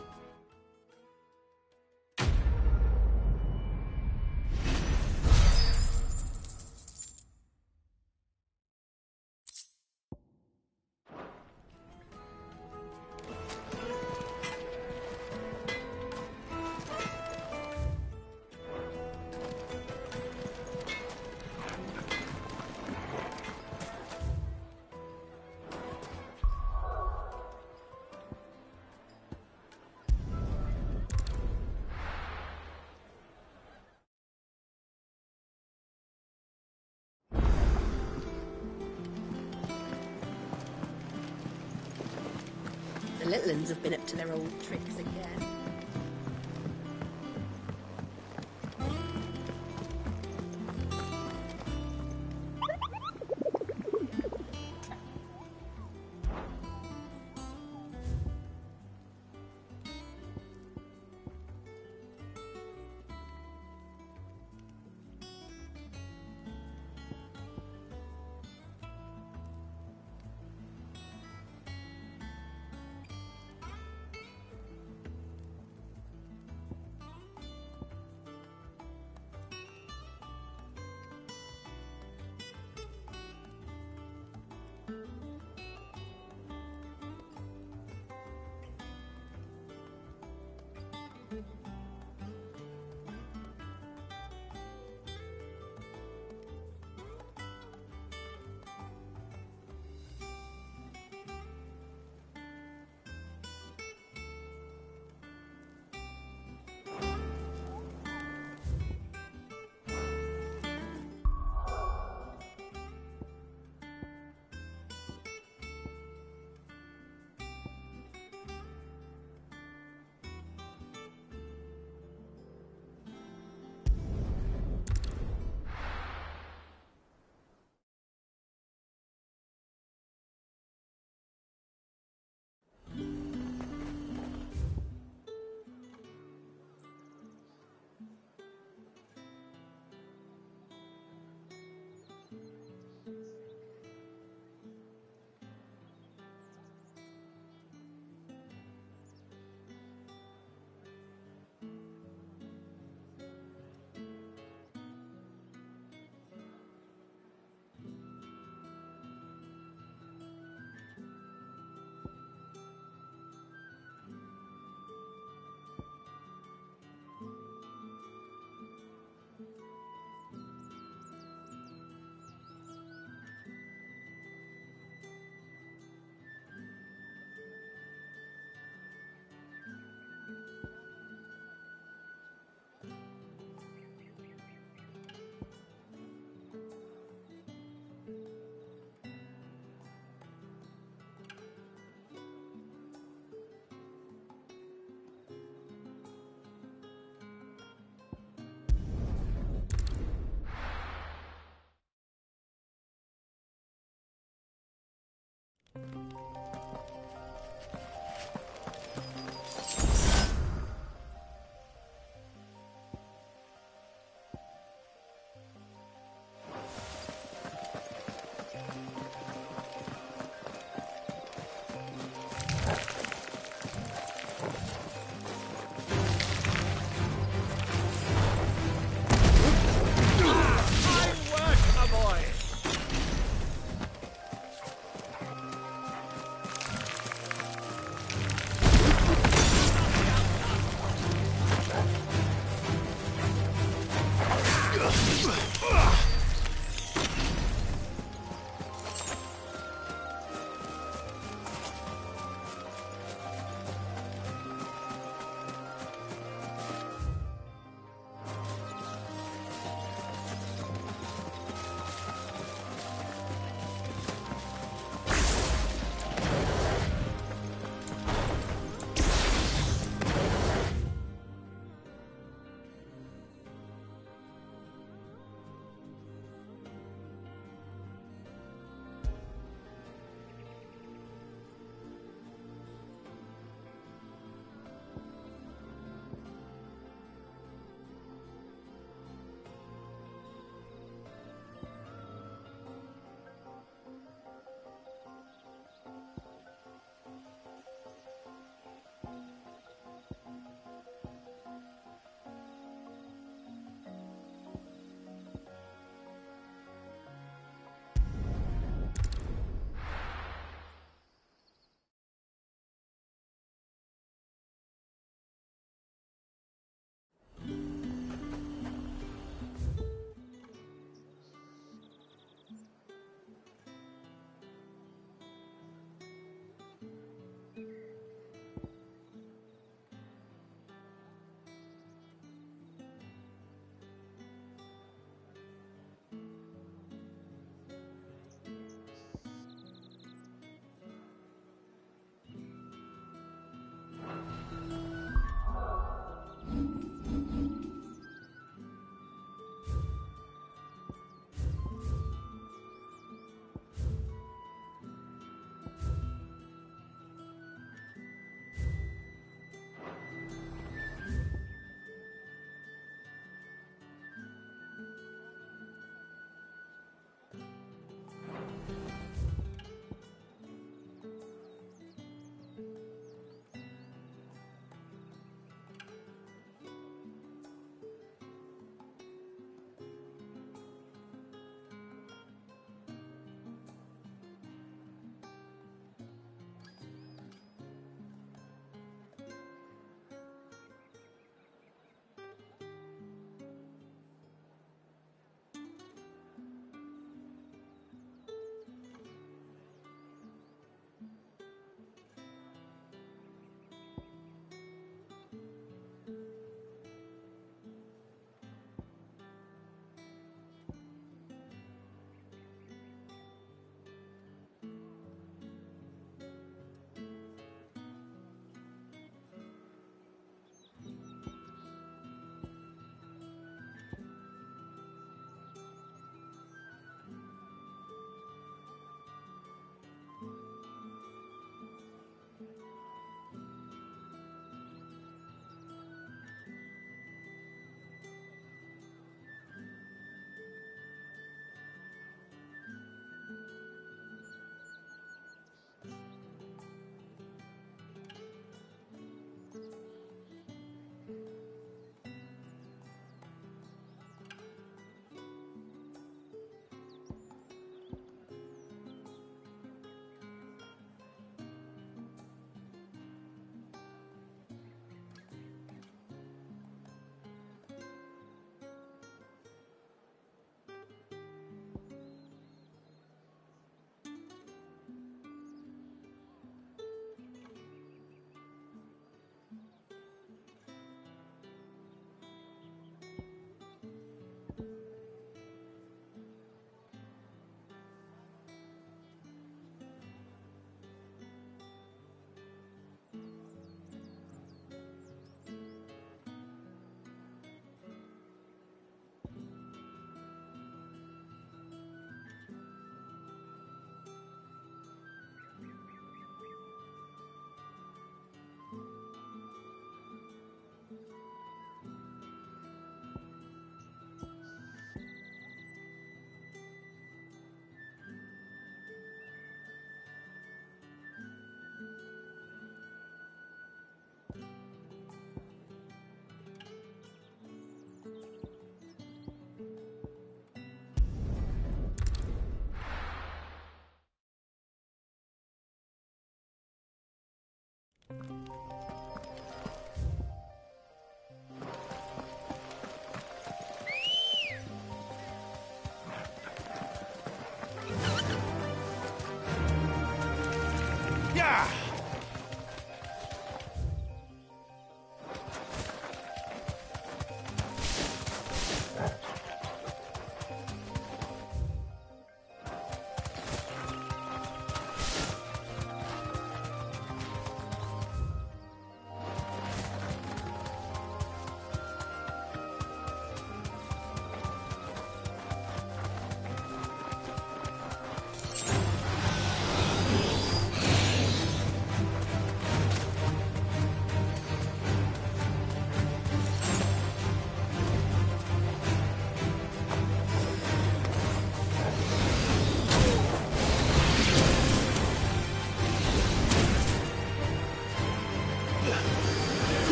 The little uns have been up to their old tricks again.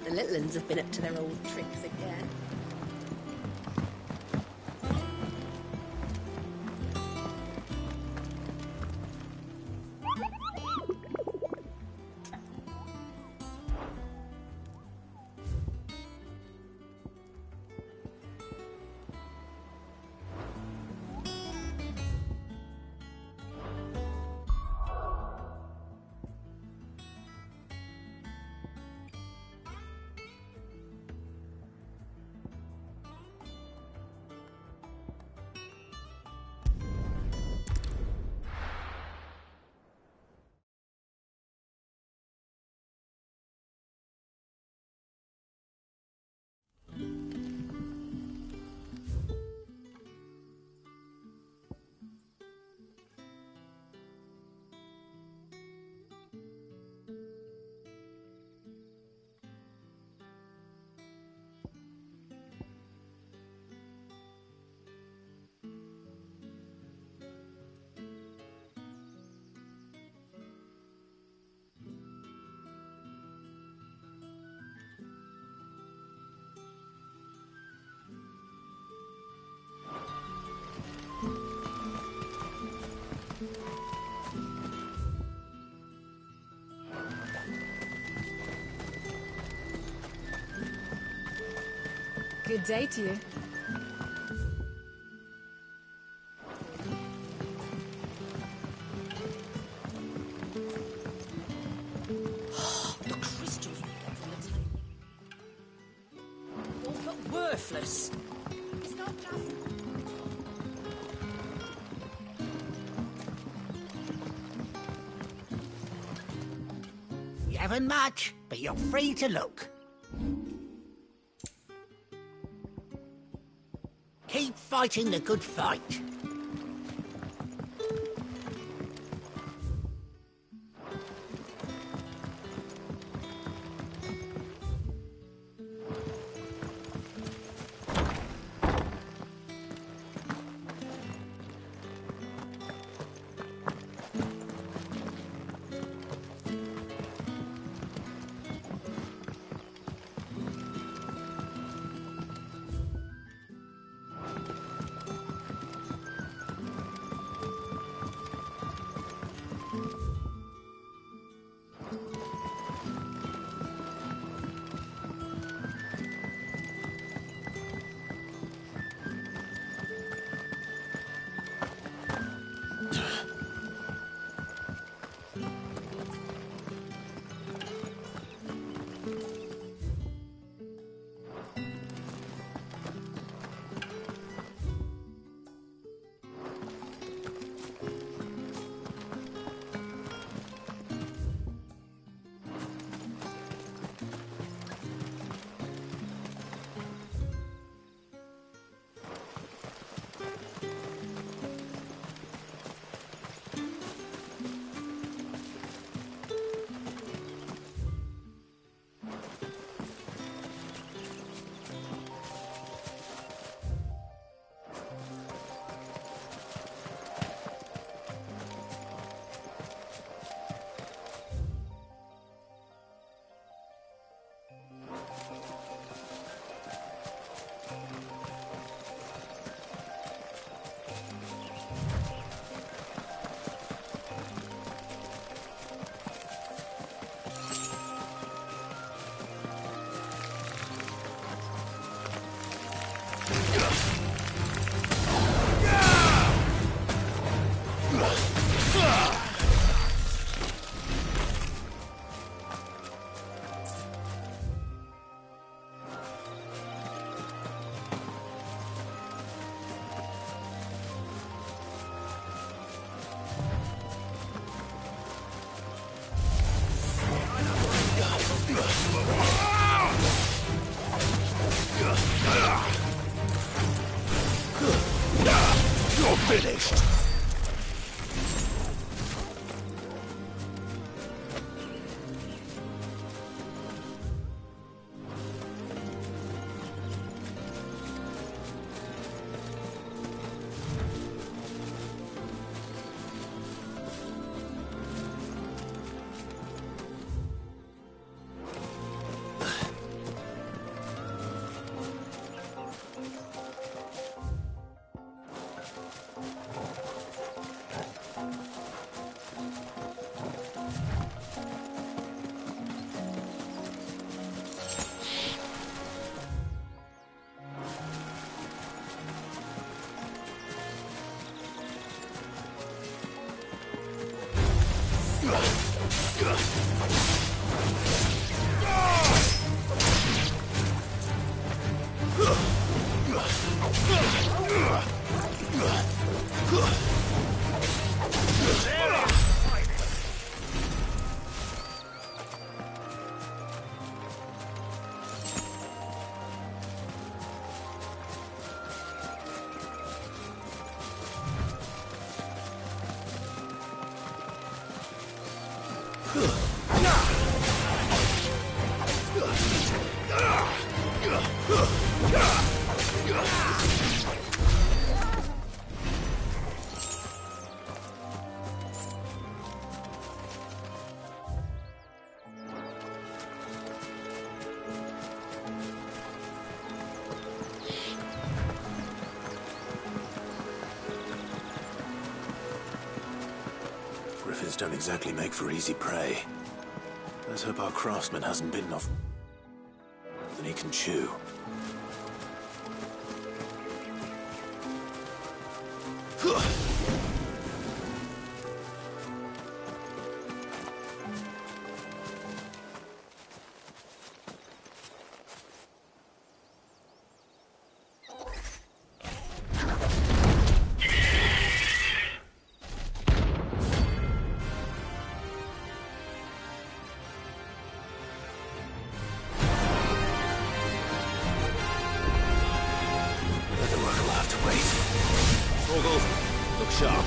The little ones have been up to their old tricks again. Good day to you. The crystals we get from the table. All but worthless. It's not just... You haven't much, but you're free to look. Keep fighting the good fight. You're finished! Griffins don't exactly make for easy prey. Let's hope our craftsman hasn't bitten off more than he can chew. Look sharp.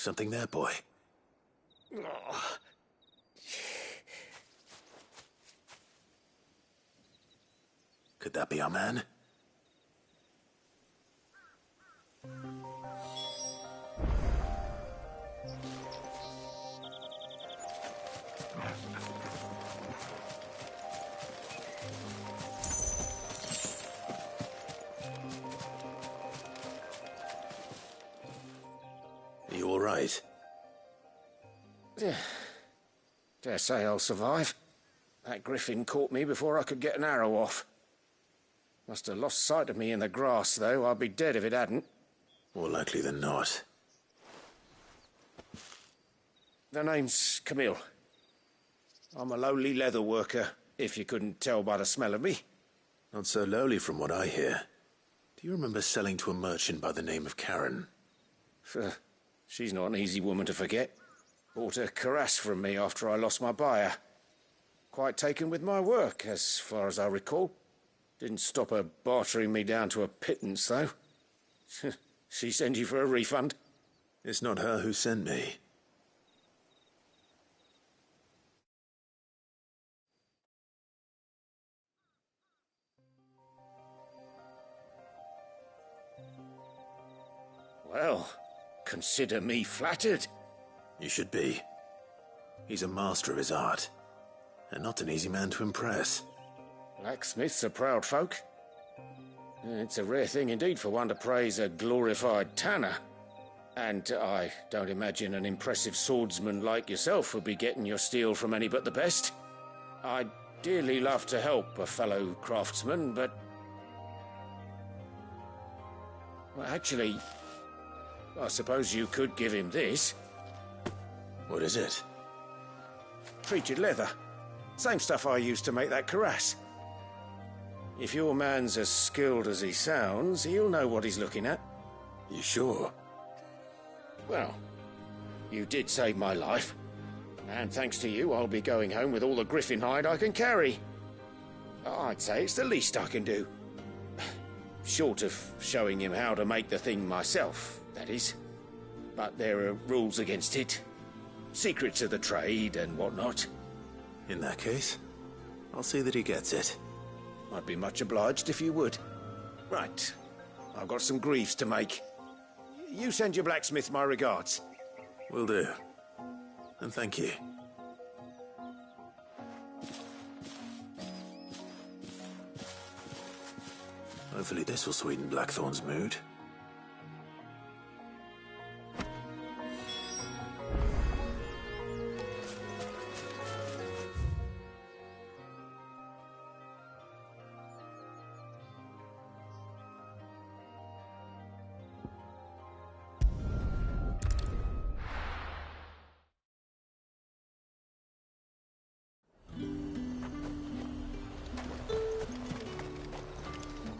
Something there, boy? Could that be our man? Are you all right? Dare say I'll survive. That griffin caught me before I could get an arrow off. Must have lost sight of me in the grass, though. I'd be dead if it hadn't. More likely than not. The name's Camille. I'm a lowly leather worker, if you couldn't tell by the smell of me. Not so lowly from what I hear. Do you remember selling to a merchant by the name of Karen? She's not an easy woman to forget. Bought a cuirass from me after I lost my buyer. Quite taken with my work, as far as I recall. Didn't stop her bartering me down to a pittance, though. She sent you for a refund? It's not her who sent me. Well, consider me flattered. You should be. He's a master of his art, and not an easy man to impress. Blacksmiths are proud folk. It's a rare thing indeed for one to praise a glorified tanner. And I don't imagine an impressive swordsman like yourself would be getting your steel from any but the best. I'd dearly love to help a fellow craftsman, but... Well, actually, I suppose you could give him this. What is it? Treated leather. Same stuff I used to make that cuirass. If your man's as skilled as he sounds, he'll know what he's looking at. You sure? Well, you did save my life. And thanks to you, I'll be going home with all the griffin hide I can carry. I'd say it's the least I can do. Short of showing him how to make the thing myself, that is. But there are rules against it. Secrets of the trade and whatnot. In that case, I'll see that he gets it. I'd be much obliged if you would. Right. I've got some greaves to make. You send your blacksmith my regards. Will do. And thank you. Hopefully this will sweeten Blackthorn's mood.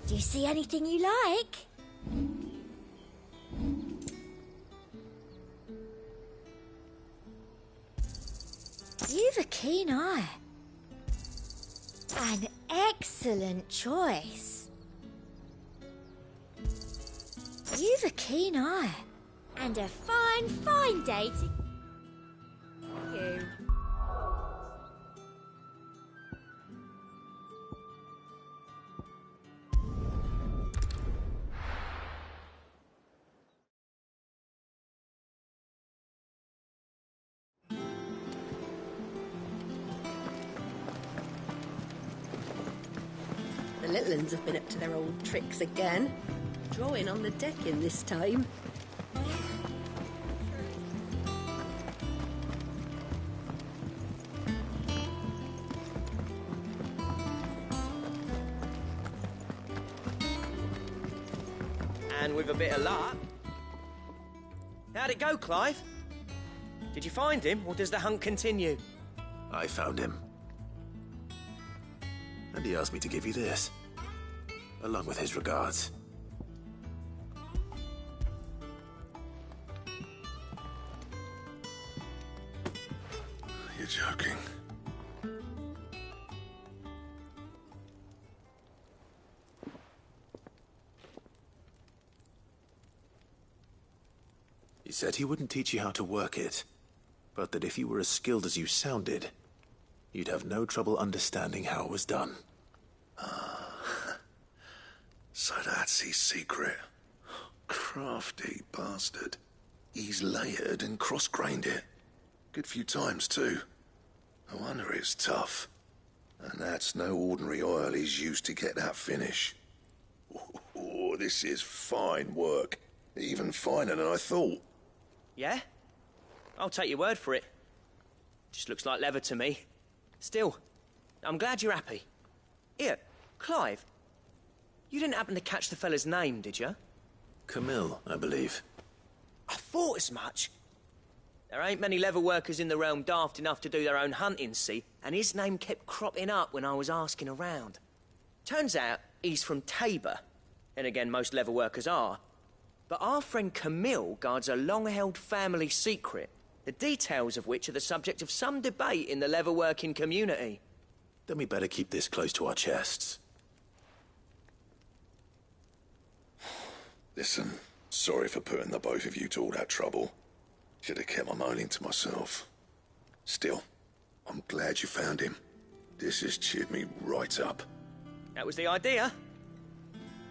Do you see anything you like? You've a keen eye. An excellent choice. You've a keen eye. And a fine, fine day to... you. The little uns have been up to their old tricks again. Drawing on the decking this time. And with a bit of luck... How'd it go, Clive? Did you find him, or does the hunt continue? I found him. And he asked me to give you this, along with his regards. You're joking. You said he wouldn't teach you how to work it, but that if you were as skilled as you sounded, you'd have no trouble understanding how it was done. So that's his secret. Crafty bastard. He's layered and cross-grained it. Good few times, too. No wonder it's tough. And that's no ordinary oil he's used to get that finish. Oh, this is fine work. Even finer than I thought. Yeah? I'll take your word for it. Just looks like leather to me. Still, I'm glad you're happy. Here, Clive. You didn't happen to catch the fella's name, did you? Camille, I believe. I thought as much. There ain't many leather workers in the realm daft enough to do their own hunting, see? And his name kept cropping up when I was asking around. Turns out he's from Tabor. And again, most leather workers are. But our friend Camille guards a long-held family secret, the details of which are the subject of some debate in the leather-working community. Then we better keep this close to our chests. Listen, sorry for putting the both of you to all that trouble. Should have kept my moaning to myself. Still, I'm glad you found him. This has cheered me right up. That was the idea.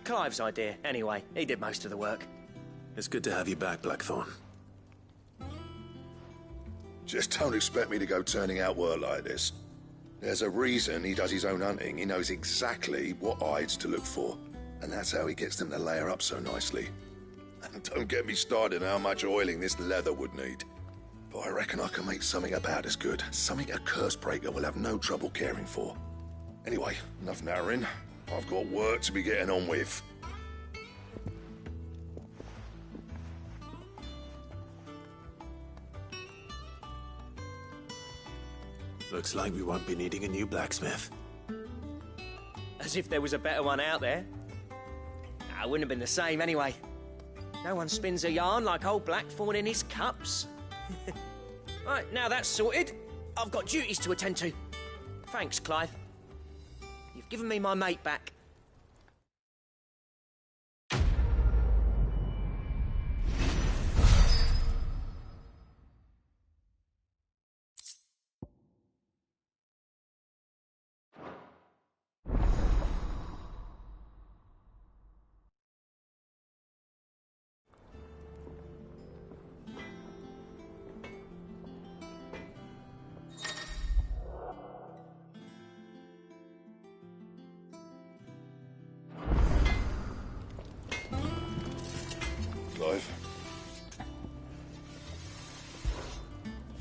Clive's idea, anyway. He did most of the work. It's good to have you back, Blackthorn. Just don't expect me to go turning out work like this. There's a reason he does his own hunting. He knows exactly what hides to look for. And that's how he gets them to layer up so nicely. And don't get me started on how much oiling this leather would need. But I reckon I can make something about as good. Something a Cursebreaker will have no trouble caring for. Anyway, enough narrowing. I've got work to be getting on with. Looks like we won't be needing a new blacksmith. As if there was a better one out there. I wouldn't have been the same anyway. No one spins a yarn like old Blackthorn in his cups. Right, now that's sorted, I've got duties to attend to. Thanks, Clive. You've given me my mate back. Clive.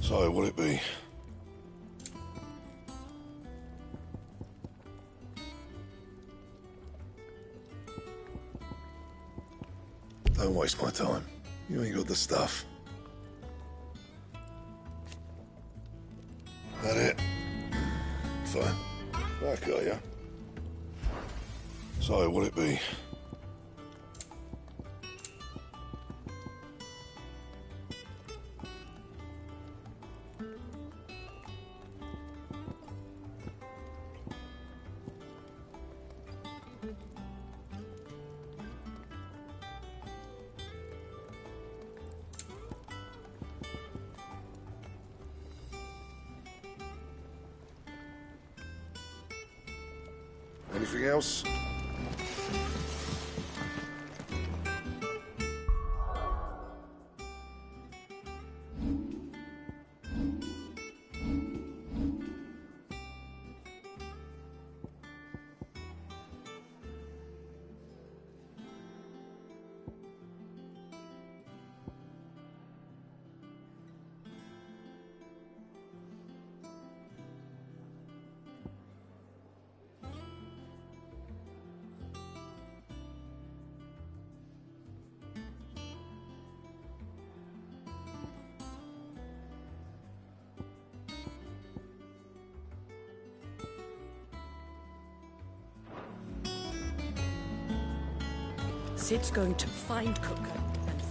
So, what'll it be? Don't waste my time. You ain't got the stuff. That it? Fine. Back, are ya? So, what'll it be? Anything else? Sid's going to find Cooker and...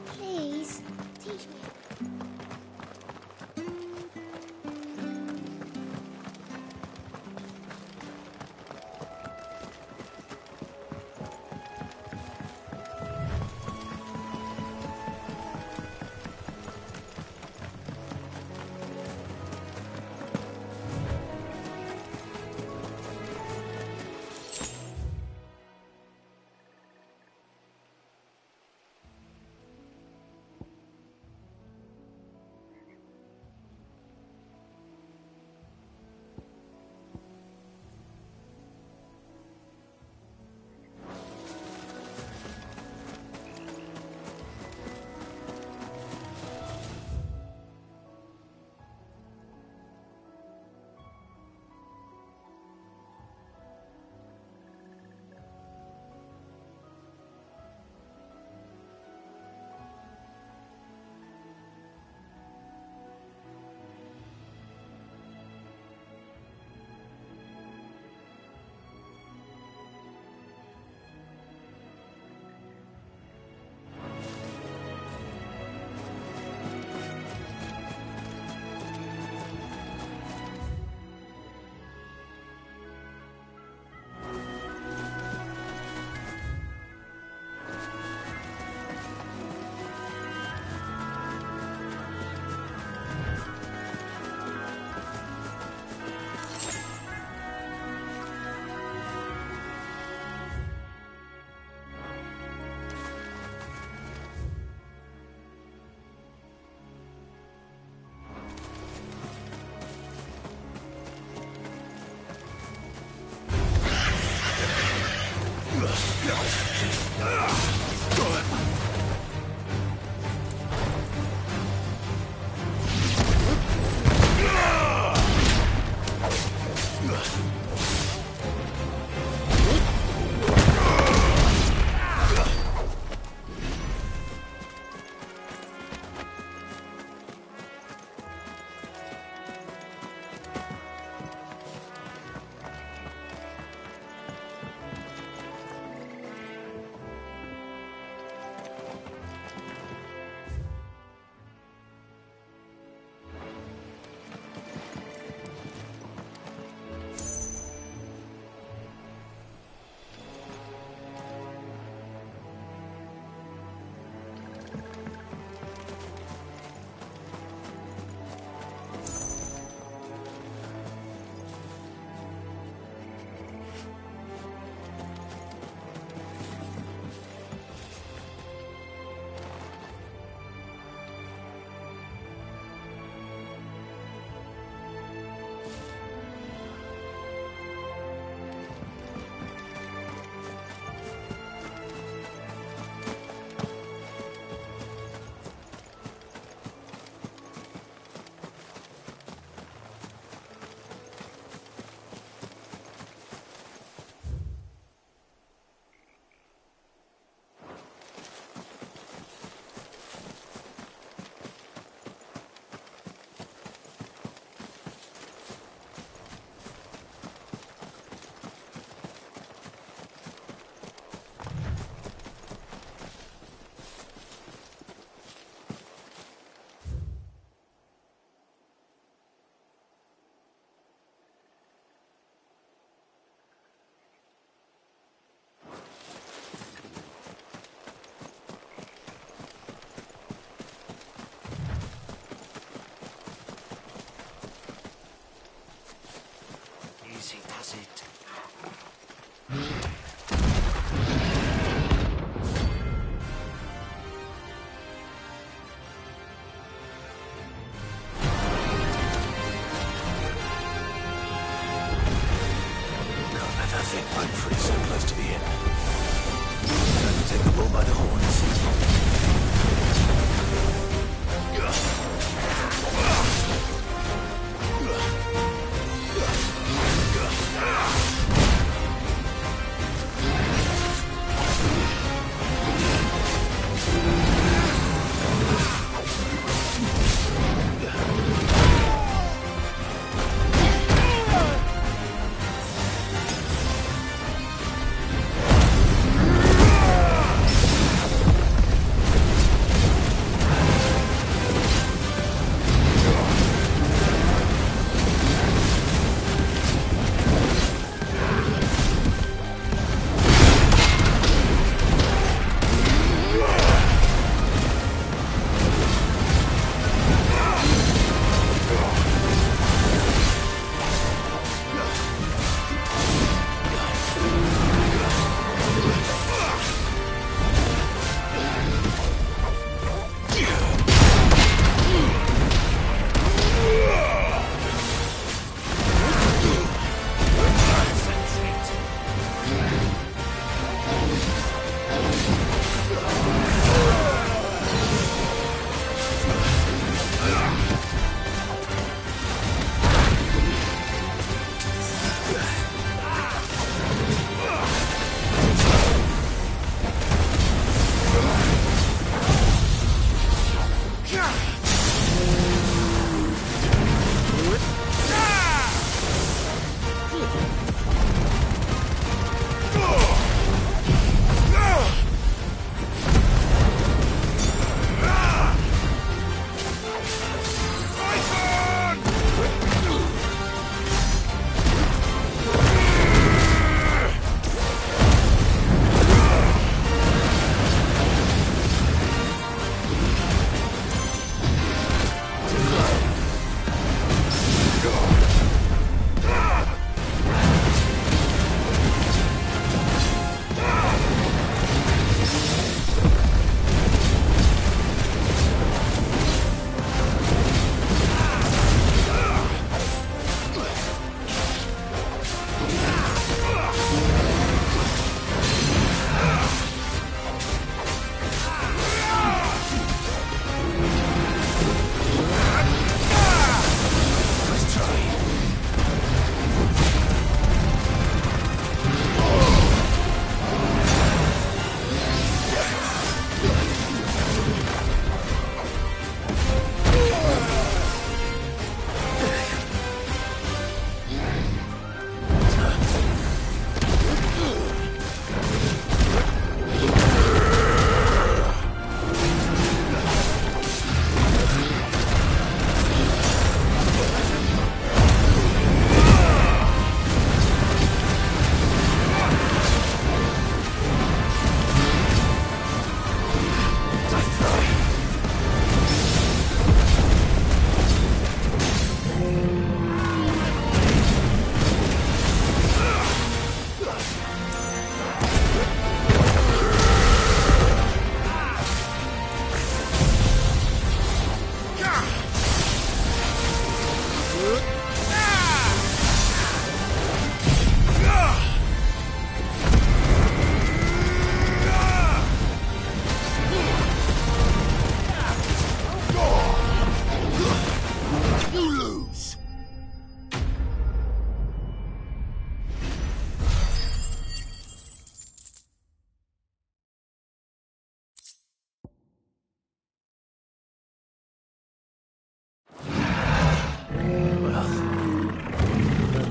Please, teach me. I'm free so close to the end. Time to take the bull by the horns.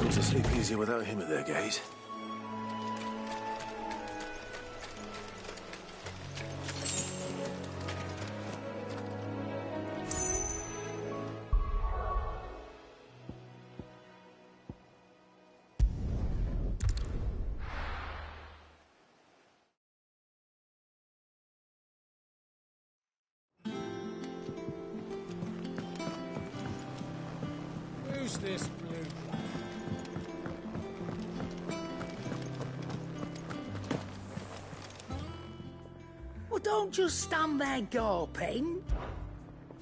able to sleep easier without him at their gate. Who's this blue? Well, don't just stand there gawping.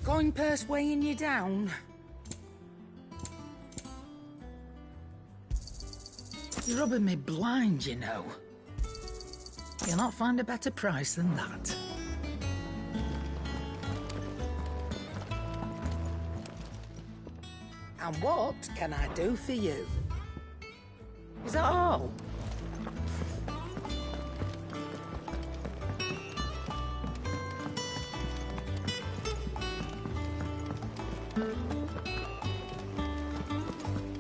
Coin purse weighing you down. You're rubbing me blind, you know. You'll not find a better price than that. And what can I do for you? Is that all?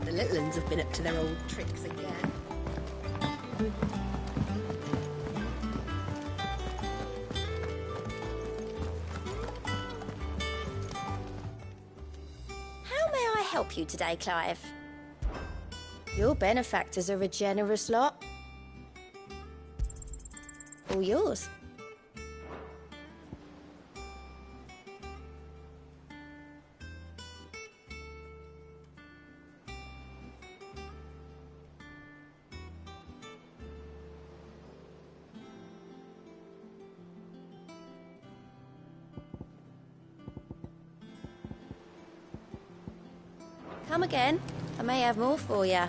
The little uns have been up to their old tricks again. How may I help you today, Clive? Your benefactors are a generous lot. All yours. Come again. I may have more for you.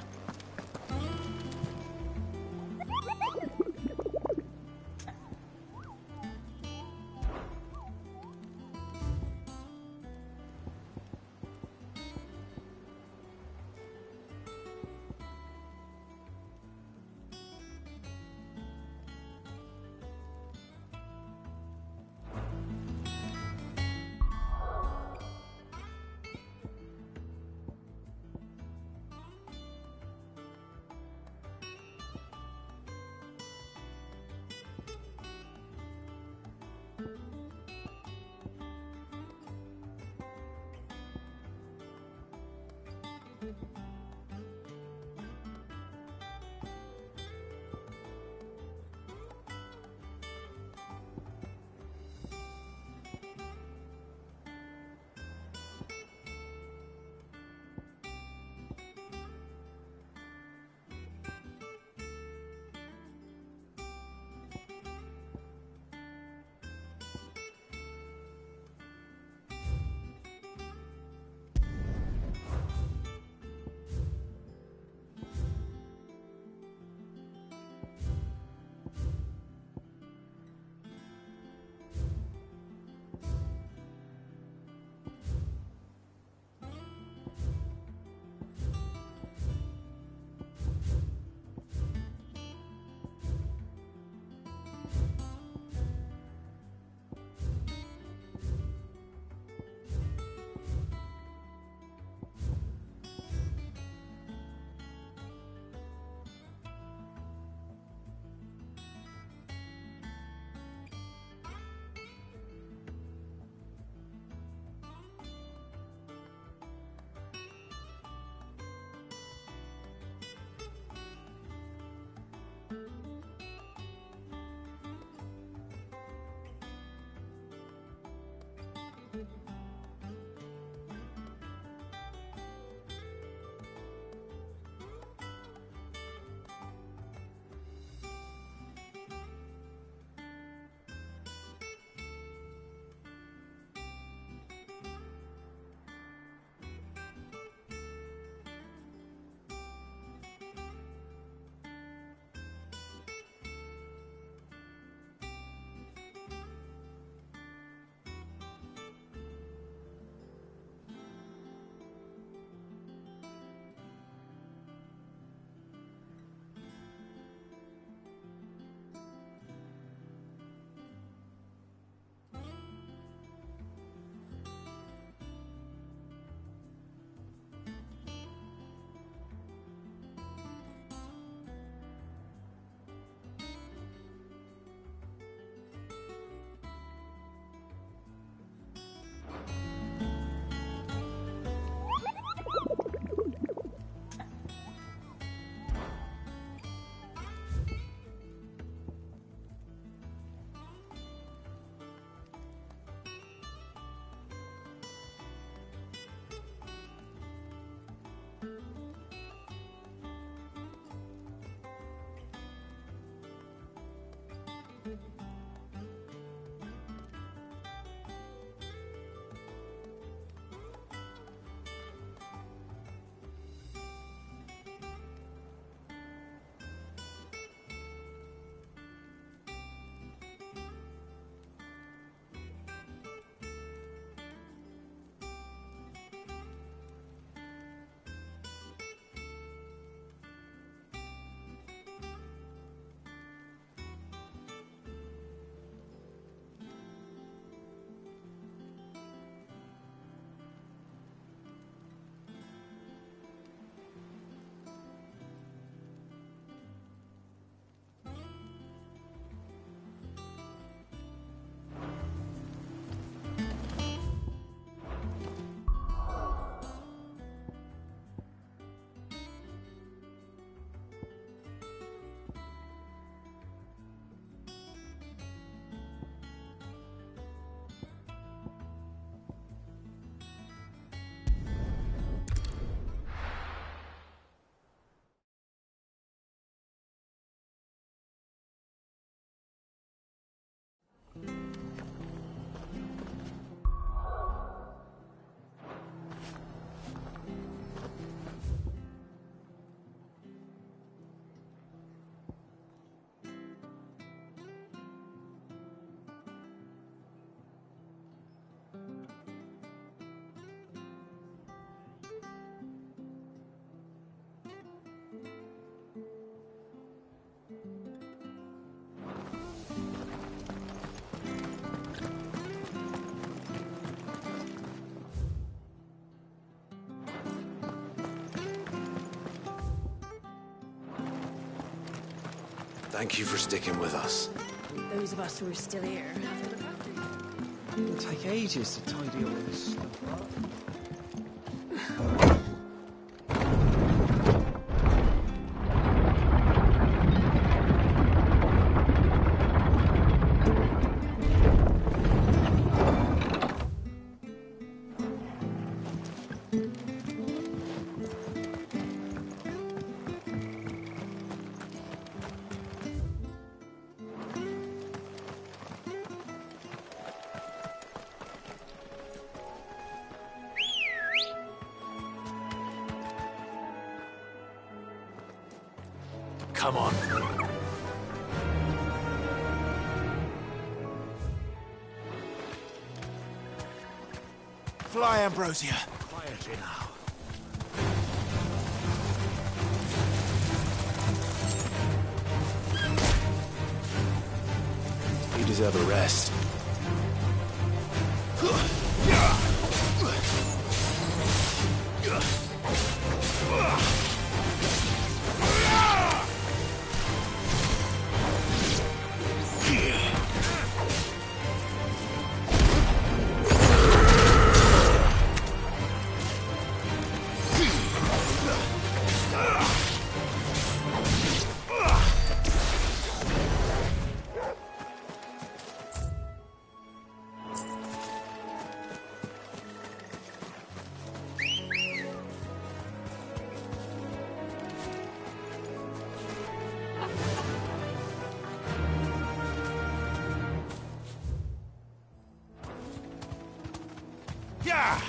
Thank you for sticking with us. Those of us who are still here have to look after you. It'll take ages to tidy all this stuff up. Come on. Fly, Ambrosia. Quietly now. You deserve a rest. Yeah!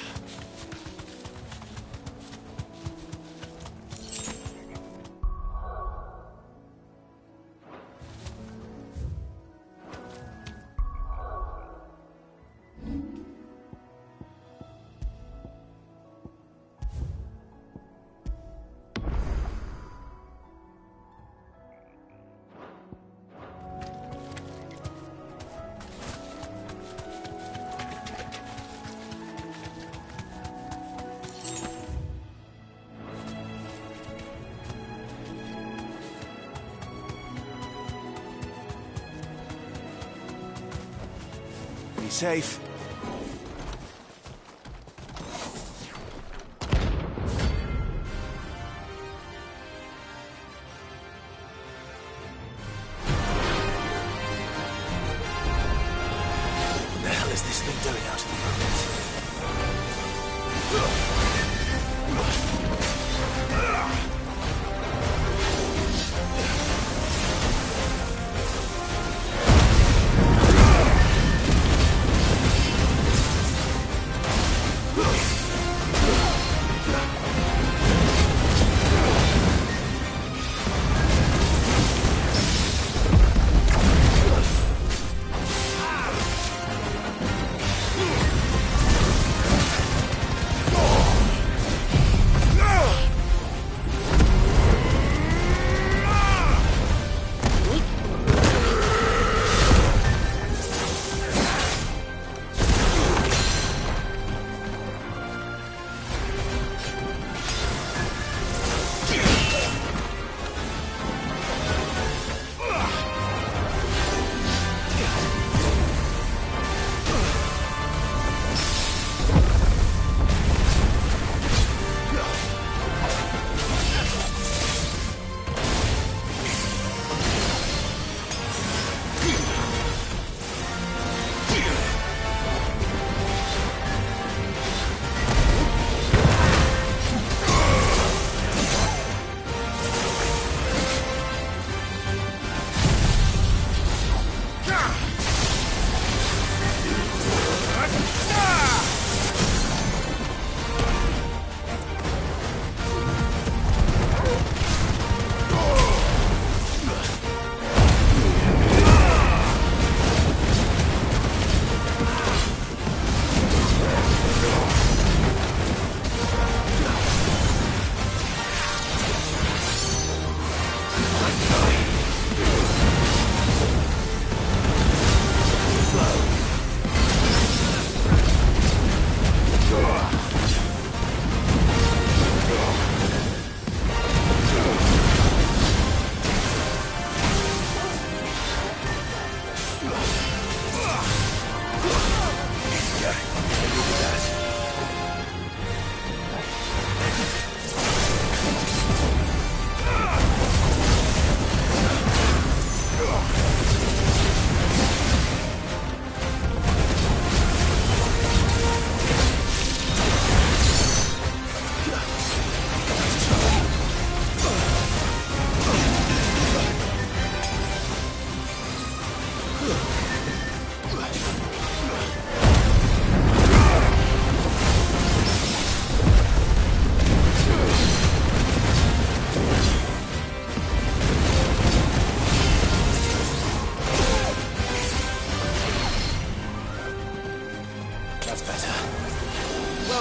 Be safe. What the hell is this thing doing out in the mountains?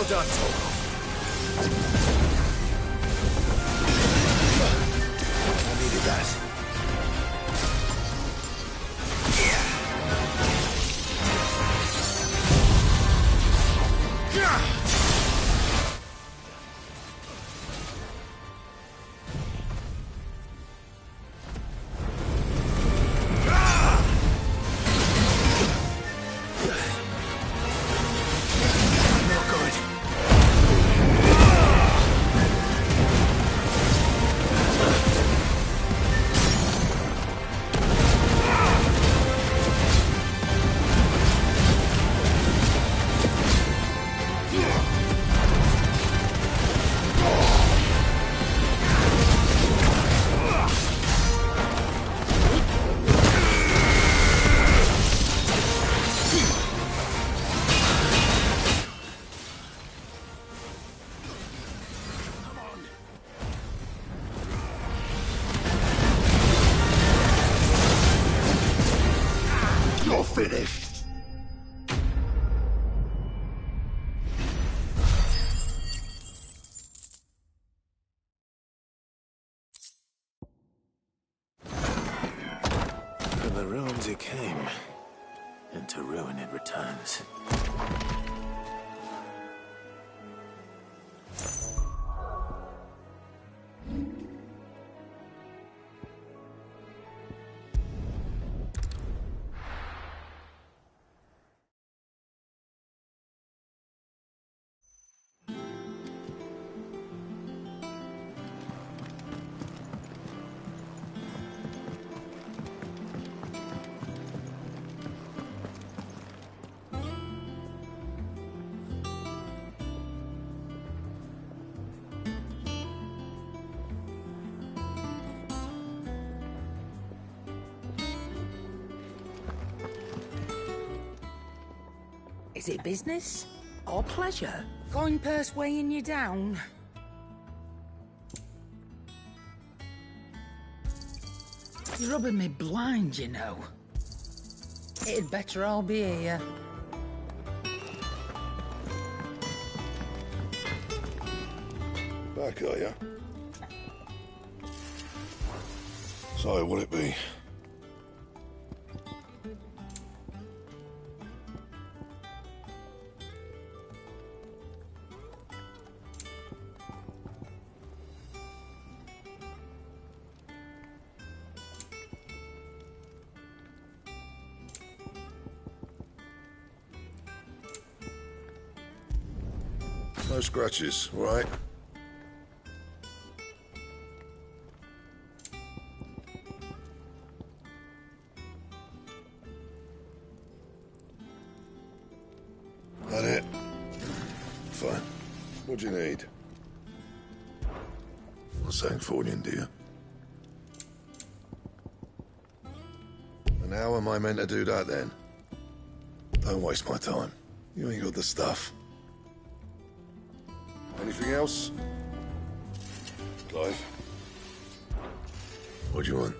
done, Toro. I needed that. You're finished. To the ruins it came, and to ruin it returns. Is it business or pleasure? Coin purse weighing you down? You're rubbing me blind, you know. It'd better all be here. Back, are ya? So, what'll it be? No scratches, all right? That it? Fine. What do you need? Not saying fortune, do you? And how am I meant to do that then? Don't waste my time. You ain't got the stuff. Anything else? Clive? What do you want?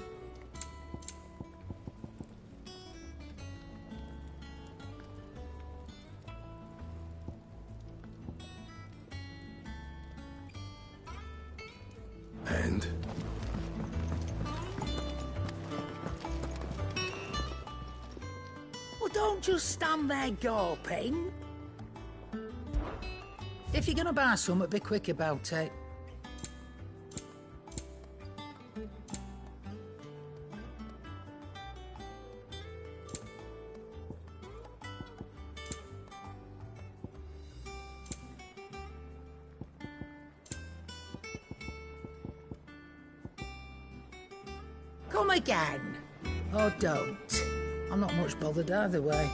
And? Well, don't just stand there gawping. If you're gonna buy something, be quick about it. Come again. Or don't. I'm not much bothered either way.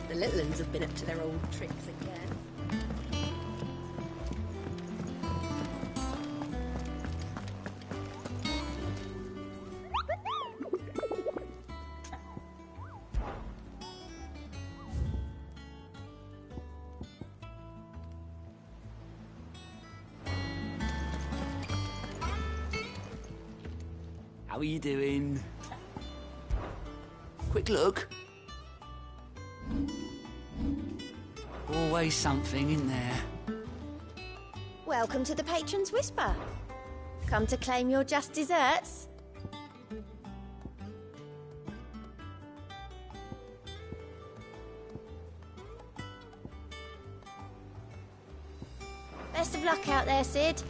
The little uns have been up to their old tricks again. How are you doing? Quick look. Always something in there. Welcome to the Patron's Whisper. Come to claim your just desserts? Best of luck out there, Sid.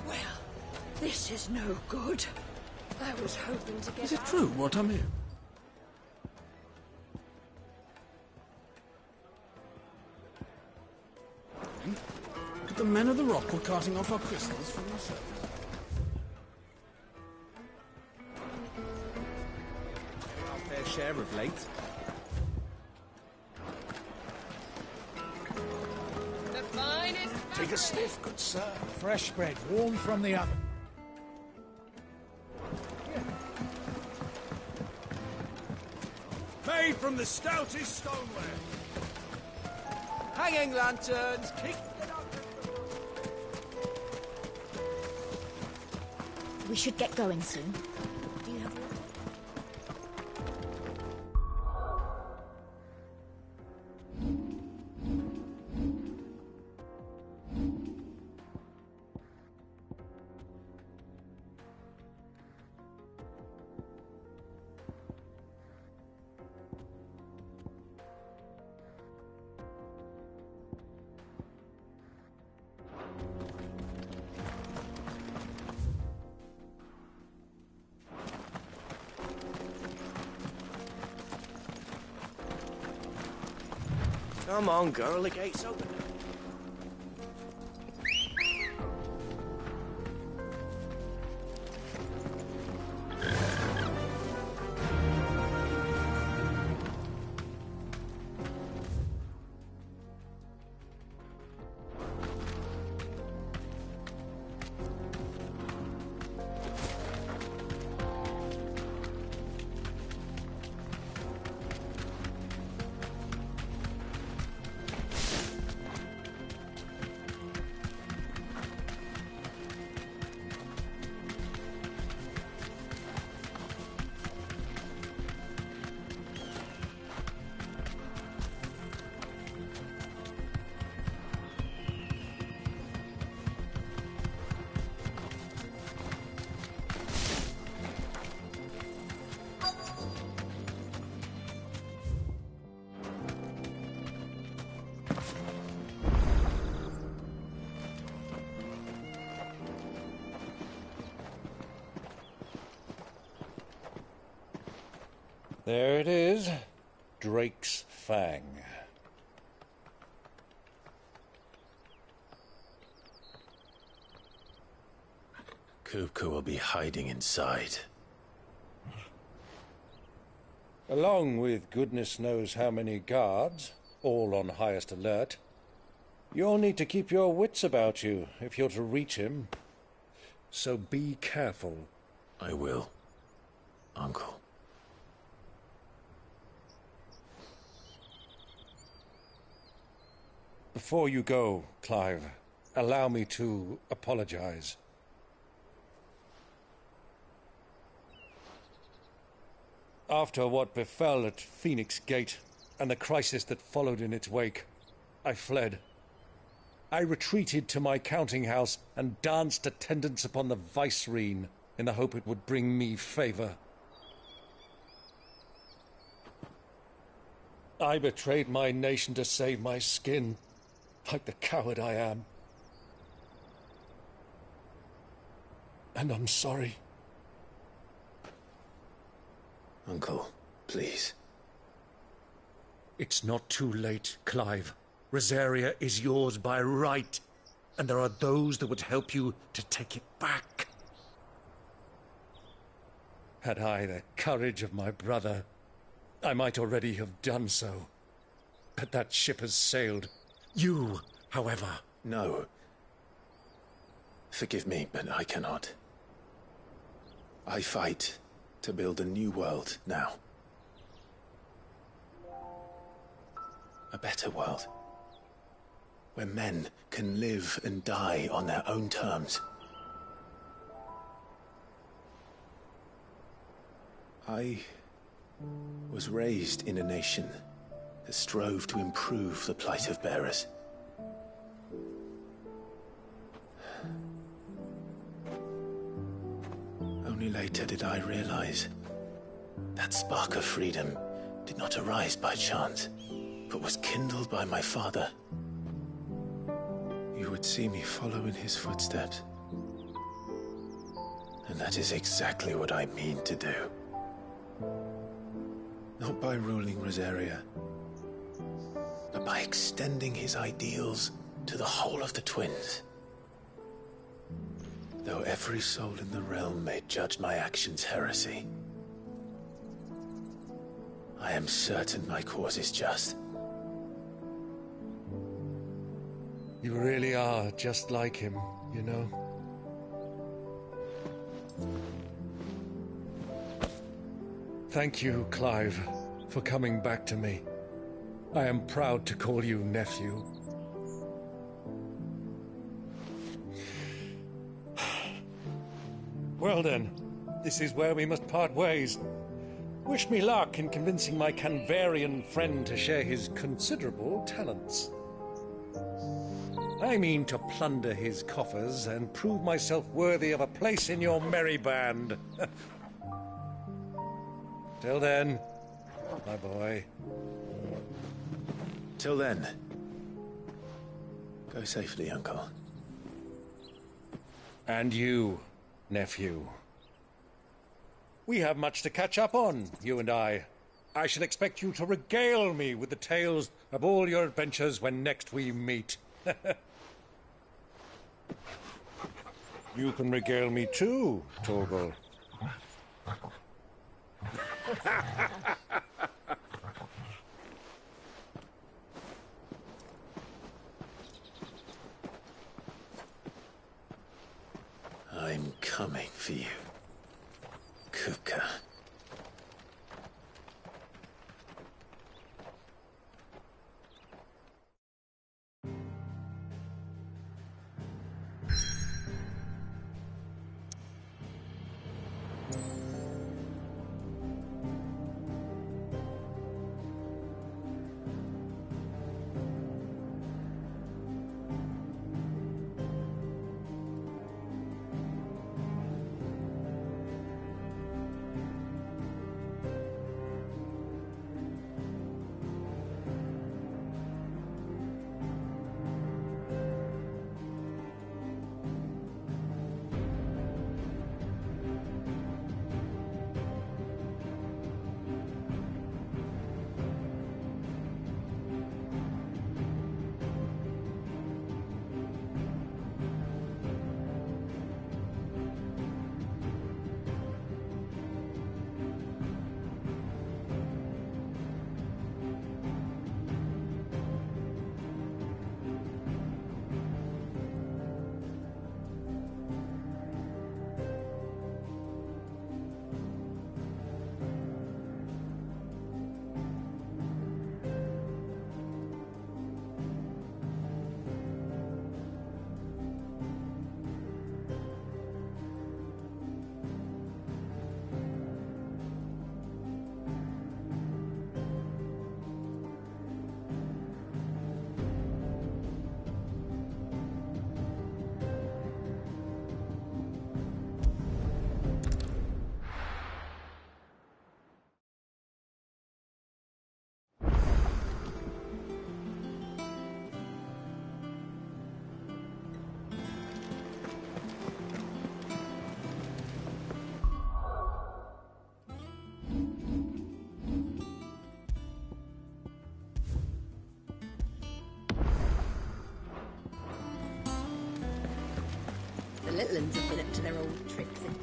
Well, this is no good. I was hoping to get Is it out. true what I'm here? But the men of the rock were carting off our crystals from the surface. Our fair share of late. The finest. Take a sniff, good sir. Fresh bread, warm from the oven. Made from the stoutest stoneware. Hanging lanterns, keep We should get going soon. Do you have your... Come on, girl, the gate's open. There it is. Drake's Fang. Kupka will be hiding inside. Along with goodness knows how many guards, all on highest alert. You'll need to keep your wits about you if you're to reach him. So be careful. I will, Uncle. Before you go, Clive, allow me to apologize. After what befell at Phoenix Gate and the crisis that followed in its wake, I fled. I retreated to my counting house and danced attendance upon the vicereine in the hope it would bring me favor. I betrayed my nation to save my skin, like the coward I am. And I'm sorry. Uncle, please. It's not too late, Clive. Rosaria is yours by right, and there are those that would help you to take it back. Had I the courage of my brother, I might already have done so. but that ship has sailed. You, however... No. Forgive me, but I cannot. I fight to build a new world now. A better world. Where men can live and die on their own terms. I was raised in a nation that strove to improve the plight of bearers. Only later did I realize that spark of freedom did not arise by chance, but was kindled by my father. You would see me follow in his footsteps. And that is exactly what I mean to do. Not by ruling Rosaria, but by extending his ideals to the whole of the Twins. Though every soul in the realm may judge my actions heresy, I am certain my cause is just. You really are just like him, you know? Thank you, Clive, for coming back to me. I am proud to call you nephew. Well then, this is where we must part ways. Wish me luck in convincing my Canvarian friend to share his considerable talents. I mean to plunder his coffers and prove myself worthy of a place in your merry band. Till then, my boy. Till then, go safely, Uncle. And you, nephew. We have much to catch up on, you and I. I shall expect you to regale me with the tales of all your adventures when next we meet. You can regale me too, Torgal. I'm coming for you, Kupka. The little ones have been up to their old tricks again.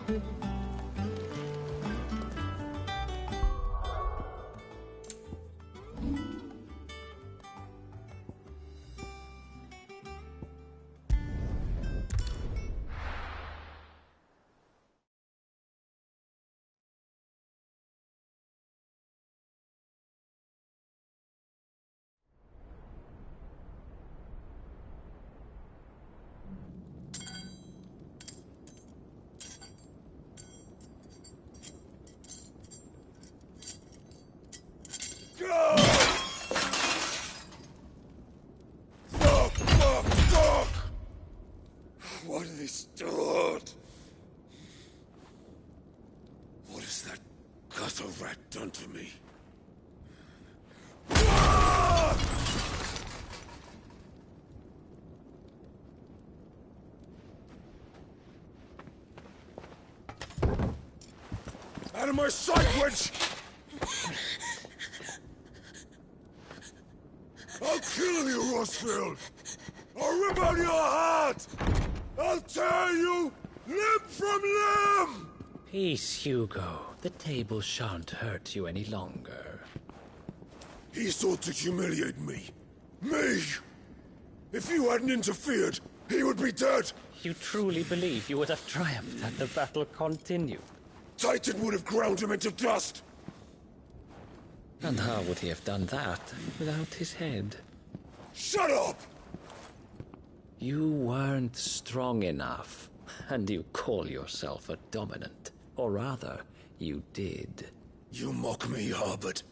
Fuck! What have they start? What has that gutter rat done to me? Out of my sight, witch! I'll kill you, Rossfield! I'll rip out your heart! I'll tear you limb from limb! Peace, Hugo. The table shan't hurt you any longer. He sought to humiliate me. Me! If you hadn't interfered, he would be dead! You truly believe you would have triumphed had the battle continued? Titan would have ground him into dust! And how would he have done that without his head? Shut up! You weren't strong enough, and you call yourself a dominant. Or rather, you did. You mock me, Harbert.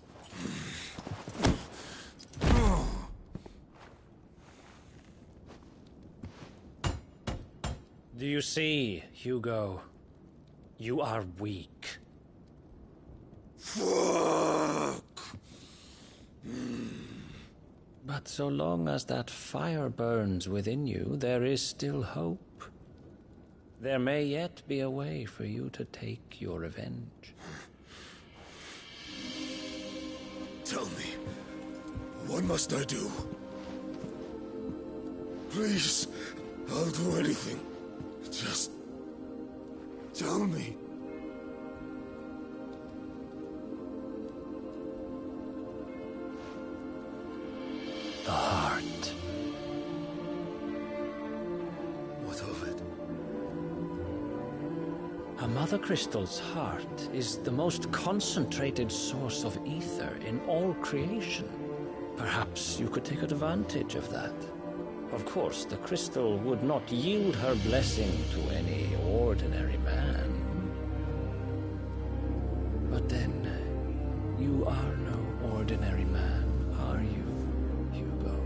Do you see, Hugo? You are weak. Fuck! But so long as that fire burns within you, there is still hope. There may yet be a way for you to take your revenge. Tell me, what must I do? Please, I'll do anything. Just tell me. The heart. What of it? A Mother Crystal's heart is the most concentrated source of ether in all creation. Perhaps you could take advantage of that. Of course, the crystal would not yield her blessing to any ordinary man. But then, you are no ordinary man, are you, Hugo?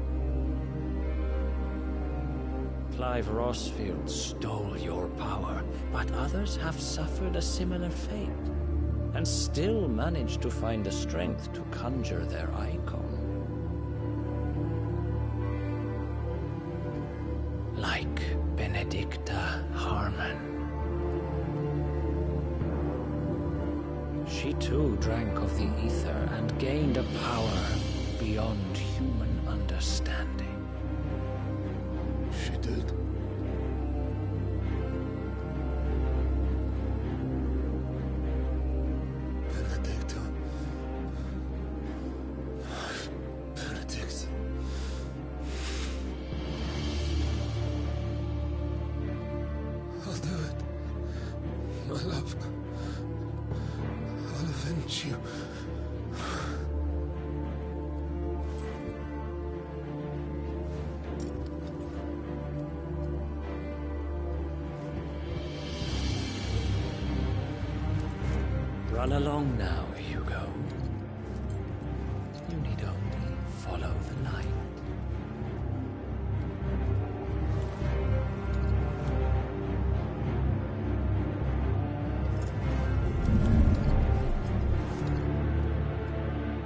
Clive Rossfield stole your power, but others have suffered a similar fate, and still managed to find the strength to conjure their icon. Like Benedicta Harmon. She too drank of the ether and gained a power beyond human understanding. She did? Benedicta. Benedict. I'll do it. My love. I'll avenge you. Run along now, Hugo. You need only follow the light.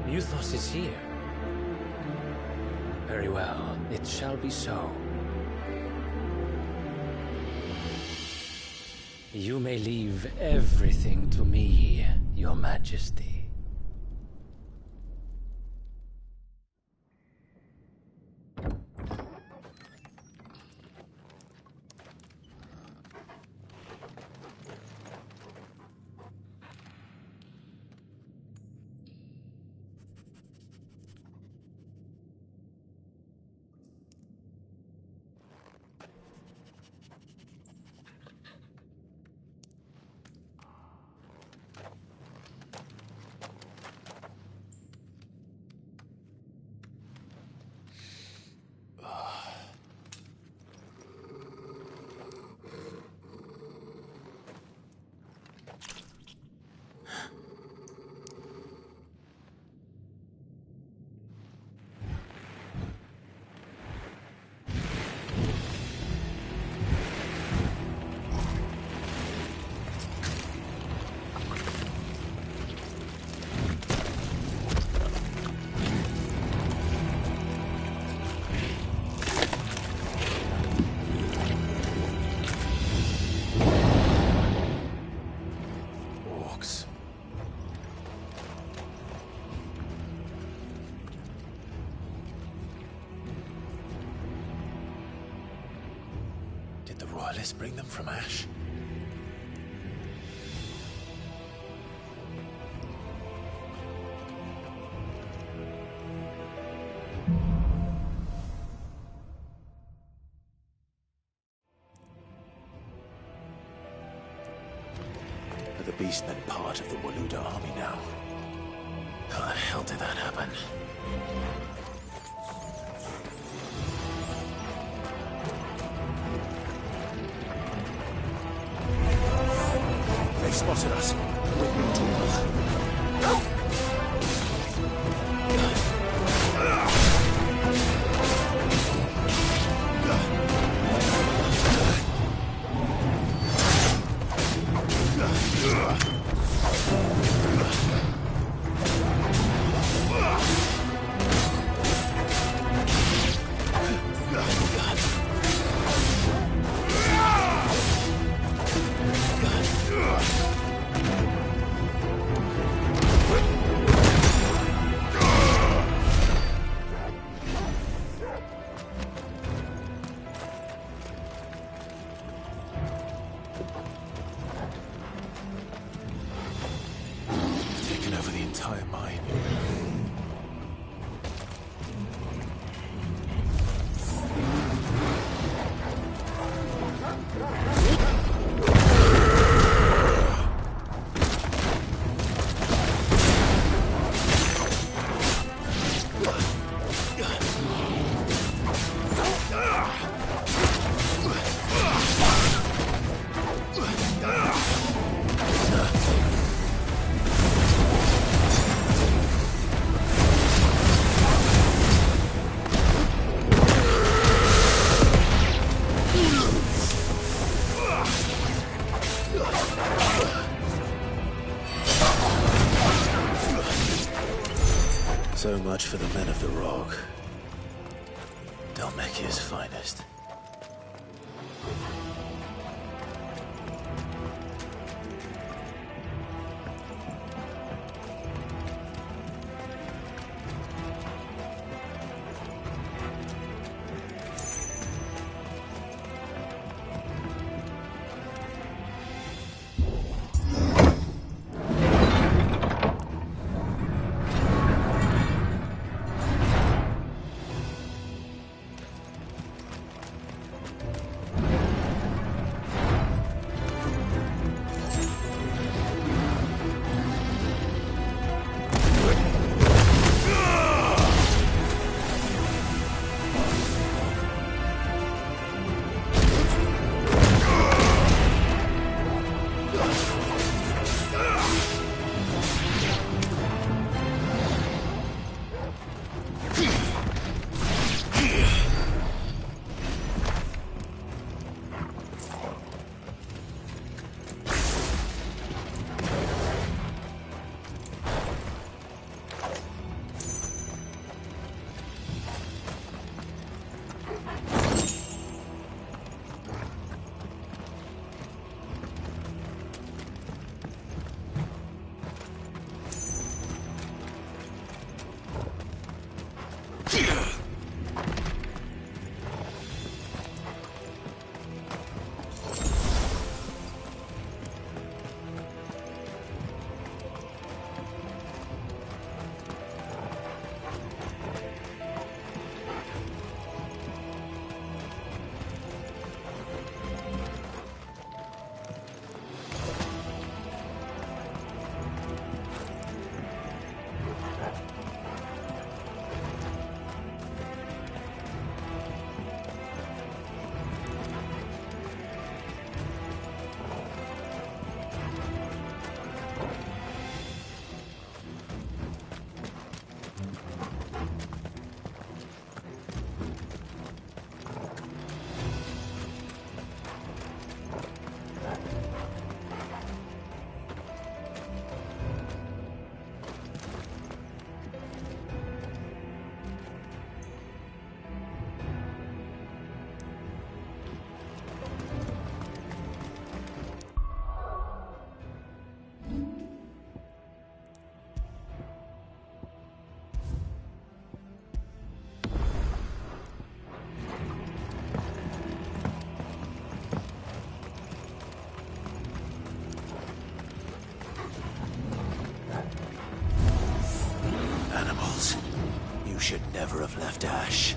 Euthos is here. Very well, it shall be so. You may leave everything to me, Your Majesty. Alice bring them from Ash? Are the Beastmen part of the Waluda army now? How the hell did that happen? They've spotted us. We've been too Taken over the entire mine. So much for the men of the Rock. Dalmekia's finest. ever have left Ash.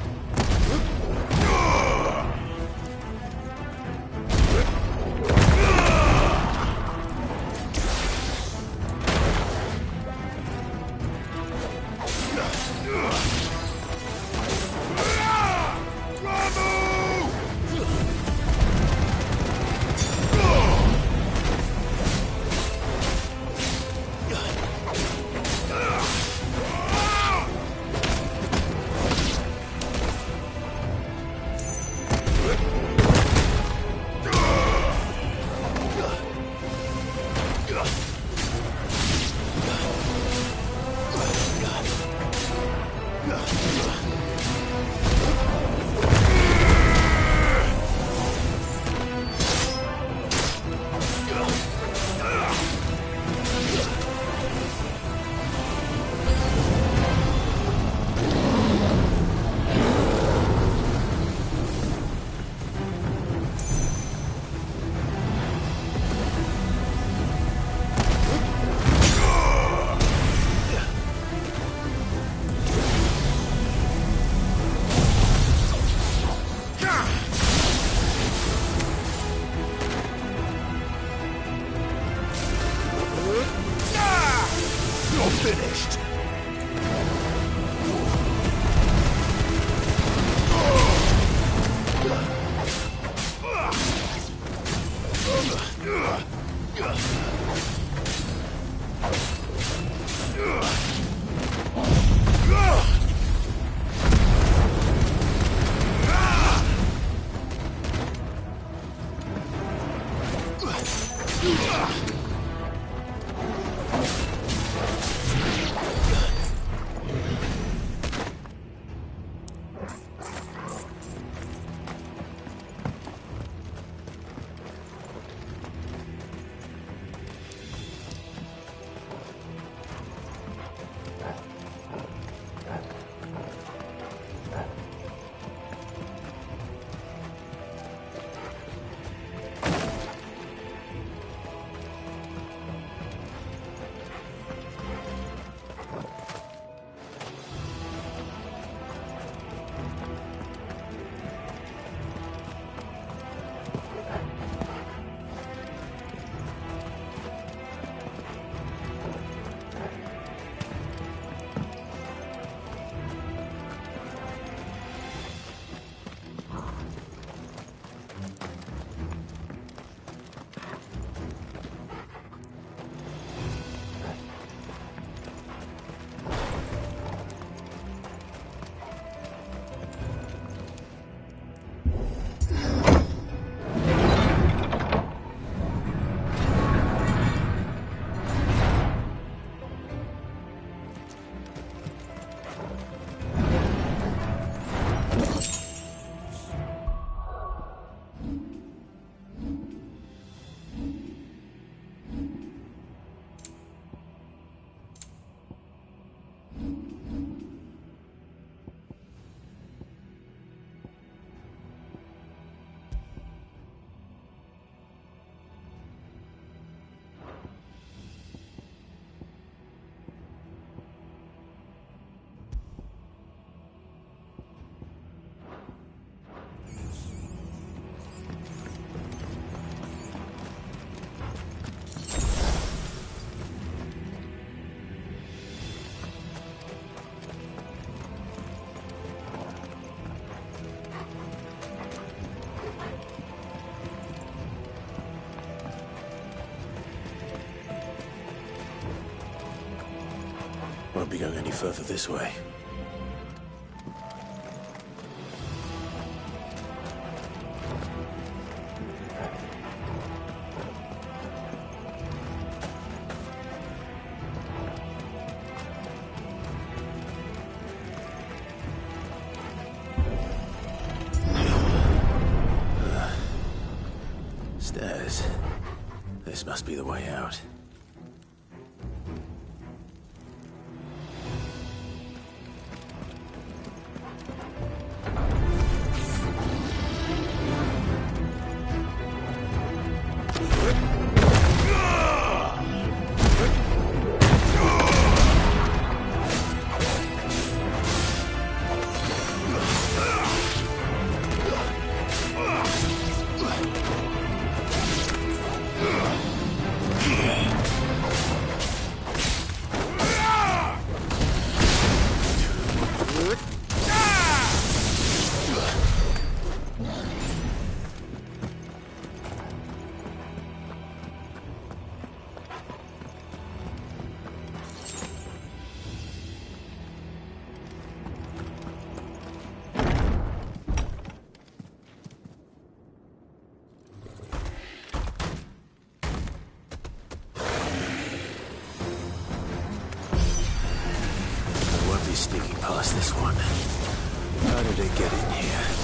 Won't be going any further this way. Stairs. This must be the way out. was this one? How did it get in here?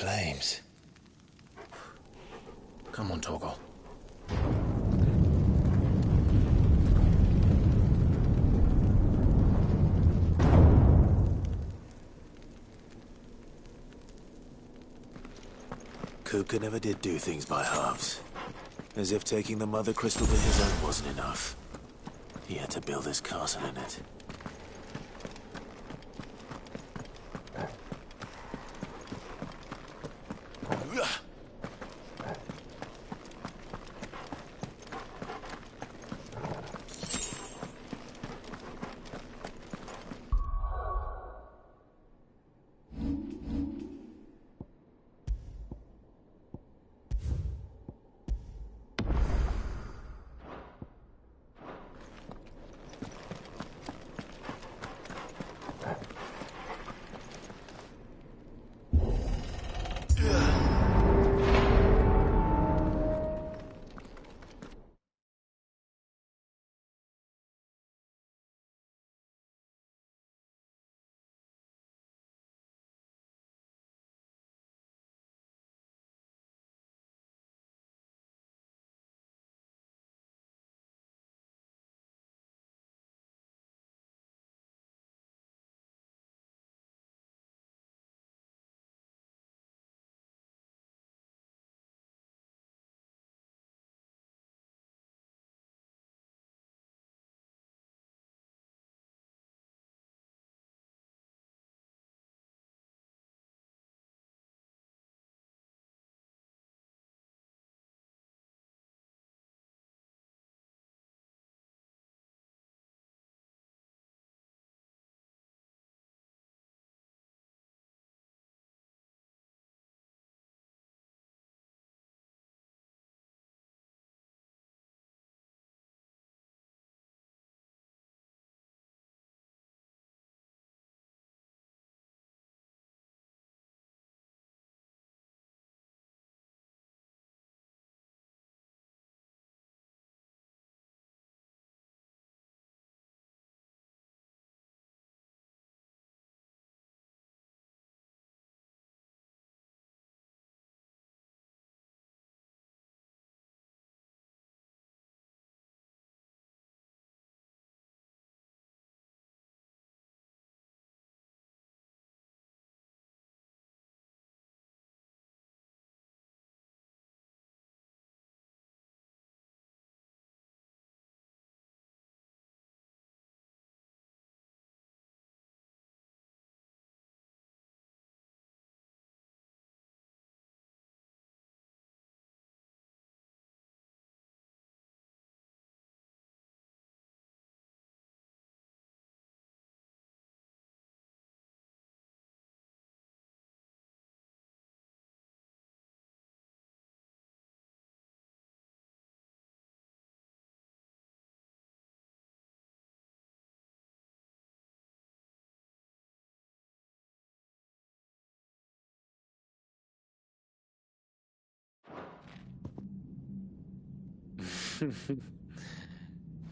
Flames. Come on, Torgal. Kupka never did do things by halves. As if taking the Mother Crystal to his own wasn't enough. He had to build his castle in it.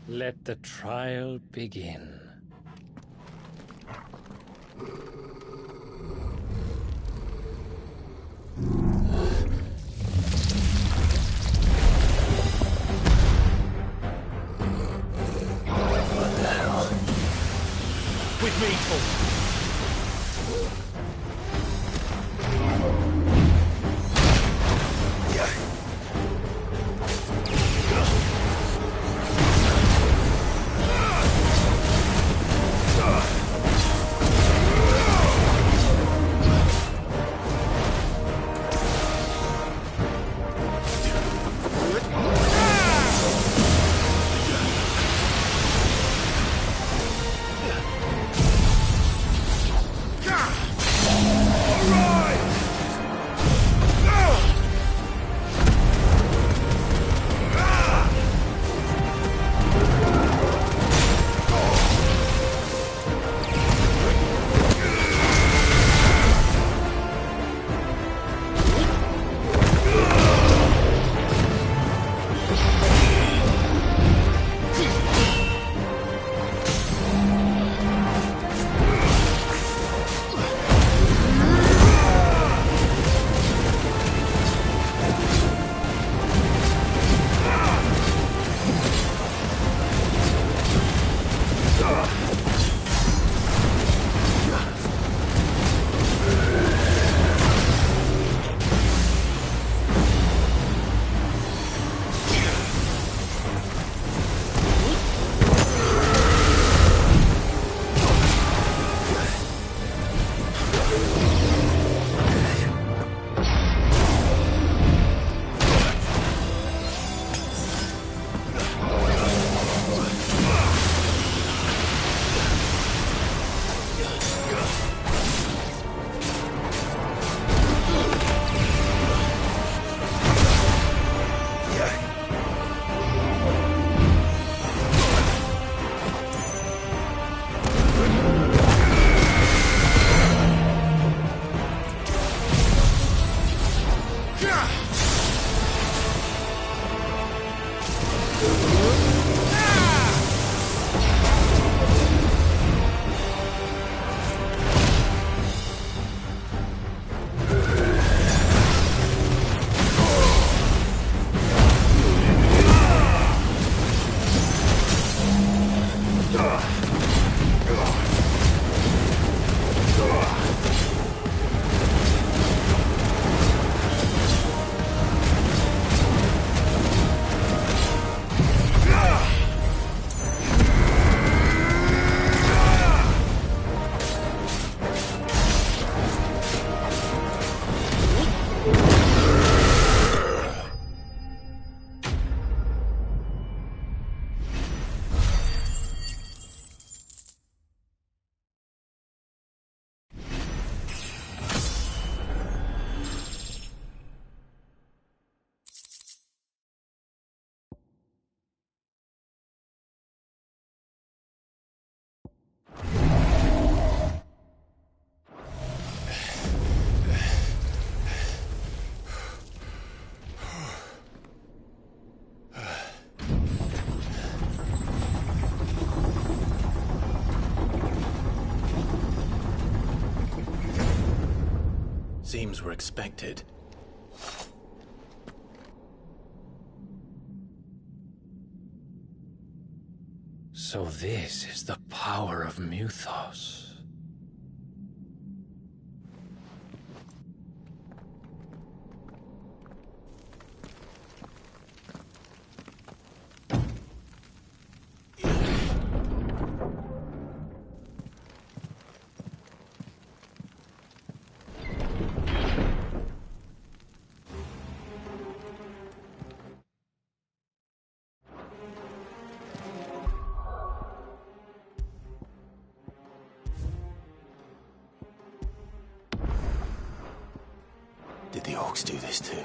Let the trial begin. What the hell? With me, Paul. Seems we're expected. So this is the power of Mythos. Did the orcs do this too?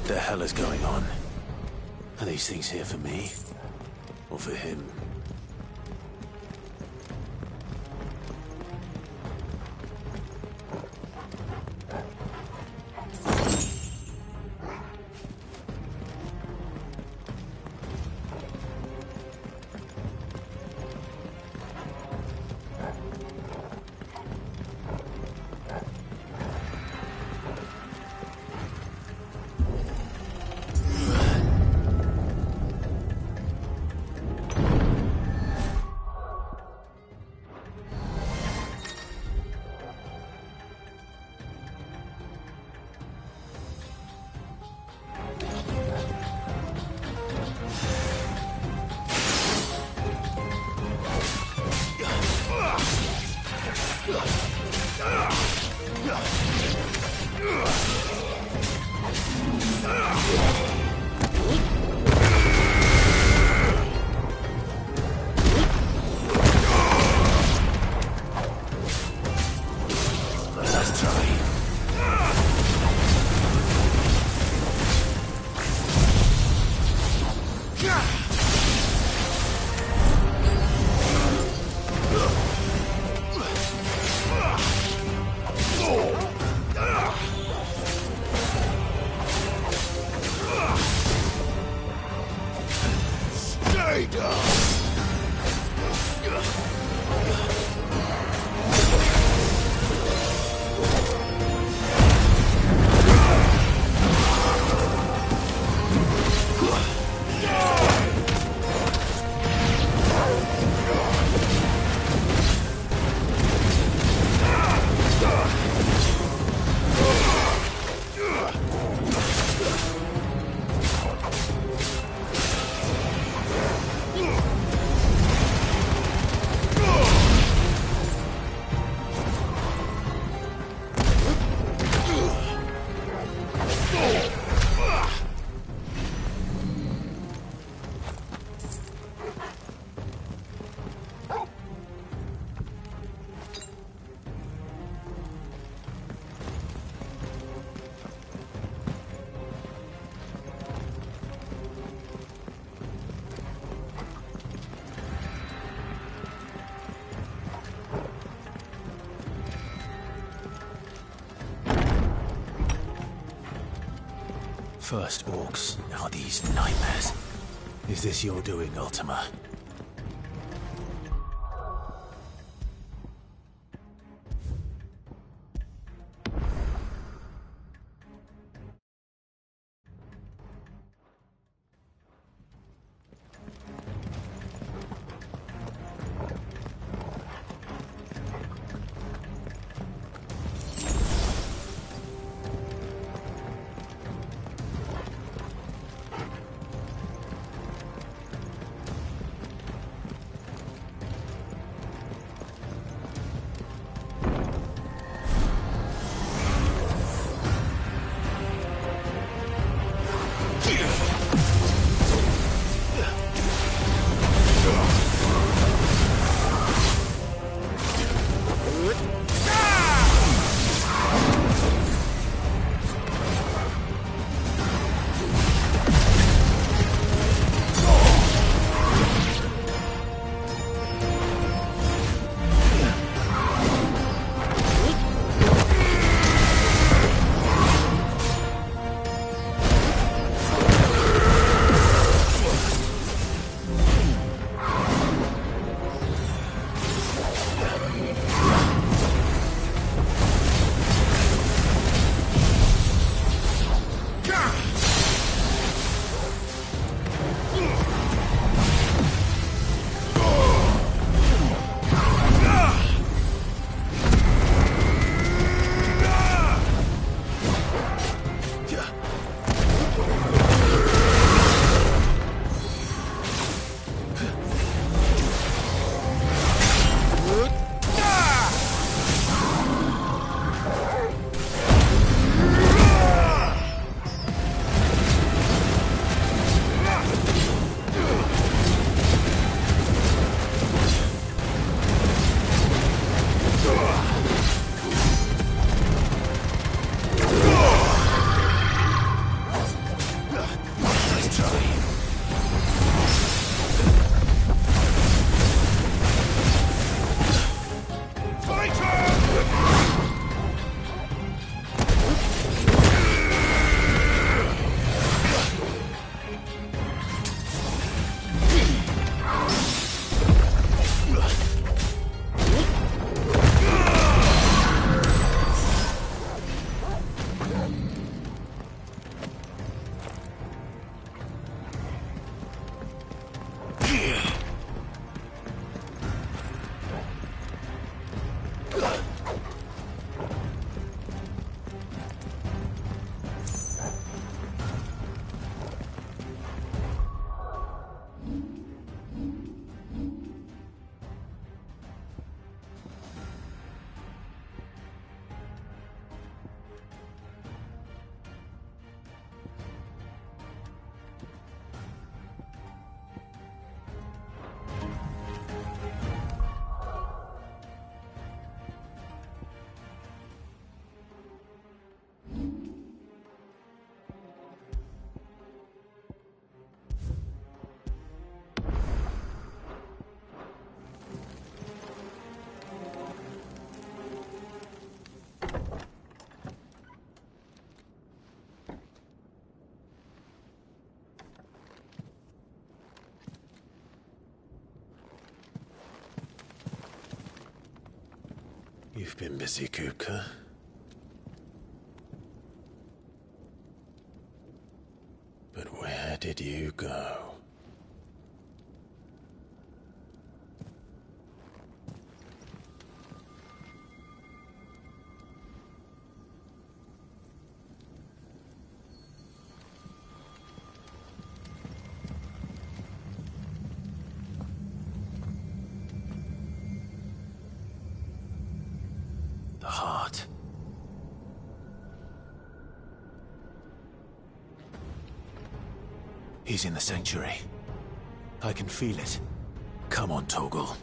What the hell is going on? Are these things here for me? Or for him? First orcs, now these nightmares. Is this your doing, Ultima? You've been busy, Kupka. But where did you go? The heart. He's in the sanctuary. I can feel it. Come on, Toggle.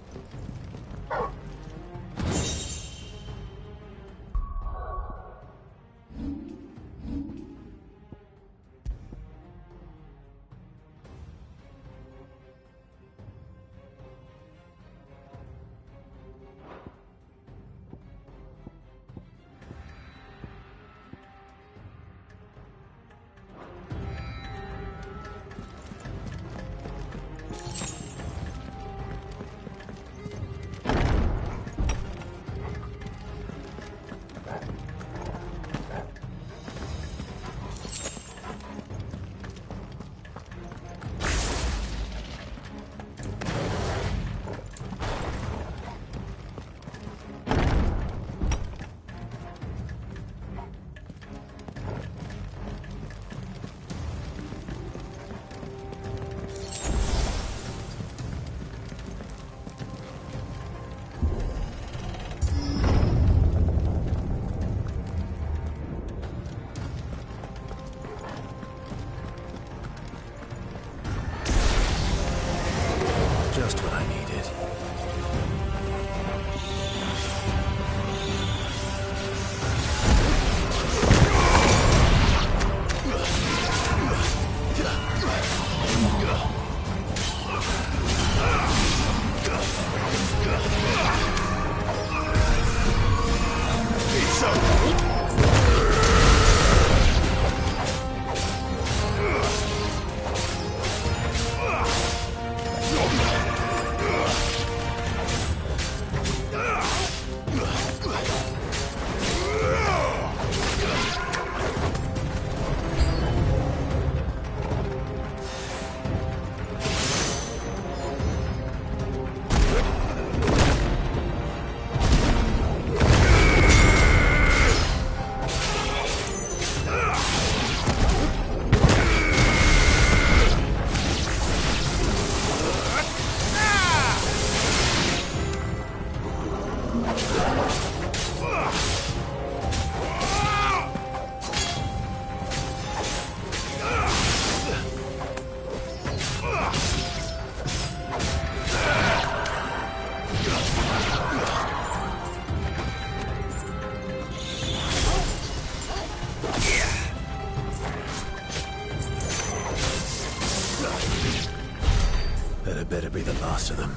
Just what I needed. That better be the last of them.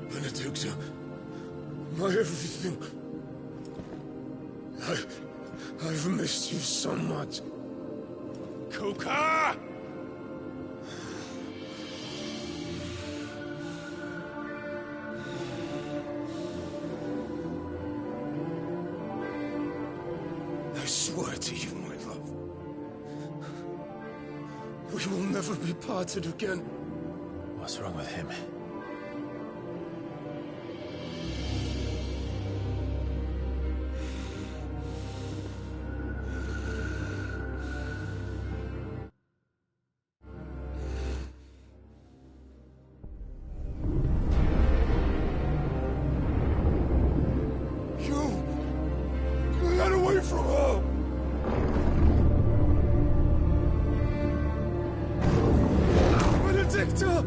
Benedicta, my everything. I've missed you so much. Kuka! I swear to you, my love, we will never be parted again. What's wrong with him? away from her! Benedicta!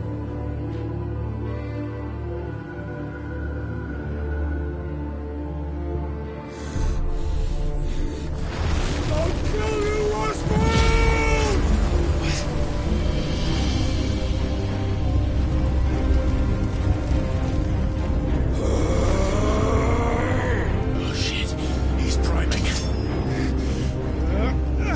I'll kill you, Oswald! Oh shit, he's priming. Oh no.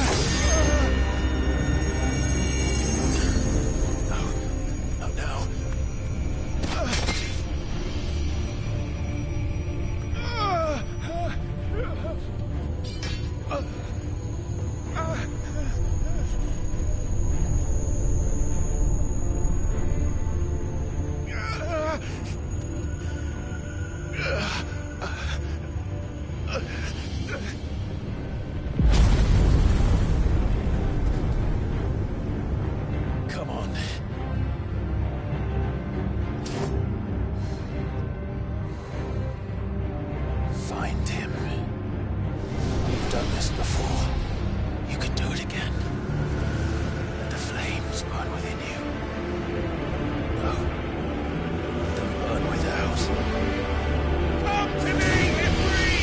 Come on. Find him. You've done this before. You can do it again. Let the flames burn within you. No. Let them burn without. Come to me, Henry!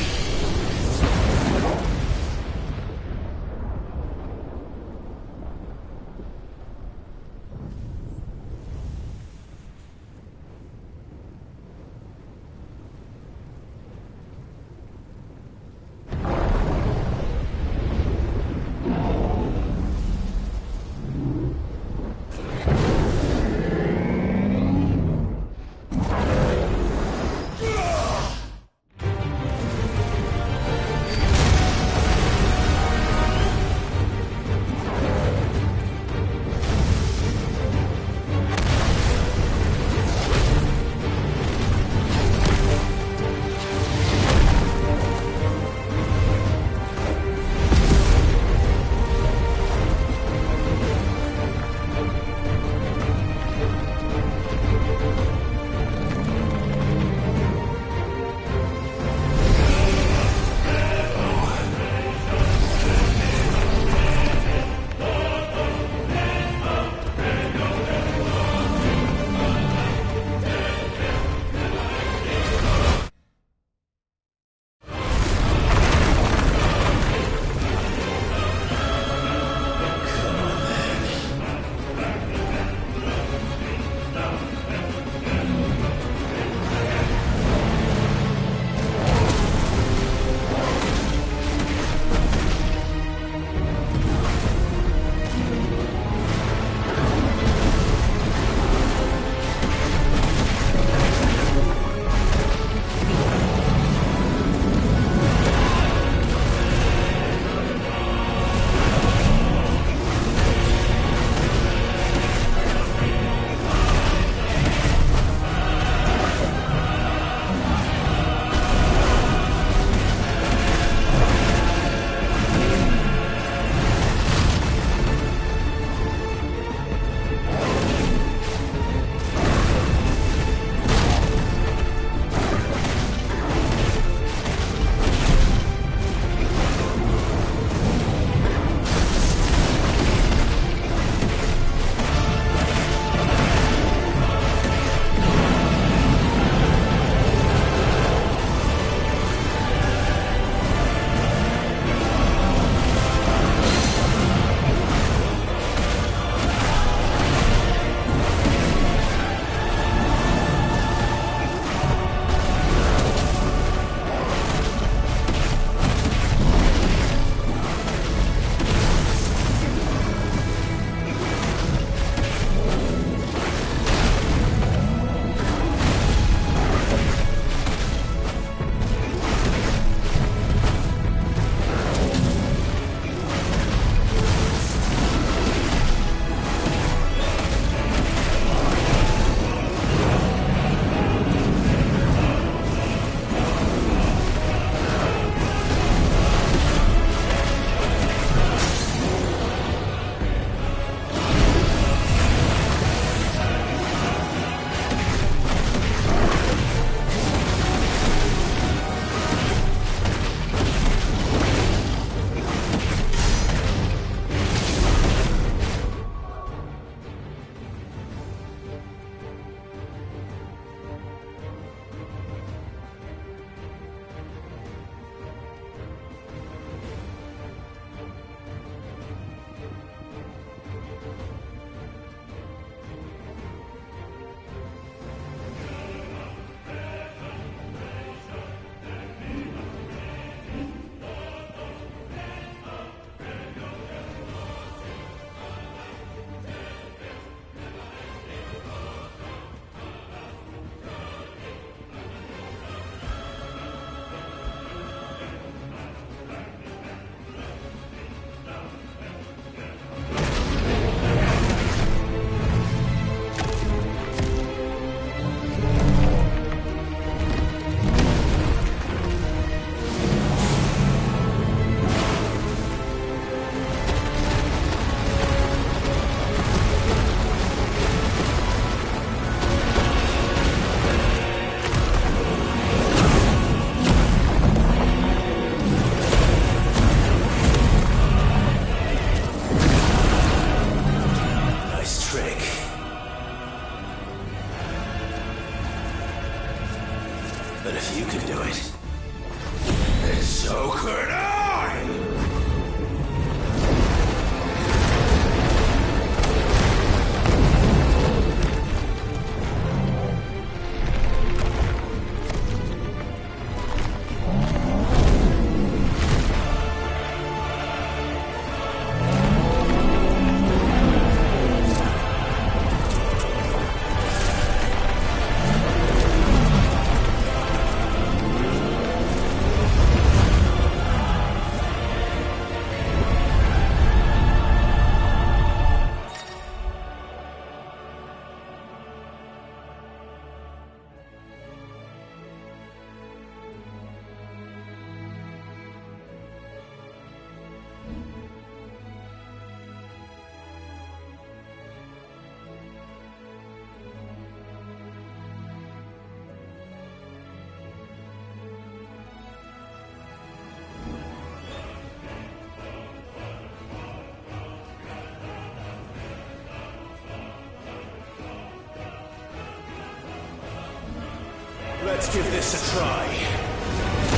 Let's give this a try.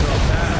Not bad.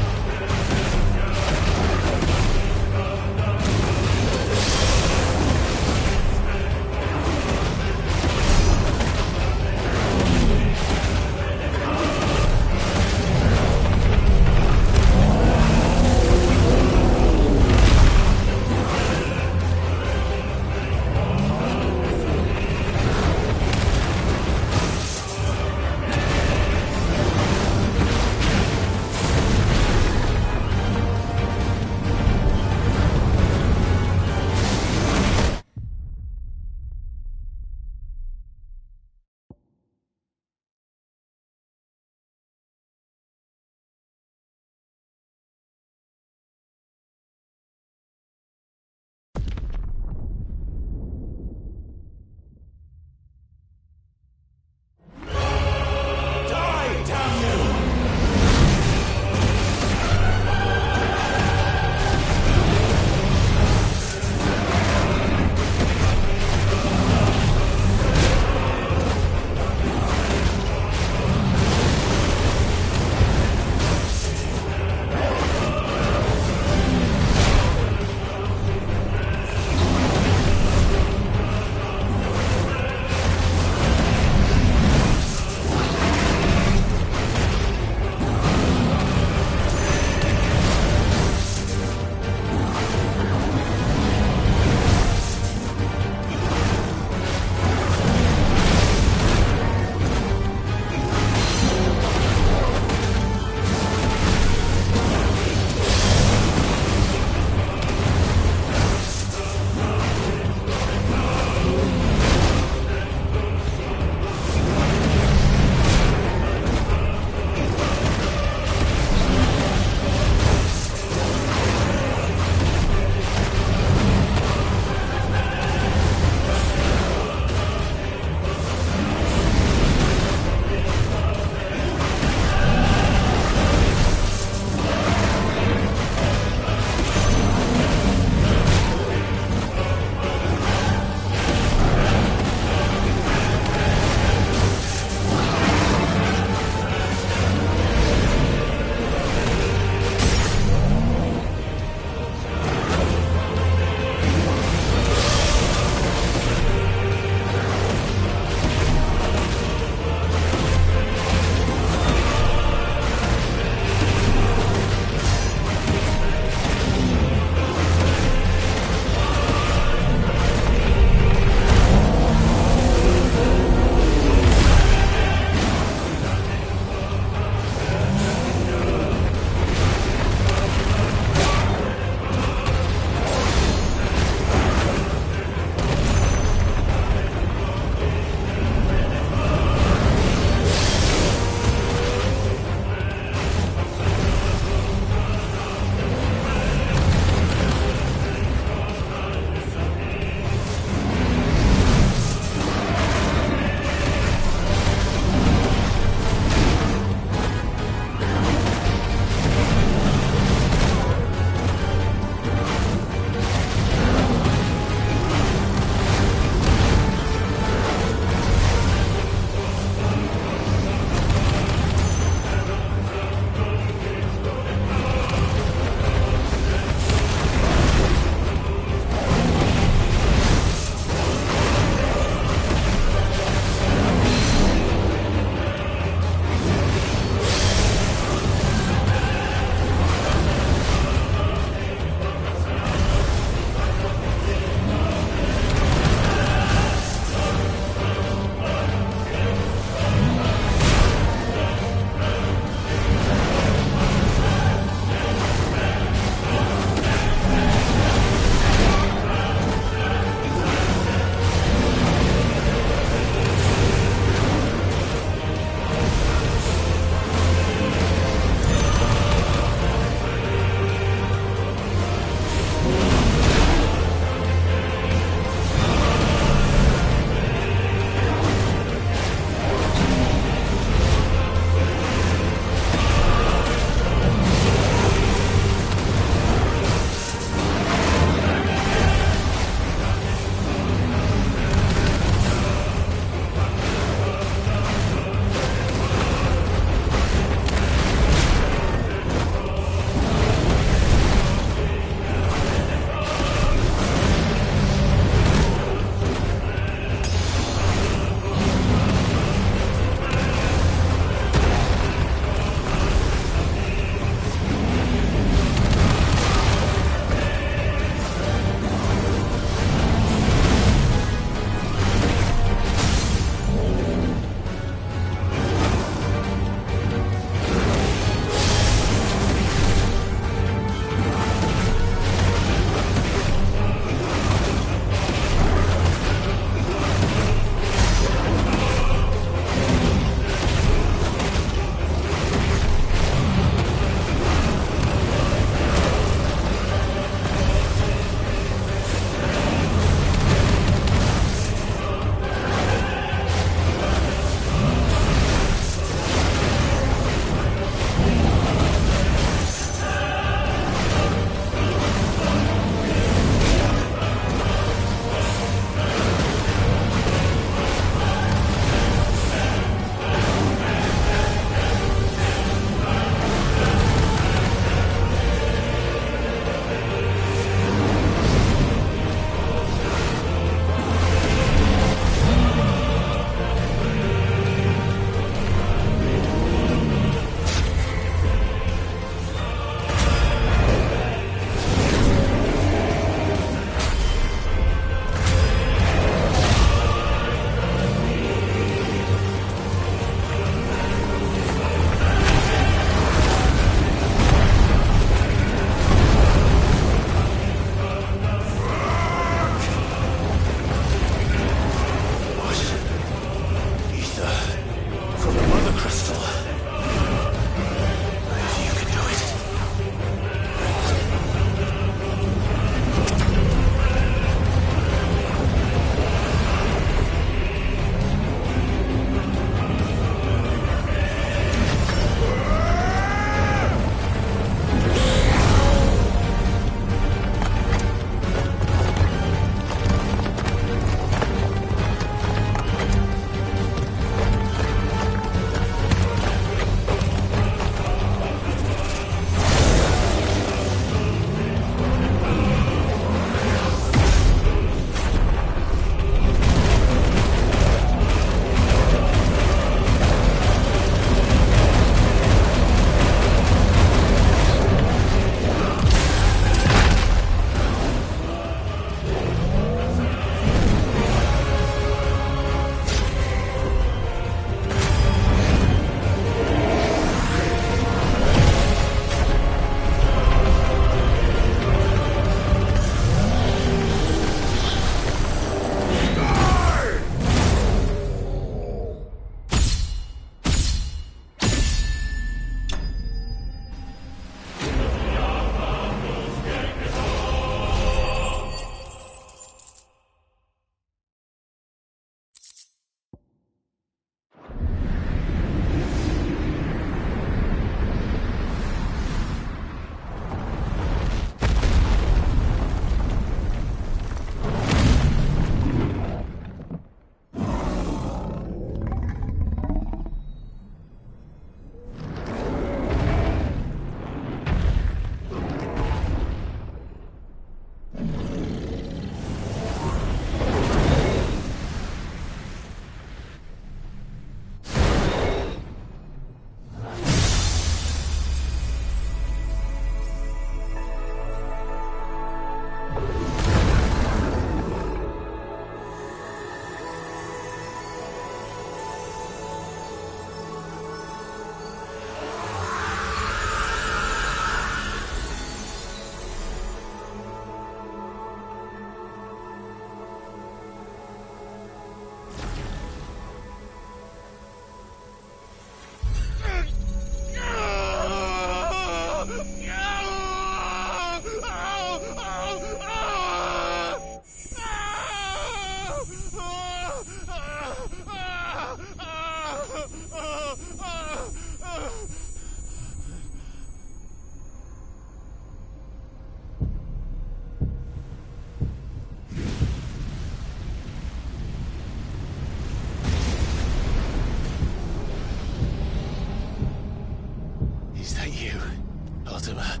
Mortimer.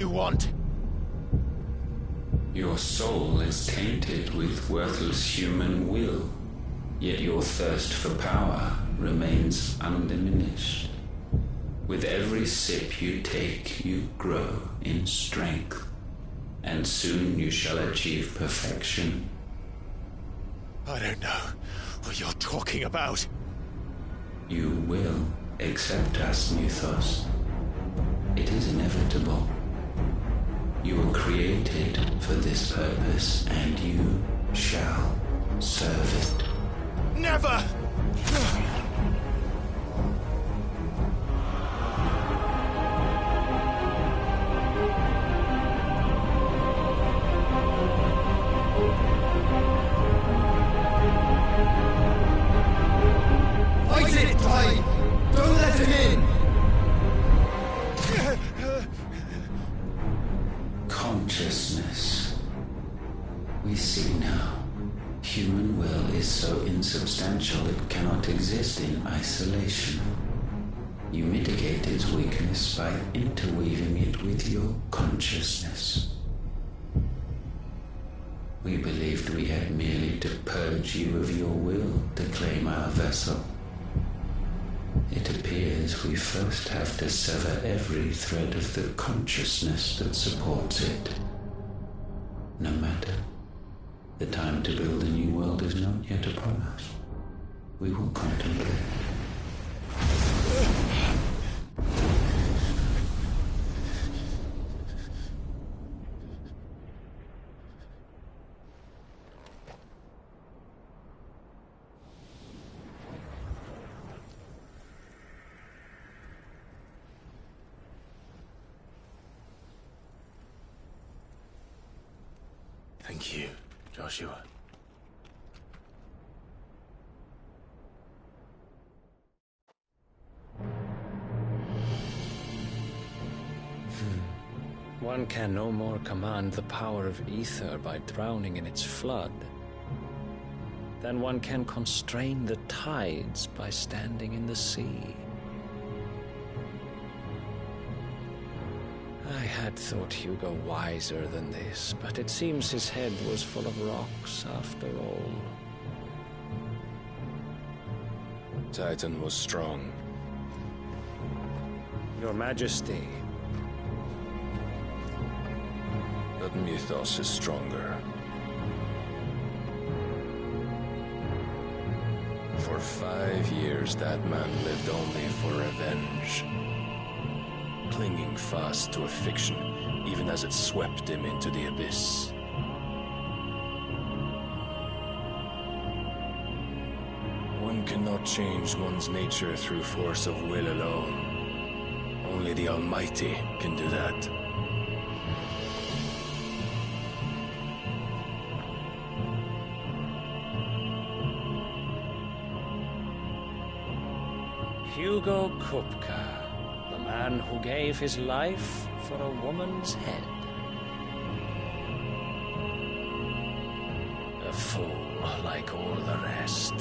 You want? Your soul is tainted with worthless human will, yet your thirst for power remains undiminished. With every sip you take, you grow in strength, and soon you shall achieve perfection. I don't know what you're talking about. You will accept us, Mythos. It is inevitable. You were created for this purpose, and you shall serve it. Never! Fight it, Clyde! Don't let him in! Consciousness. We see now. Human will is so insubstantial it cannot exist in isolation. You mitigate its weakness by interweaving it with your consciousness. We believed we had merely to purge you of your will to claim our vessel. It appears we first have to sever every thread of the consciousness that supports it. No matter. The time to build a new world is not yet upon us. We will contemplate. Thank you, Joshua. One can no more command the power of ether by drowning in its flood than one can constrain the tides by standing in the sea. I had thought Hugo wiser than this, but it seems his head was full of rocks after all. Titan was strong. Your Majesty. But Mythos is stronger. For 5 years, that man lived only for revenge. Clinging fast to a fiction, even as it swept him into the abyss. One cannot change one's nature through force of will alone. Only the Almighty can do that. Hugo Kupka. The man who gave his life for a woman's head. A fool like all the rest.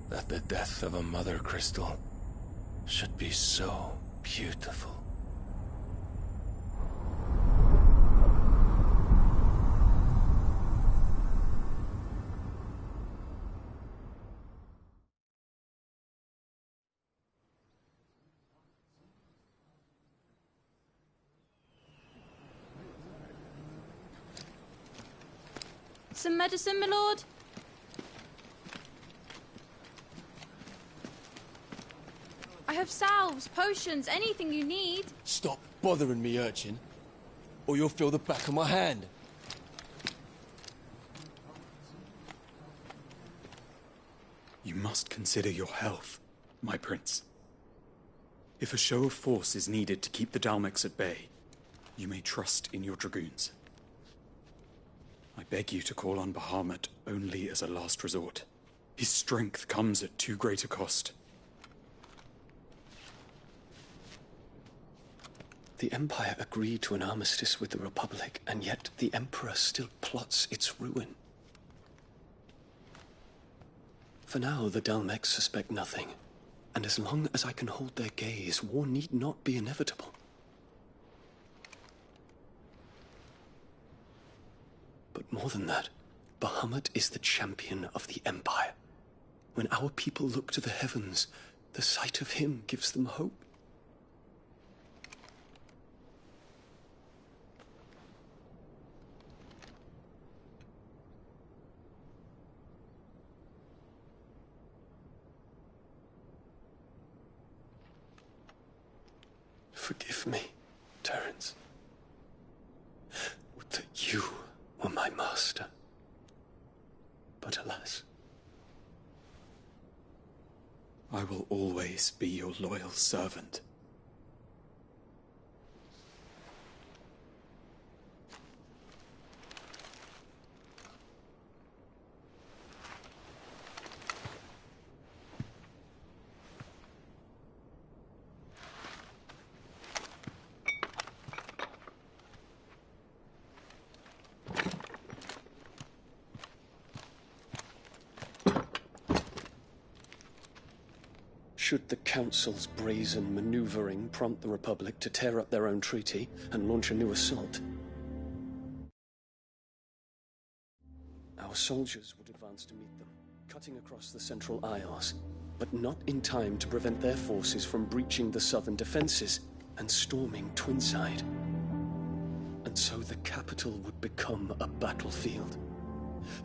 That the death of a mother crystal should be so beautiful. Some medicine, my lord? I have salves, potions, anything you need. Stop bothering me, urchin, or you'll feel the back of my hand. You must consider your health, my prince. If a show of force is needed to keep the Dalmex at bay, you may trust in your dragoons. I beg you to call on Bahamut only as a last resort. His strength comes at too great a cost. The Empire agreed to an armistice with the Republic, and yet the Emperor still plots its ruin. For now, the Dalmex suspect nothing, and as long as I can hold their gaze, war need not be inevitable. But more than that, Bahamut is the champion of the Empire. When our people look to the heavens, the sight of him gives them hope. Forgive me, Terence. Would that you were my master. But alas. I will always be your loyal servant. Should the Council's brazen maneuvering prompt the Republic to tear up their own treaty and launch a new assault, our soldiers would advance to meet them, cutting across the Central Isles, but not in time to prevent their forces from breaching the southern defenses and storming Twinside. And so the capital would become a battlefield.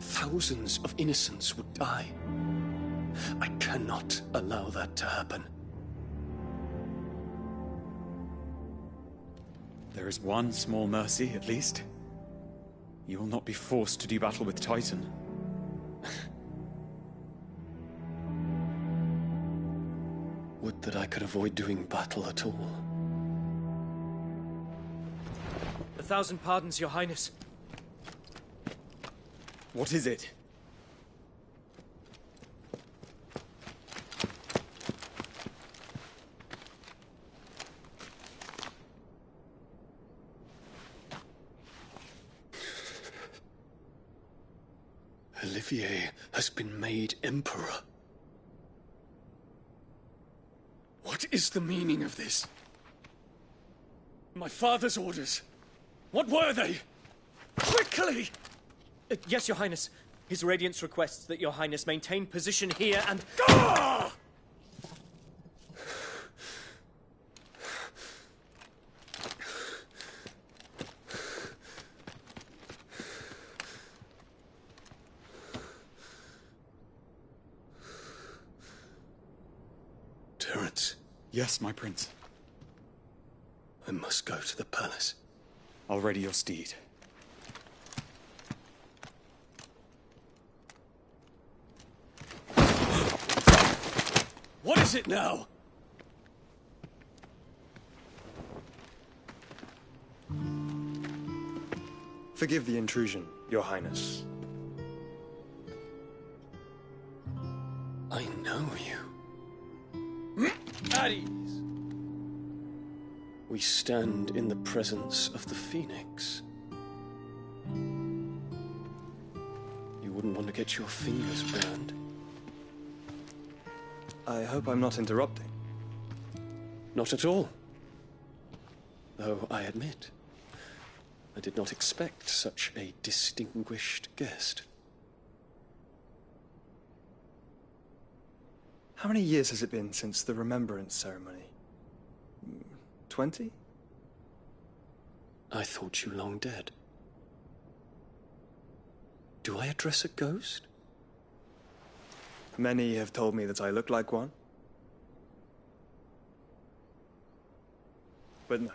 Thousands of innocents would die. I cannot allow that to happen. There is one small mercy, at least. You will not be forced to do battle with Titan. Would that I could avoid doing battle at all. 1,000 pardons, Your Highness. What is it? Olivier has been made Emperor. What is the meaning of this? My father's orders. What were they? Quickly! Yes, Your Highness. His Radiance requests that Your Highness maintain position here and... Ah! Terence. Yes, my prince. I must go to the palace. I'll ready your steed. What is it now? Forgive the intrusion, Your Highness. I know you. At ease. We stand in the presence of the Phoenix. You wouldn't want to get your fingers burned. I hope I'm not interrupting. Not at all. Though I admit, I did not expect such a distinguished guest. How many years has it been since the Remembrance ceremony? 20? I thought you long dead. Do I address a ghost? Many have told me that I look like one. But no.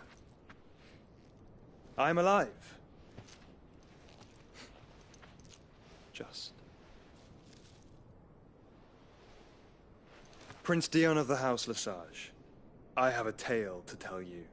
I'm alive. Just. Prince Dion of the House Lesage, I have a tale to tell you.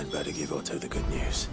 I'd better give Otto the good news.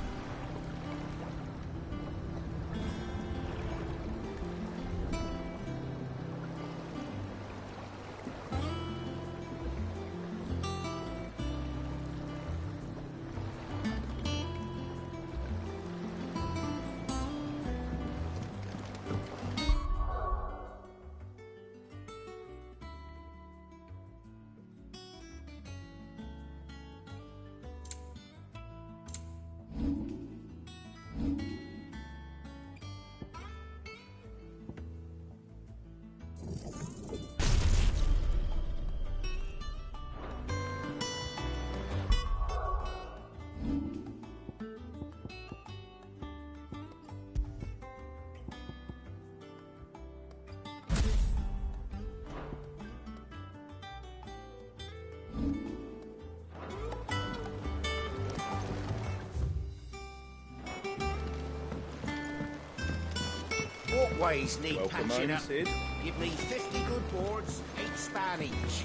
Walkways need Welcome patching home, up. Sid. Give me 50 good boards, 8 span each.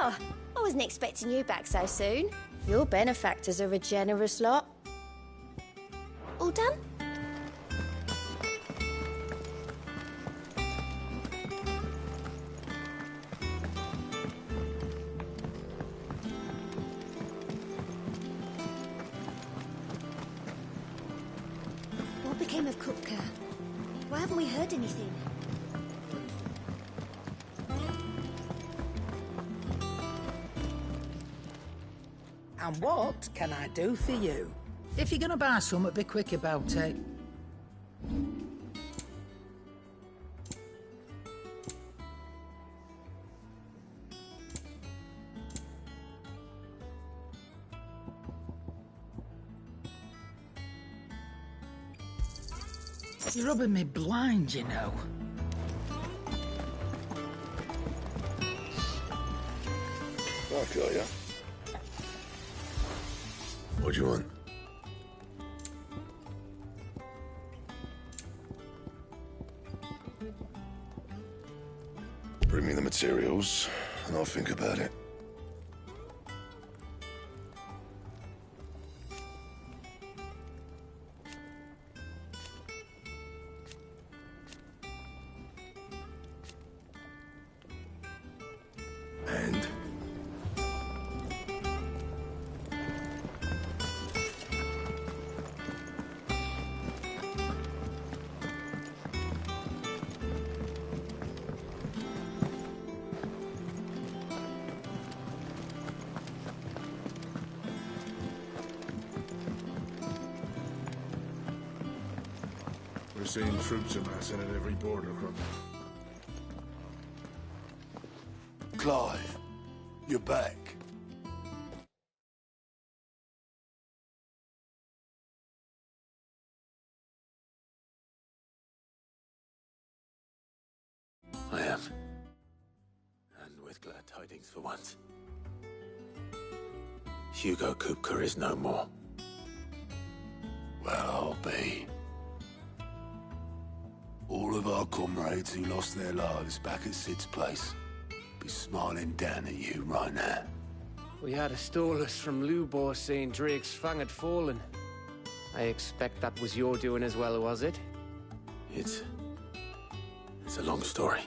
Oh, I wasn't expecting you back so soon. Your benefactors are a generous lot. All done? What became of Kupka? Why haven't we heard anything? And what can I do for you? If you're gonna buy something, be quick about it. You're rubbing me blind, you know. Fuck, are ya? What do you want? Bring me the materials, and I'll think about it. And? We're seeing troops amassing at every border crossing. Clive, you're back. I am. And with glad tidings for once. Hugo Kupka is no more. Well, I'll be. All of our comrades who lost their lives back at Sid's place be smiling down at you right now. We had a stolus from Lubor saying Drake's fang had fallen. I expect that was your doing as well, was it? It's a long story.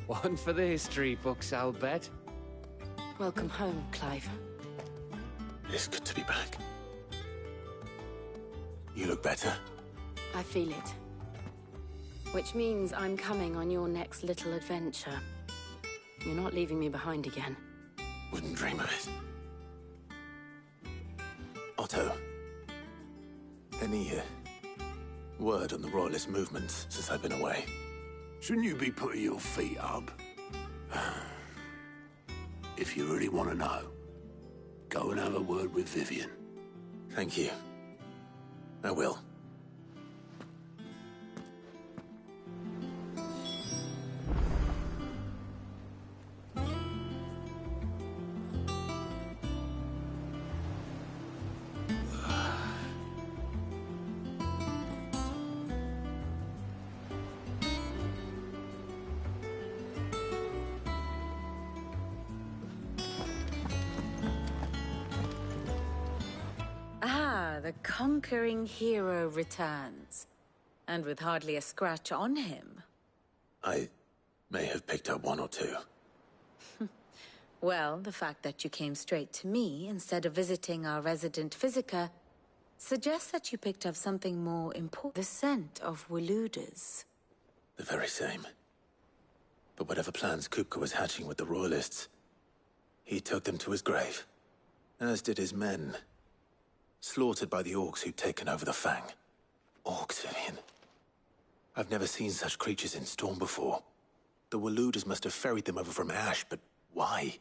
One for the history books, I'll bet. Welcome home, Clive. It's good to be back. You look better. I feel it. Which means I'm coming on your next little adventure. You're not leaving me behind again. Wouldn't dream of it. Otto, any word on the Royalist movement since I've been away? Shouldn't you be putting your feet up? If you really want to know, go and have a word with Vivian. Thank you. I will. The conquering hero returns. And with hardly a scratch on him. I may have picked up one or two. Well, the fact that you came straight to me instead of visiting our resident Physica suggests that you picked up something more important. The scent of Waludas. The very same. But whatever plans Kupka was hatching with the Royalists, he took them to his grave. As did his men. Slaughtered by the orcs who'd taken over the Fang. Orcs, Vivian. I've never seen such creatures in Storm before. The Waludas must have ferried them over from Ash, but why?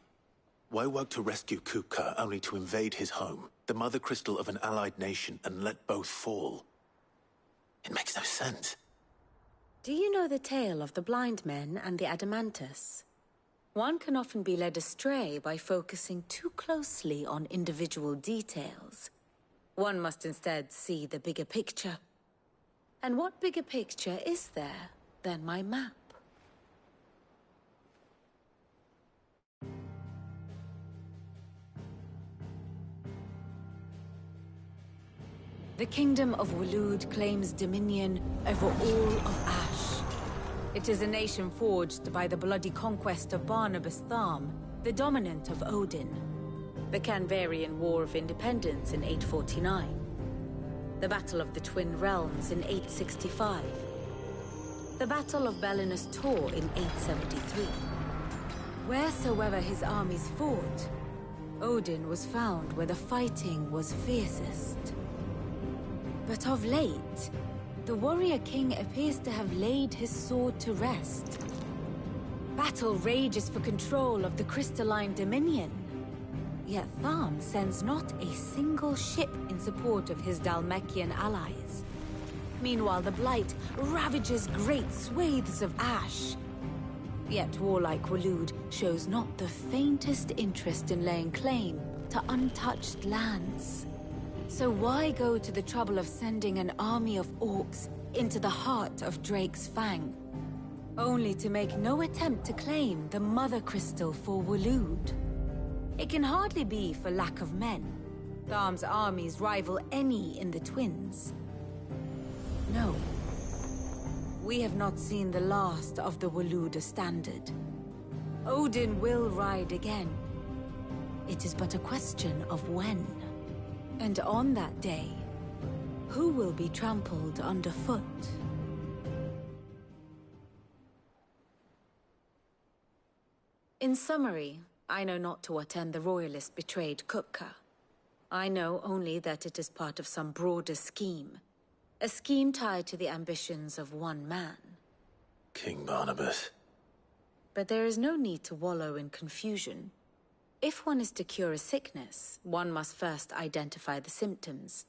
Why work to rescue Kupka only to invade his home, the mother crystal of an allied nation, and let both fall? It makes no sense. Do you know the tale of the blind men and the Adamantus? One can often be led astray by focusing too closely on individual details. One must instead see the bigger picture. And what bigger picture is there than my map? The Kingdom of Waloed claims dominion over all of Ash. It is a nation forged by the bloody conquest of Barnabas Tharm, the dominant of Odin. The Canvarian War of Independence in 849. The Battle of the Twin Realms in 865. The Battle of Belinus Tor in 873. Wheresoever his armies fought, Odin was found where the fighting was fiercest. But of late, the warrior king appears to have laid his sword to rest. Battle rages for control of the crystalline dominion. Yet Tharm sends not a single ship in support of his Dhalmekian allies. Meanwhile, the Blight ravages great swathes of Ash. Yet warlike Waloed shows not the faintest interest in laying claim to untouched lands. So why go to the trouble of sending an army of orcs into the heart of Drake's Fang, only to make no attempt to claim the Mother Crystal for Waloed? It can hardly be for lack of men. Tharm's armies rival any in the Twins. No. We have not seen the last of the Waluda standard. Odin will ride again. It is but a question of when. And on that day, who will be trampled underfoot? In summary, I know not to what end the Royalist betrayed Kupka. I know only that it is part of some broader scheme. A scheme tied to the ambitions of one man. King Barnabas. But there is no need to wallow in confusion. If one is to cure a sickness, one must first identify the symptoms.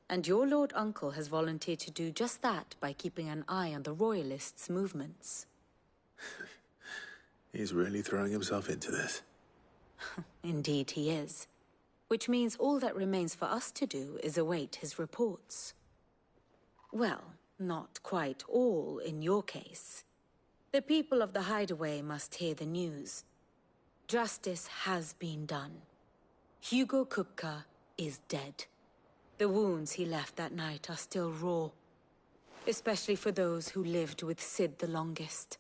And your Lord Uncle has volunteered to do just that by keeping an eye on the Royalists' movements. He's really throwing himself into this. Indeed he is. Which means all that remains for us to do is await his reports. Well, not quite all in your case. The people of the Hideaway must hear the news. Justice has been done. Hugo Kupka is dead. The wounds he left that night are still raw, especially for those who lived with Sid the longest.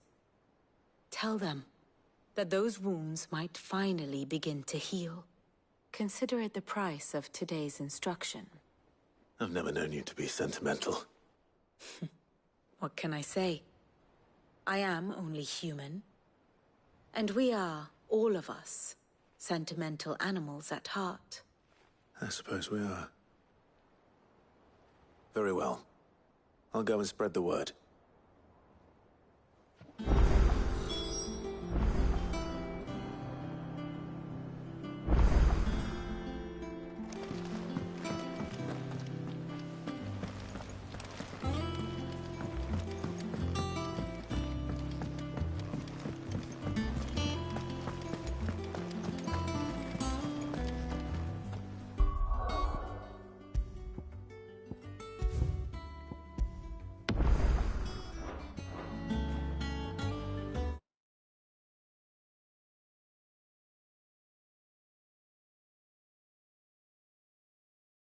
Tell them that those wounds might finally begin to heal. Consider it the price of today's instruction. I've never known you to be sentimental. What can I say? I am only human. And we are, all of us, sentimental animals at heart. I suppose we are. Very well. I'll go and spread the word.